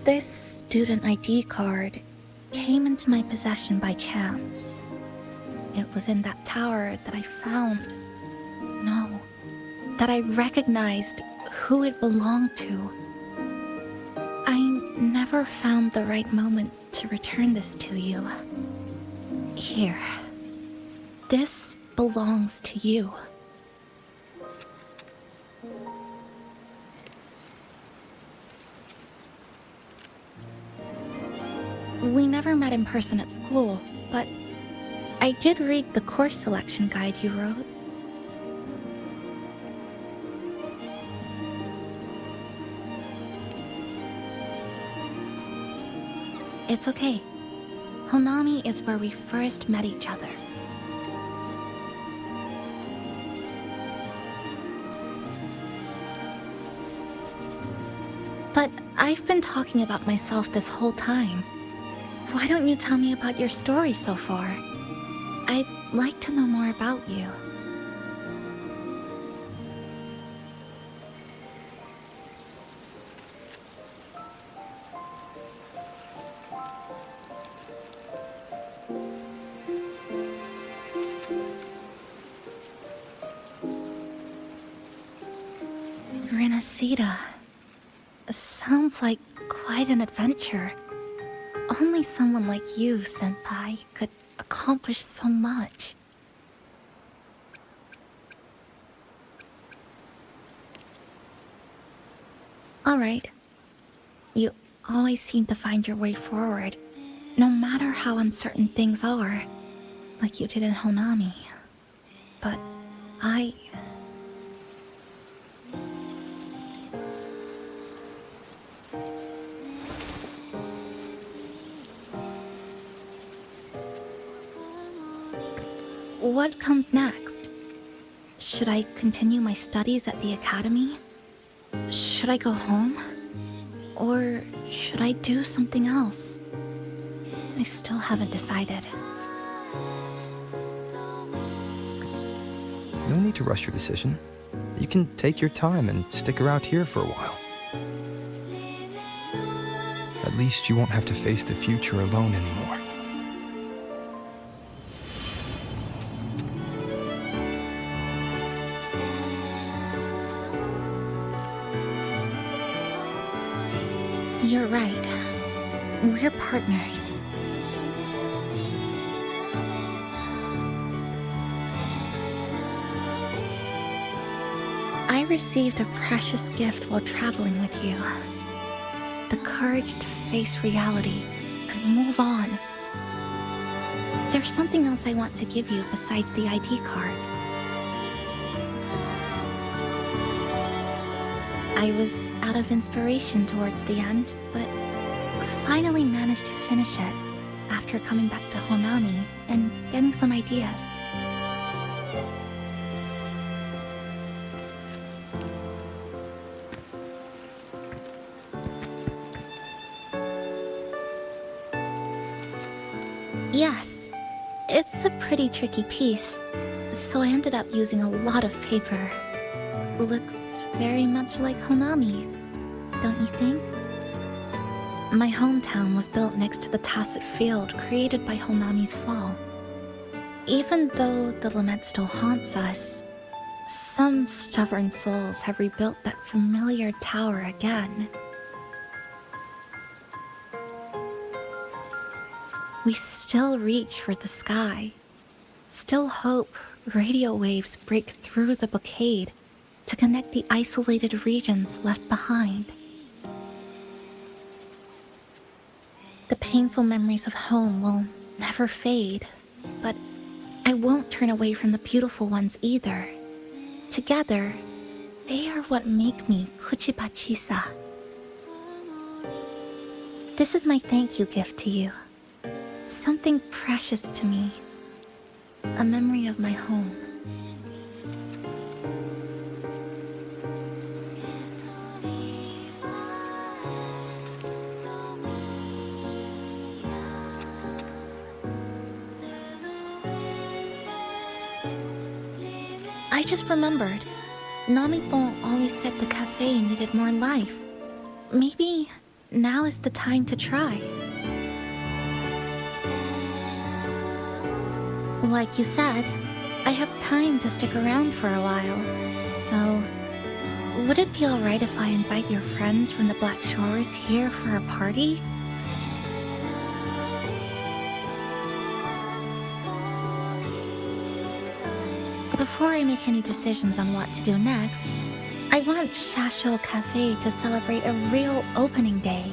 This student ID card came into my possession by chance. It was in that tower that I found. No, that I recognized who it belonged to. I never found the right moment to return this to you. Here. This belongs to you. We never met in person at school, but I did read the course selection guide you wrote. It's okay. Honami is where we first met each other. But I've been talking about myself this whole time. Why don't you tell me about your story so far? I'd like to know more about you. Renacida. Sounds like quite an adventure. Only someone like you, Senpai, could accomplish so much. Alright. You always seem to find your way forward, no matter how uncertain things are, like you did in Honami. But What comes next? Should I continue my studies at the academy? Should I go home? Or should I do something else? I still haven't decided. No need to rush your decision. You can take your time and stick around here for a while. At least you won't have to face the future alone anymore. You're right. We're partners. I received a precious gift while traveling with you. The courage to face reality and move on. There's something else I want to give you besides the ID card. I was out of inspiration towards the end, but finally managed to finish it after coming back to Honami and getting some ideas. Yes, it's a pretty tricky piece, so I ended up using a lot of paper. Looks very much like Honami, don't you think? My hometown was built next to the tacit field created by Honami's fall. Even though the lament still haunts us, some stubborn souls have rebuilt that familiar tower again. We still reach for the sky, still hope radio waves break through the blockade to connect the isolated regions left behind. The painful memories of home will never fade, but I won't turn away from the beautiful ones either. Together, they are what make me Kuchibachisa. This is my thank you gift to you. Something precious to me. A memory of my home. I just remembered. Namipon always said the cafe needed more life. Maybe now is the time to try. Like you said, I have time to stick around for a while. So, would it be alright if I invite your friends from the Black Shores here for a party? Before I make any decisions on what to do next, I want Shasho Cafe to celebrate a real opening day.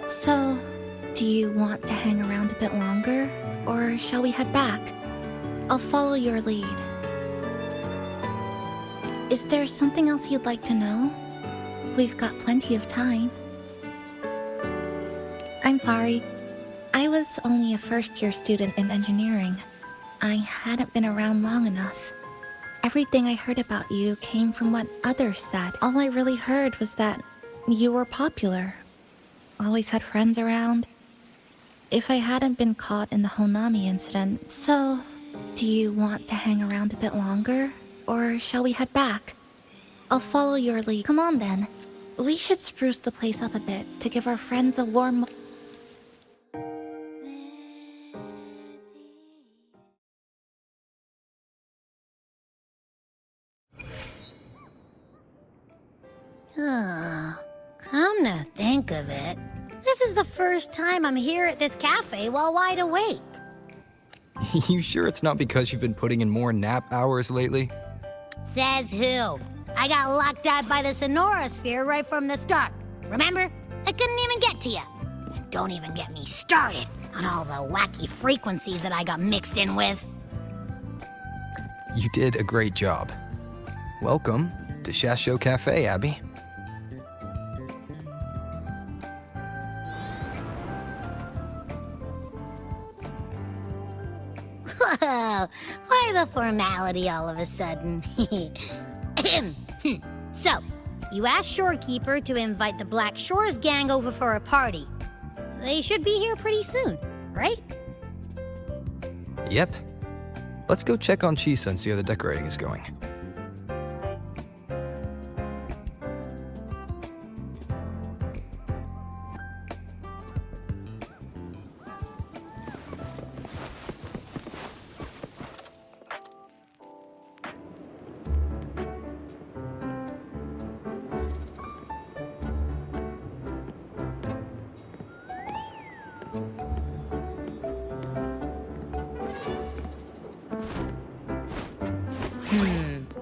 So, do you want to hang around a bit longer, or shall we head back? I'll follow your lead. Is there something else you'd like to know? We've got plenty of time. I'm sorry. I was only a first-year student in engineering. I hadn't been around long enough. Everything I heard about you came from what others said. All I really heard was that you were popular. Always had friends around. If I hadn't been caught in the Honami incident. So, do you want to hang around a bit longer? Or shall we head back? I'll follow your lead. Come on then. We should spruce the place up a bit to give our friends a warm... Come to think of it, this is the first time I'm here at this cafe while wide awake. You sure it's not because you've been putting in more nap hours lately? Says who? I got locked out by the Sonorosphere right from the start. Remember? I couldn't even get to you. And don't even get me started on all the wacky frequencies that I got mixed in with. You did a great job. Welcome to Shasho Cafe, Abby. Whoa, why the formality all of a sudden? So, you asked Shorekeeper to invite the Black Shores gang over for a party. They should be here pretty soon, right? Yep. Let's go check on Chisa and see how the decorating is going.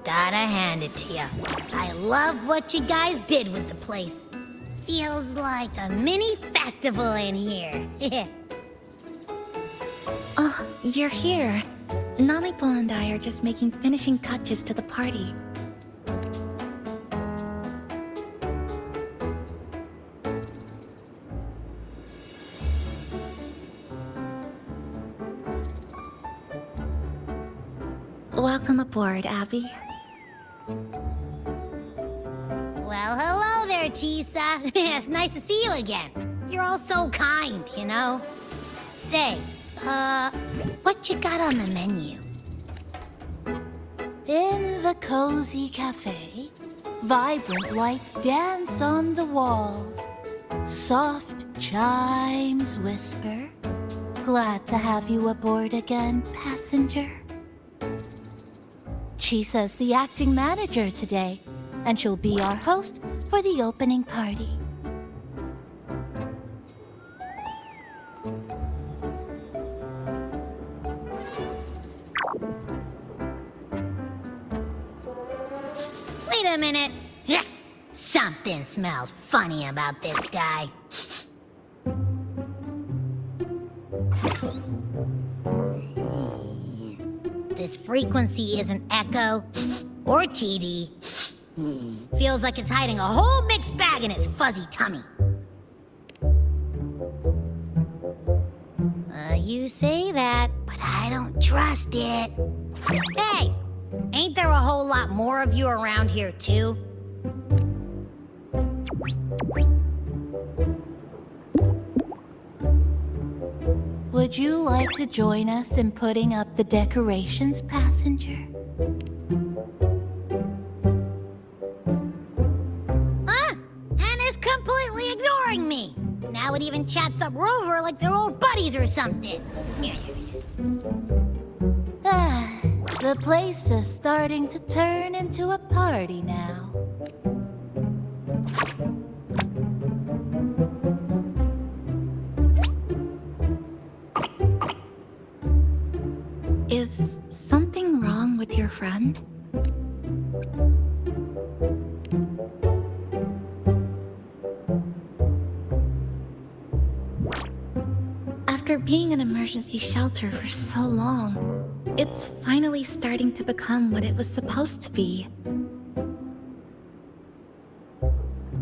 Gotta hand it to ya. I love what you guys did with the place. Feels like a mini festival in here. Oh, you're here. Namipon and I are just making finishing touches to the party. Welcome aboard, Abby. Well, hello there, Chisa. It's nice to see you again. You're all so kind, you know? Say, what you got on the menu? In the cozy cafe, vibrant lights dance on the walls. Soft chimes whisper. Glad to have you aboard again, passenger. Chisa's the acting manager today, and she'll be our host for the opening party. Wait a minute. Something smells funny about this guy. This frequency isn't echo or TD. Feels like it's hiding a whole mixed bag in its fuzzy tummy. You say that, but I don't trust it. Hey, ain't there a whole lot more of you around here too? Would you like to join us in putting up the decorations, passenger? And is completely ignoring me. Now it even chats up Rover like they're old buddies or something. The place is starting to turn into a party now. Is something wrong with your friend? After being an emergency shelter for so long, it's finally starting to become what it was supposed to be.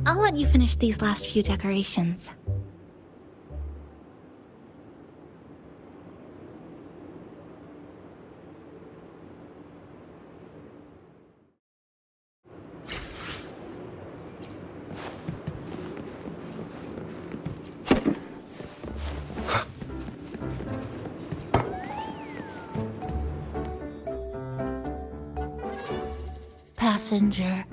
I'll let you finish these last few decorations. Passenger,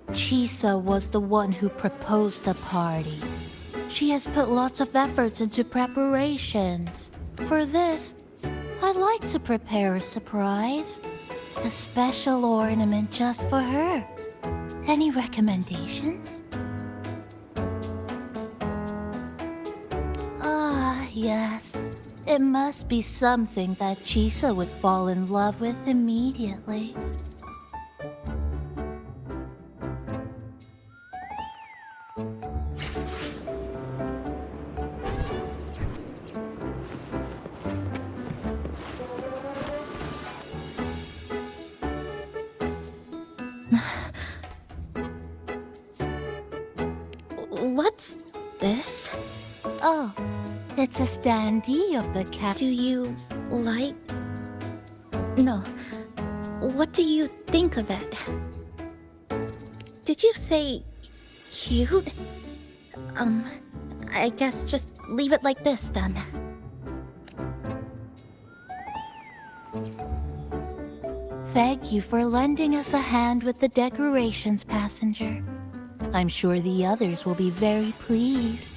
Chisa was the one who proposed the party. She has put lots of efforts into preparations. For this, I'd like to prepare a surprise. A special ornament just for her. Any recommendations? Yes. It must be something that Chisa would fall in love with immediately. What's this? Oh, it's a standee of the cat. Do you like... No. What do you think of it? Did you say... cute? I guess just leave it like this then. Thank you for lending us a hand with the decorations, passenger. I'm sure the others will be very pleased.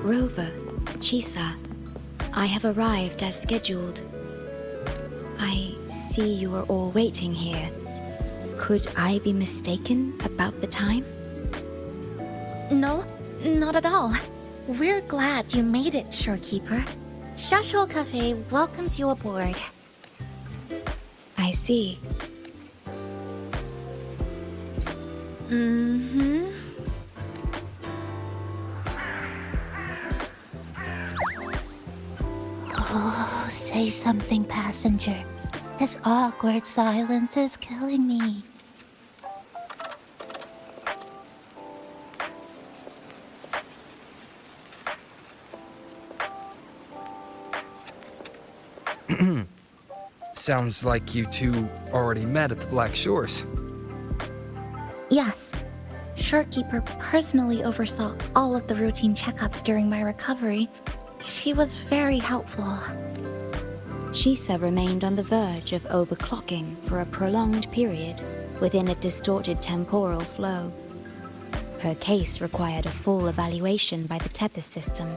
Rover, Chisa, I have arrived as scheduled. I see you are all waiting here. Could I be mistaken about the time? No, not at all. We're glad you made it, Shorekeeper. Shashuo Cafe welcomes you aboard. I see. Mm-hmm. Oh, say something, passenger. This awkward silence is killing me. Sounds like you two already met at the Black Shores. Yes. Shorekeeper personally oversaw all of the routine checkups during my recovery. She was very helpful. Shisa remained on the verge of overclocking for a prolonged period within a distorted temporal flow. Her case required a full evaluation by the tether system.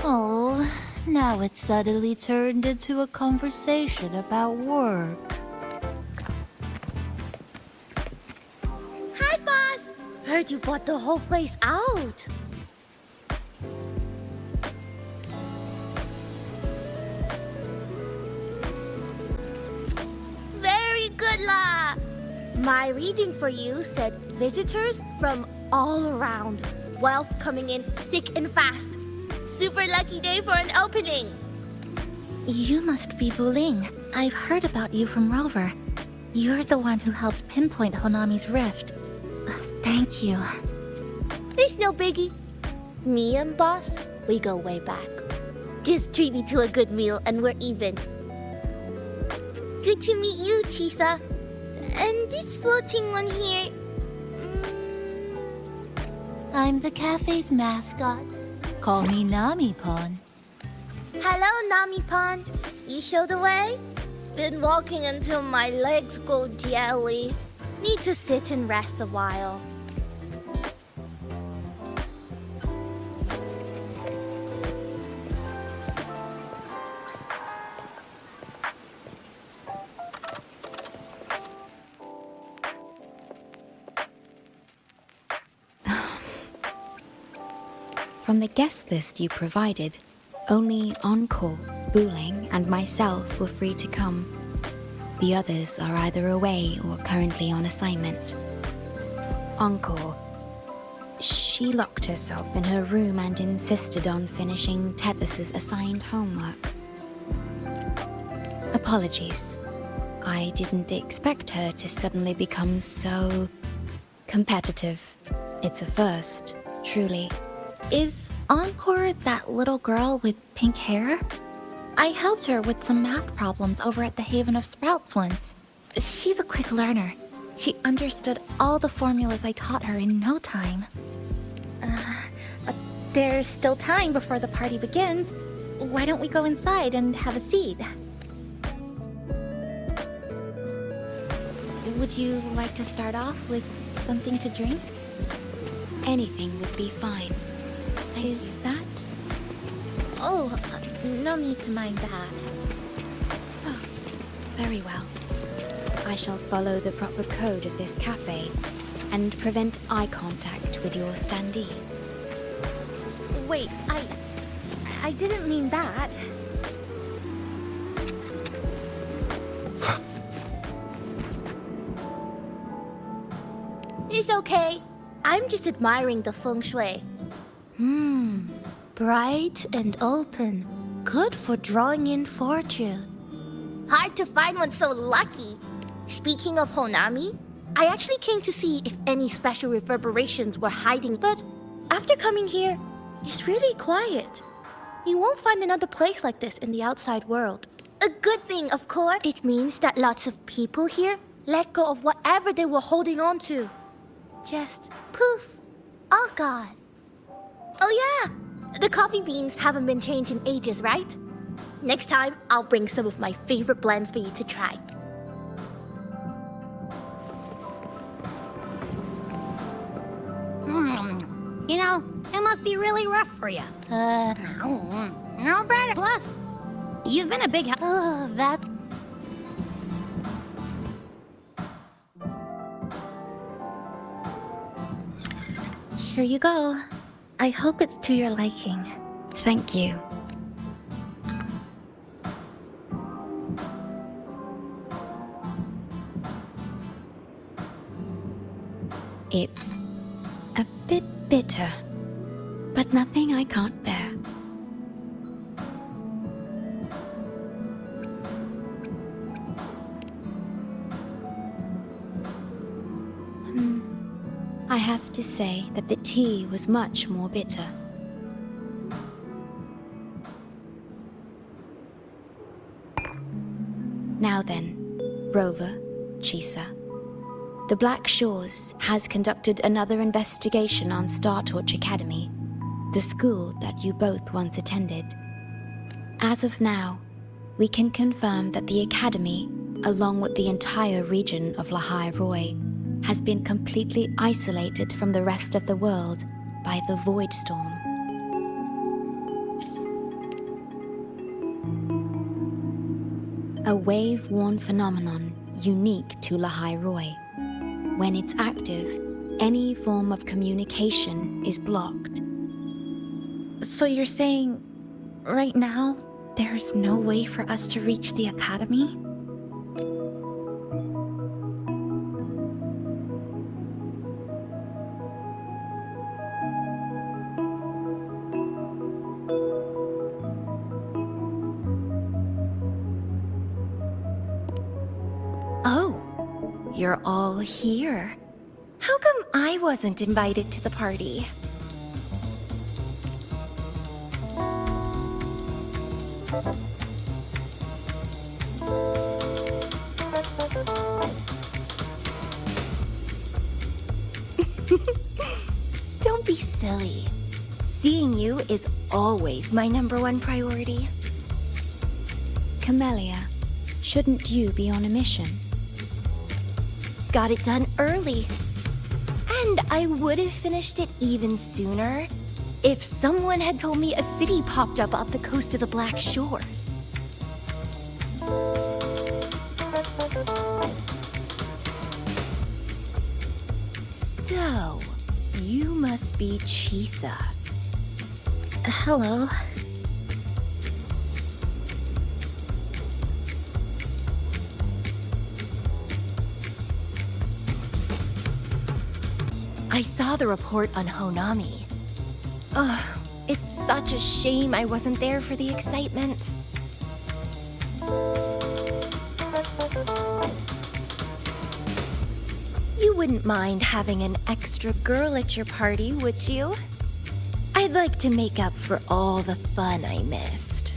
Oh, now it's suddenly turned into a conversation about work. Hi, boss! Heard you bought the whole place out. Very good, La! My reading for you said visitors from all around. Wealth coming in thick and fast. Super lucky day for an opening. You must be Buling. I've heard about you from Rover. You're the one who helped pinpoint Honami's rift. Thank you. It's no biggie. Me and boss, we go way back. Just treat me to a good meal and we're even. Good to meet you, Chisa. And this floating one here... I'm the cafe's mascot. Call me Nami-pon. Hello, Nami-pon. You show the way? Been walking until my legs go jelly. Need to sit and rest a while. From the guest list you provided, only Encore, Buling, and myself were free to come. The others are either away or currently on assignment. Encore. She locked herself in her room and insisted on finishing Tethys' assigned homework. Apologies. I didn't expect her to suddenly become so... competitive. It's a first, truly. Is Encore that little girl with pink hair? I helped her with some math problems over at the Haven of Sprouts once. She's a quick learner. She understood all the formulas I taught her in no time. There's still time before the party begins. Why don't we go inside and have a seat? Would you like to start off with something to drink? Anything would be fine. Is that? Oh, no need to mind that. Oh, very well. I shall follow the proper code of this cafe and prevent eye contact with your standee. Wait, I didn't mean that. It's okay. I'm just admiring the feng shui. Bright and open. Good for drawing in fortune. Hard to find one so lucky. Speaking of Honami, I actually came to see if any special reverberations were hiding, but after coming here, it's really quiet. You won't find another place like this in the outside world. A good thing, of course. It means that lots of people here let go of whatever they were holding on to. Just poof, all gone. Oh yeah! The coffee beans haven't been changed in ages, right? Next time, I'll bring some of my favorite blends for you to try. You know, it must be really rough for you. No better. Plus, you've been a big help. Oh, that... Here you go. I hope it's to your liking. Thank you. It's a bit bitter, but nothing I can't bear. to say that the tea was much more bitter. Now then, Rover, Chisa. The Black Shores has conducted another investigation on Startorch Academy, the school that you both once attended. As of now, we can confirm that the Academy, along with the entire region of Lahai Roi, has been completely isolated from the rest of the world by the Void Storm. A wave-worn phenomenon unique to Lahai Roi. When it's active, any form of communication is blocked. So you're saying, right now, there's no way for us to reach the Academy? Oh, you're all here. How come I wasn't invited to the party? Don't be silly. Seeing you is always my #1 priority. Camellia, shouldn't you be on a mission? Got it done early. And I would have finished it even sooner if someone had told me a city popped up off the coast of the Black Shores. So, you must be Chisa. Hello. I saw the report on Honami. Ugh, it's such a shame I wasn't there for the excitement. You wouldn't mind having an extra girl at your party, would you? I'd like to make up for all the fun I missed.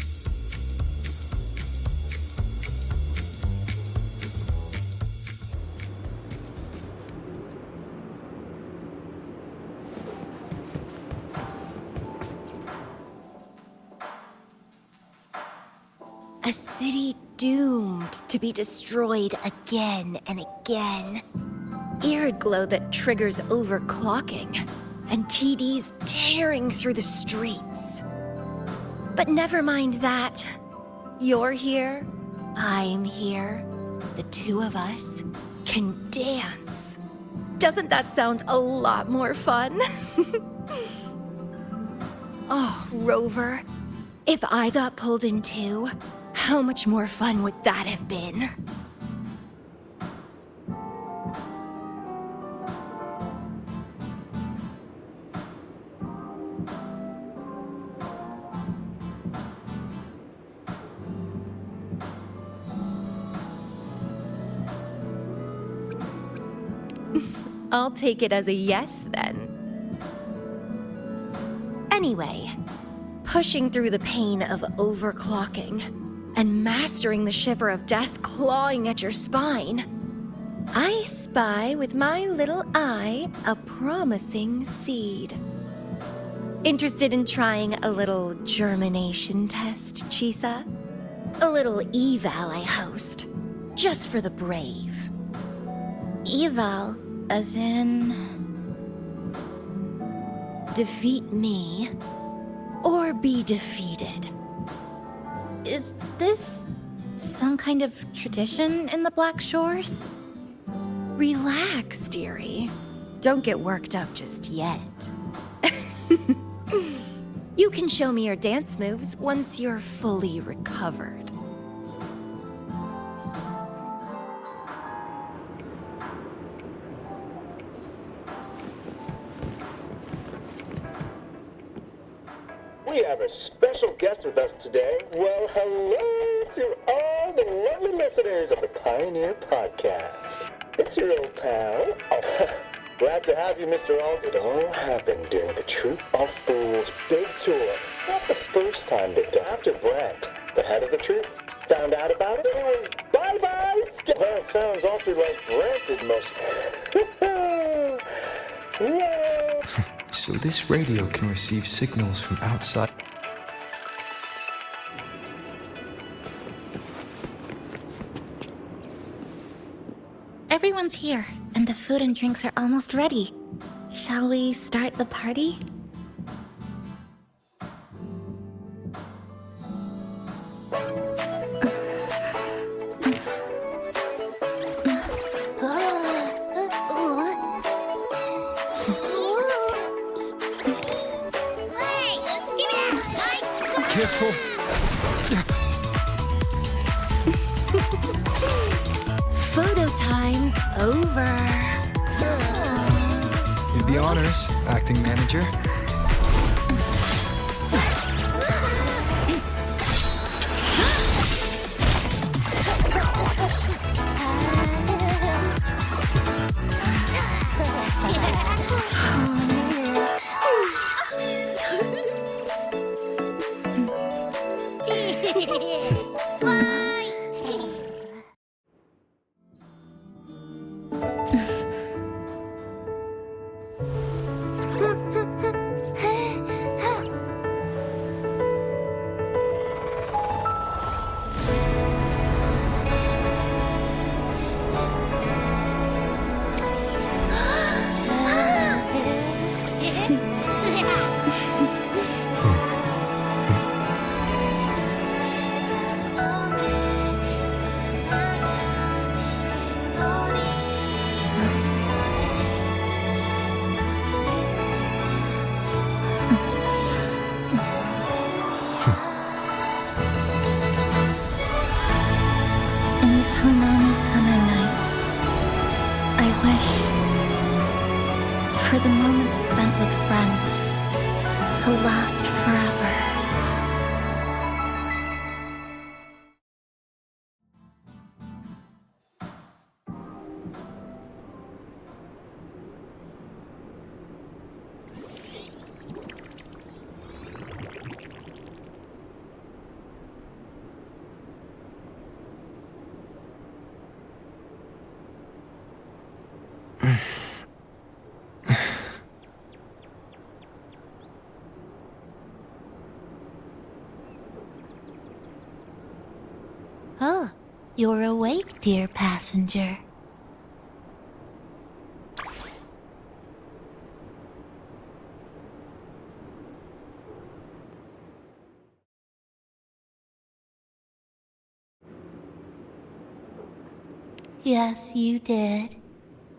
A city doomed to be destroyed again and again. Arid glow that triggers overclocking, and TDs tearing through the streets. But never mind that. You're here, I'm here. The two of us can dance. Doesn't that sound a lot more fun? Oh, Rover, if I got pulled in too, how much more fun would that have been? I'll take it as a yes, then. Anyway, pushing through the pain of overclocking and mastering the shiver of death clawing at your spine, I spy with my little eye a promising seed. Interested in trying a little germination test, Chisa? A little eval I host, just for the brave. Eval, as in... Defeat me, or be defeated. Is this some kind of tradition in the Black Shores? Relax, dearie. Don't get worked up just yet. You can show me your dance moves once you're fully recovered. We have a special guest with us today. Well, hello to all the lovely listeners of the Pioneer Podcast. It's your old pal. Oh, Glad to have you, Mr. Alt. It all happened during the Troop of Fools big tour. Not the first time they've done. After Brent, the head of the troop, found out about it, it was bye-bye. Well, it sounds awfully like Brent did most. So this radio can receive signals from outside. Everyone's here, and the food and drinks are almost ready. Shall we start the party? Careful. Photo time's over. Do the honors, acting manager. For the moments spent with friends to last forever. Oh, you're awake, dear passenger. Yes, you did.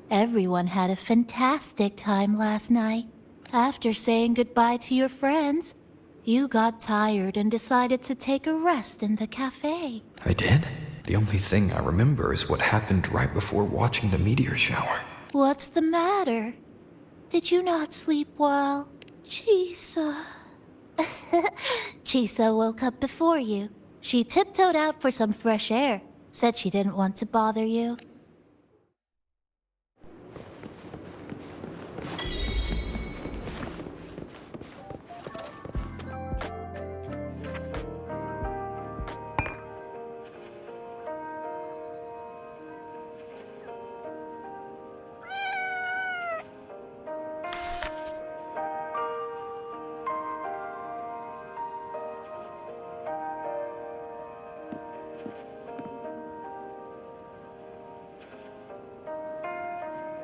Everyone had a fantastic time last night. After saying goodbye to your friends, you got tired and decided to take a rest in the cafe. I did? The only thing I remember is what happened right before watching the meteor shower. What's the matter? Did you not sleep well? Chisa. Chisa woke up before you. She tiptoed out for some fresh air. Said she didn't want to bother you.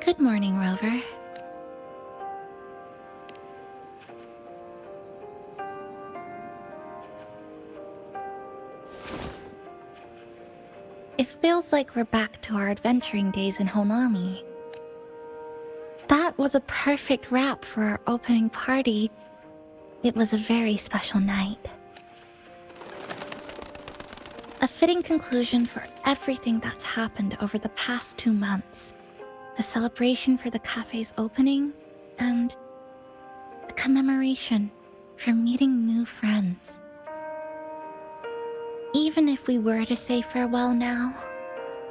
Good morning, Rover. It feels like we're back to our adventuring days in Honami. That was a perfect wrap for our opening party. It was a very special night. A fitting conclusion for everything that's happened over the past 2 months. A celebration for the cafe's opening, and a commemoration for meeting new friends. Even if we were to say farewell now,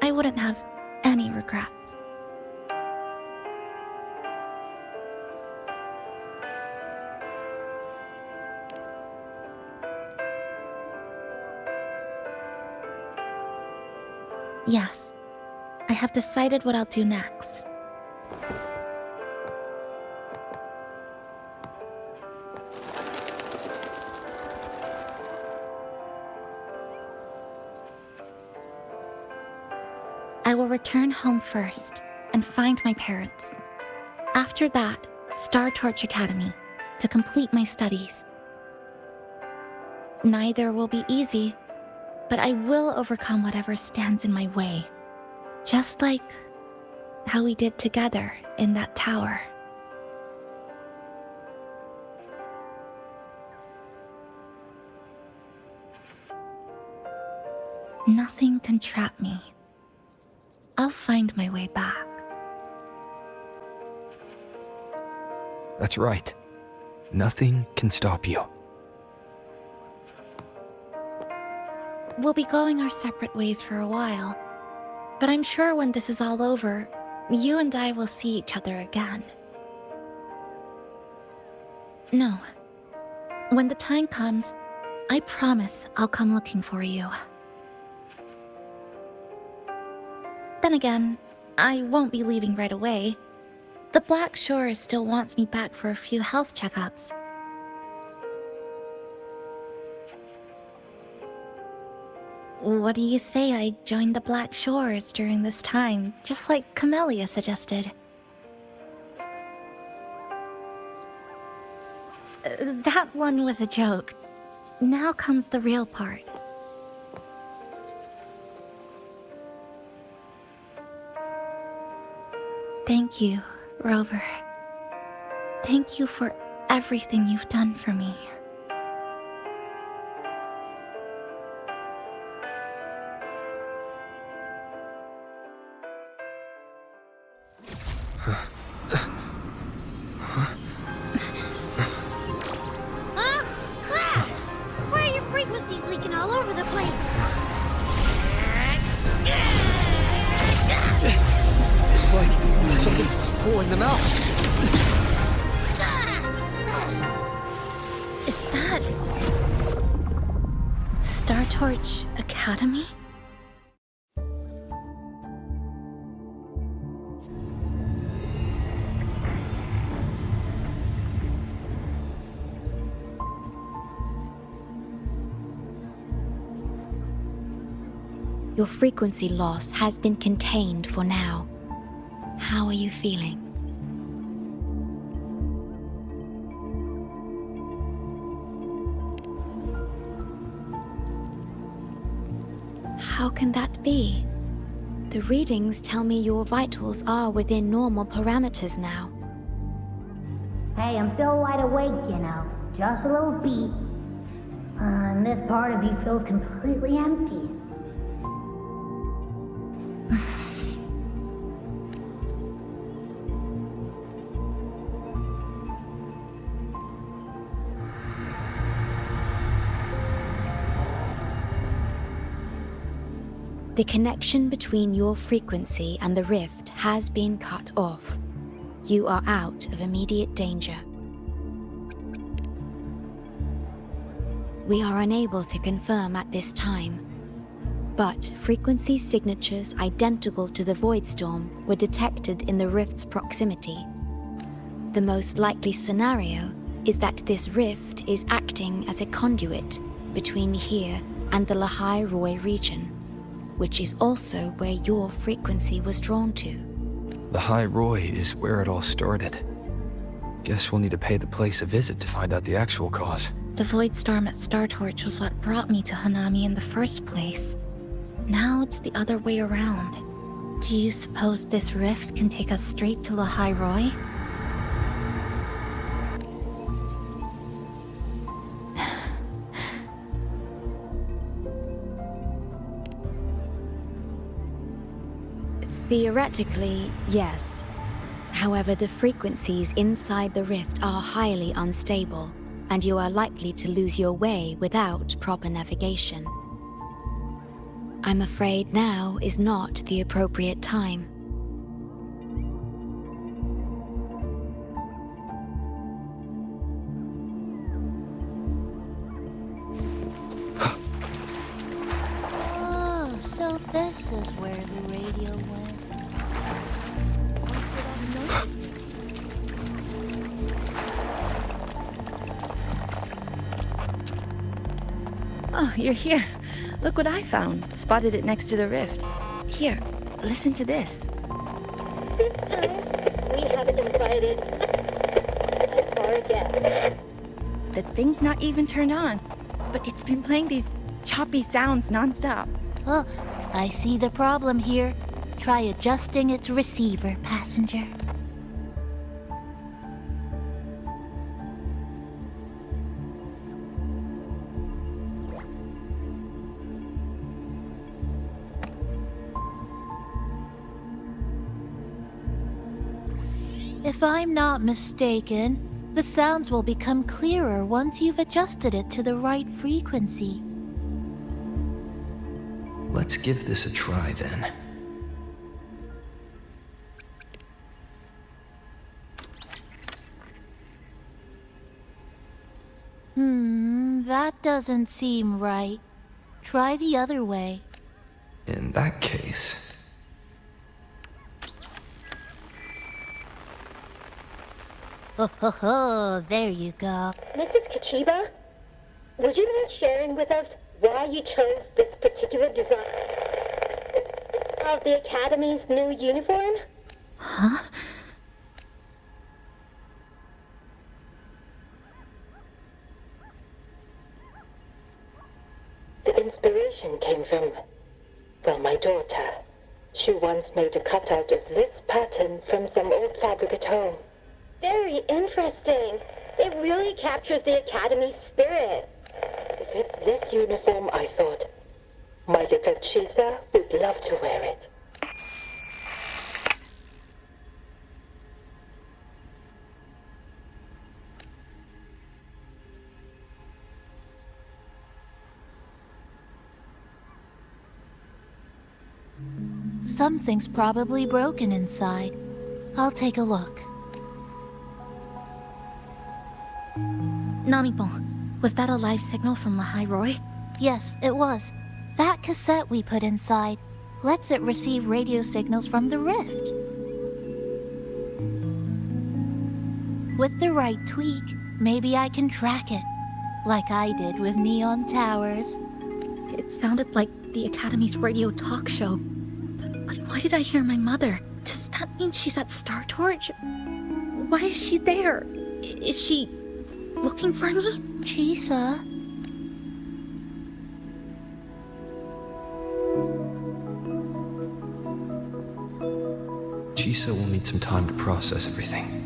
I wouldn't have any regrets. Yes. I have decided what I'll do next. I will return home first and find my parents. After that, Star Torch Academy to complete my studies. Neither will be easy, but I will overcome whatever stands in my way. Just like how we did together in that tower. Nothing can trap me. I'll find my way back. That's right. Nothing can stop you. We'll be going our separate ways for a while, but I'm sure when this is all over, you and I will see each other again. No. When the time comes, I promise I'll come looking for you. Then again, I won't be leaving right away. The Black Shores still wants me back for a few health checkups. What do you say I join the Black Shores during this time, just like Camellia suggested? That one was a joke. Now comes the real part. Thank you, Rover. Thank you for everything you've done for me. Why are your frequencies leaking all over the place? It's like something's pulling them out. Is that... Star Torch Academy? Your frequency loss has been contained for now. How are you feeling? How can that be? The readings tell me your vitals are within normal parameters now. Hey, I'm still wide awake, you know. Just a little beat. And this part of you feels completely empty. The connection between your frequency and the rift has been cut off. You are out of immediate danger. We are unable to confirm at this time, but frequency signatures identical to the Void Storm were detected in the rift's proximity. The most likely scenario is that this rift is acting as a conduit between here and the Lahai Roi region, which is also where your frequency was drawn to. The High Roy is where it all started. Guess we'll need to pay the place a visit to find out the actual cause. The Void Storm at Star Torch was what brought me to Hanami in the first place. Now it's the other way around. Do you suppose this rift can take us straight to Lahai Roi? Theoretically, yes. However, the frequencies inside the rift are highly unstable, and you are likely to lose your way without proper navigation. I'm afraid now is not the appropriate time. Oh, so This is where the radio went. Oh, you're here. Look what I found. Spotted it next to the rift. Here, listen to this. This time, we haven't invited our guest. The thing's not even turned on, but it's been playing these choppy sounds nonstop. Oh, I see the problem here. Try adjusting its receiver, passenger. If I'm not mistaken, the sounds will become clearer once you've adjusted it to the right frequency. Let's give this a try then. That doesn't seem right. Try the other way. In that case... Oh, there you go. Mrs. Kachiba, would you mind sharing with us why you chose this particular design of the Academy's new uniform? Huh? The inspiration came from, well, my daughter. She once made a cutout of this pattern from some old fabric at home. Very interesting. It really captures the Academy's spirit. If it's this uniform, I thought, my little Chisa would love to wear it. Something's probably broken inside. I'll take a look. Namipon, was that a live signal from Lahai Roy? Yes, it was. That cassette we put inside lets it receive radio signals from the rift. With the right tweak, maybe I can track it, like I did with Neon Towers. It sounded like the Academy's radio talk show. But why did I hear my mother? Does that mean she's at Star Torch? Why is she there? Is she looking for me? Chisa? Chisa will need some time to process everything.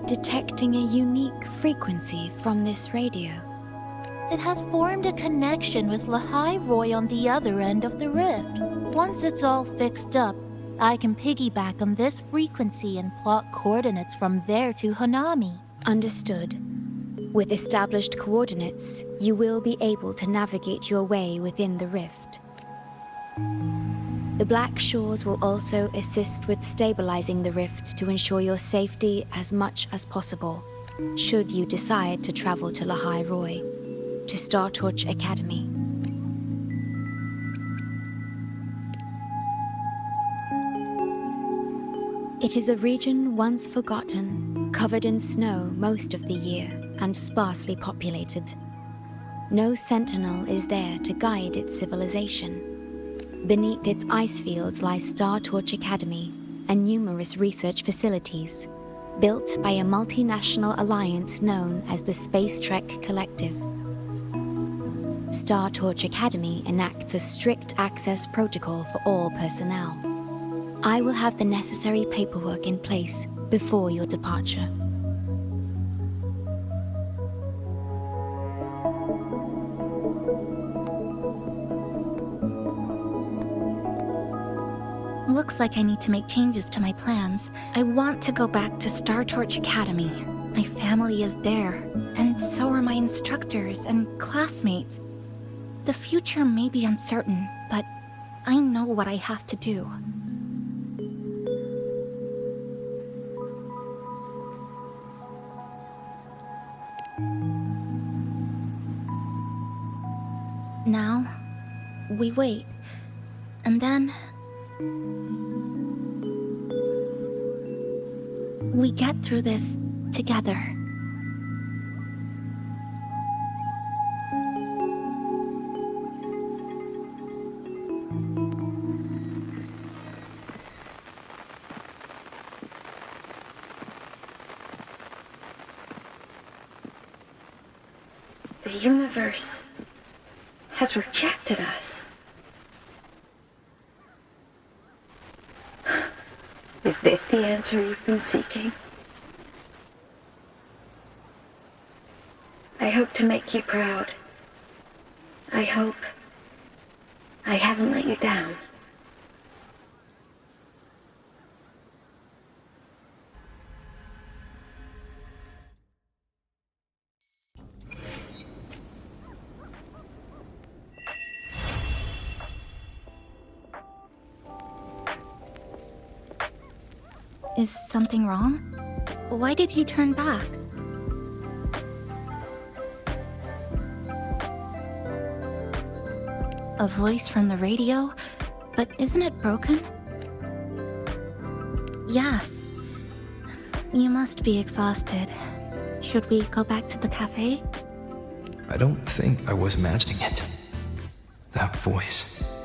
Detecting a unique frequency from this radio. It has formed a connection with Lahai Roy on the other end of the rift. Once it's all fixed up, I can piggyback on this frequency and plot coordinates from there to Hanami. Understood. With established coordinates, you will be able to navigate your way within the rift. The Black Shores will also assist with stabilizing the rift to ensure your safety as much as possible, should you decide to travel to Lahai Roy, to Star Torch Academy. It is a region once forgotten, covered in snow most of the year, and sparsely populated. No sentinel is there to guide its civilization. Beneath its ice fields lies Star Torch Academy and numerous research facilities, built by a multinational alliance known as the Space Trek Collective. Star Torch Academy enacts a strict access protocol for all personnel. I will have the necessary paperwork in place before your departure. Looks like I need to make changes to my plans. I want to go back to Star Torch Academy. My family is there, and so are my instructors and classmates. The future may be uncertain, but I know what I have to do. Now, we wait, and then we get through this together. The universe has rejected us. Is this the answer you've been seeking? I hope to make you proud. I hope I haven't let you down. Is something wrong? Why did you turn back? A voice from the radio? But isn't it broken? Yes. You must be exhausted. Should we go back to the cafe? I don't think I was imagining it. That voice.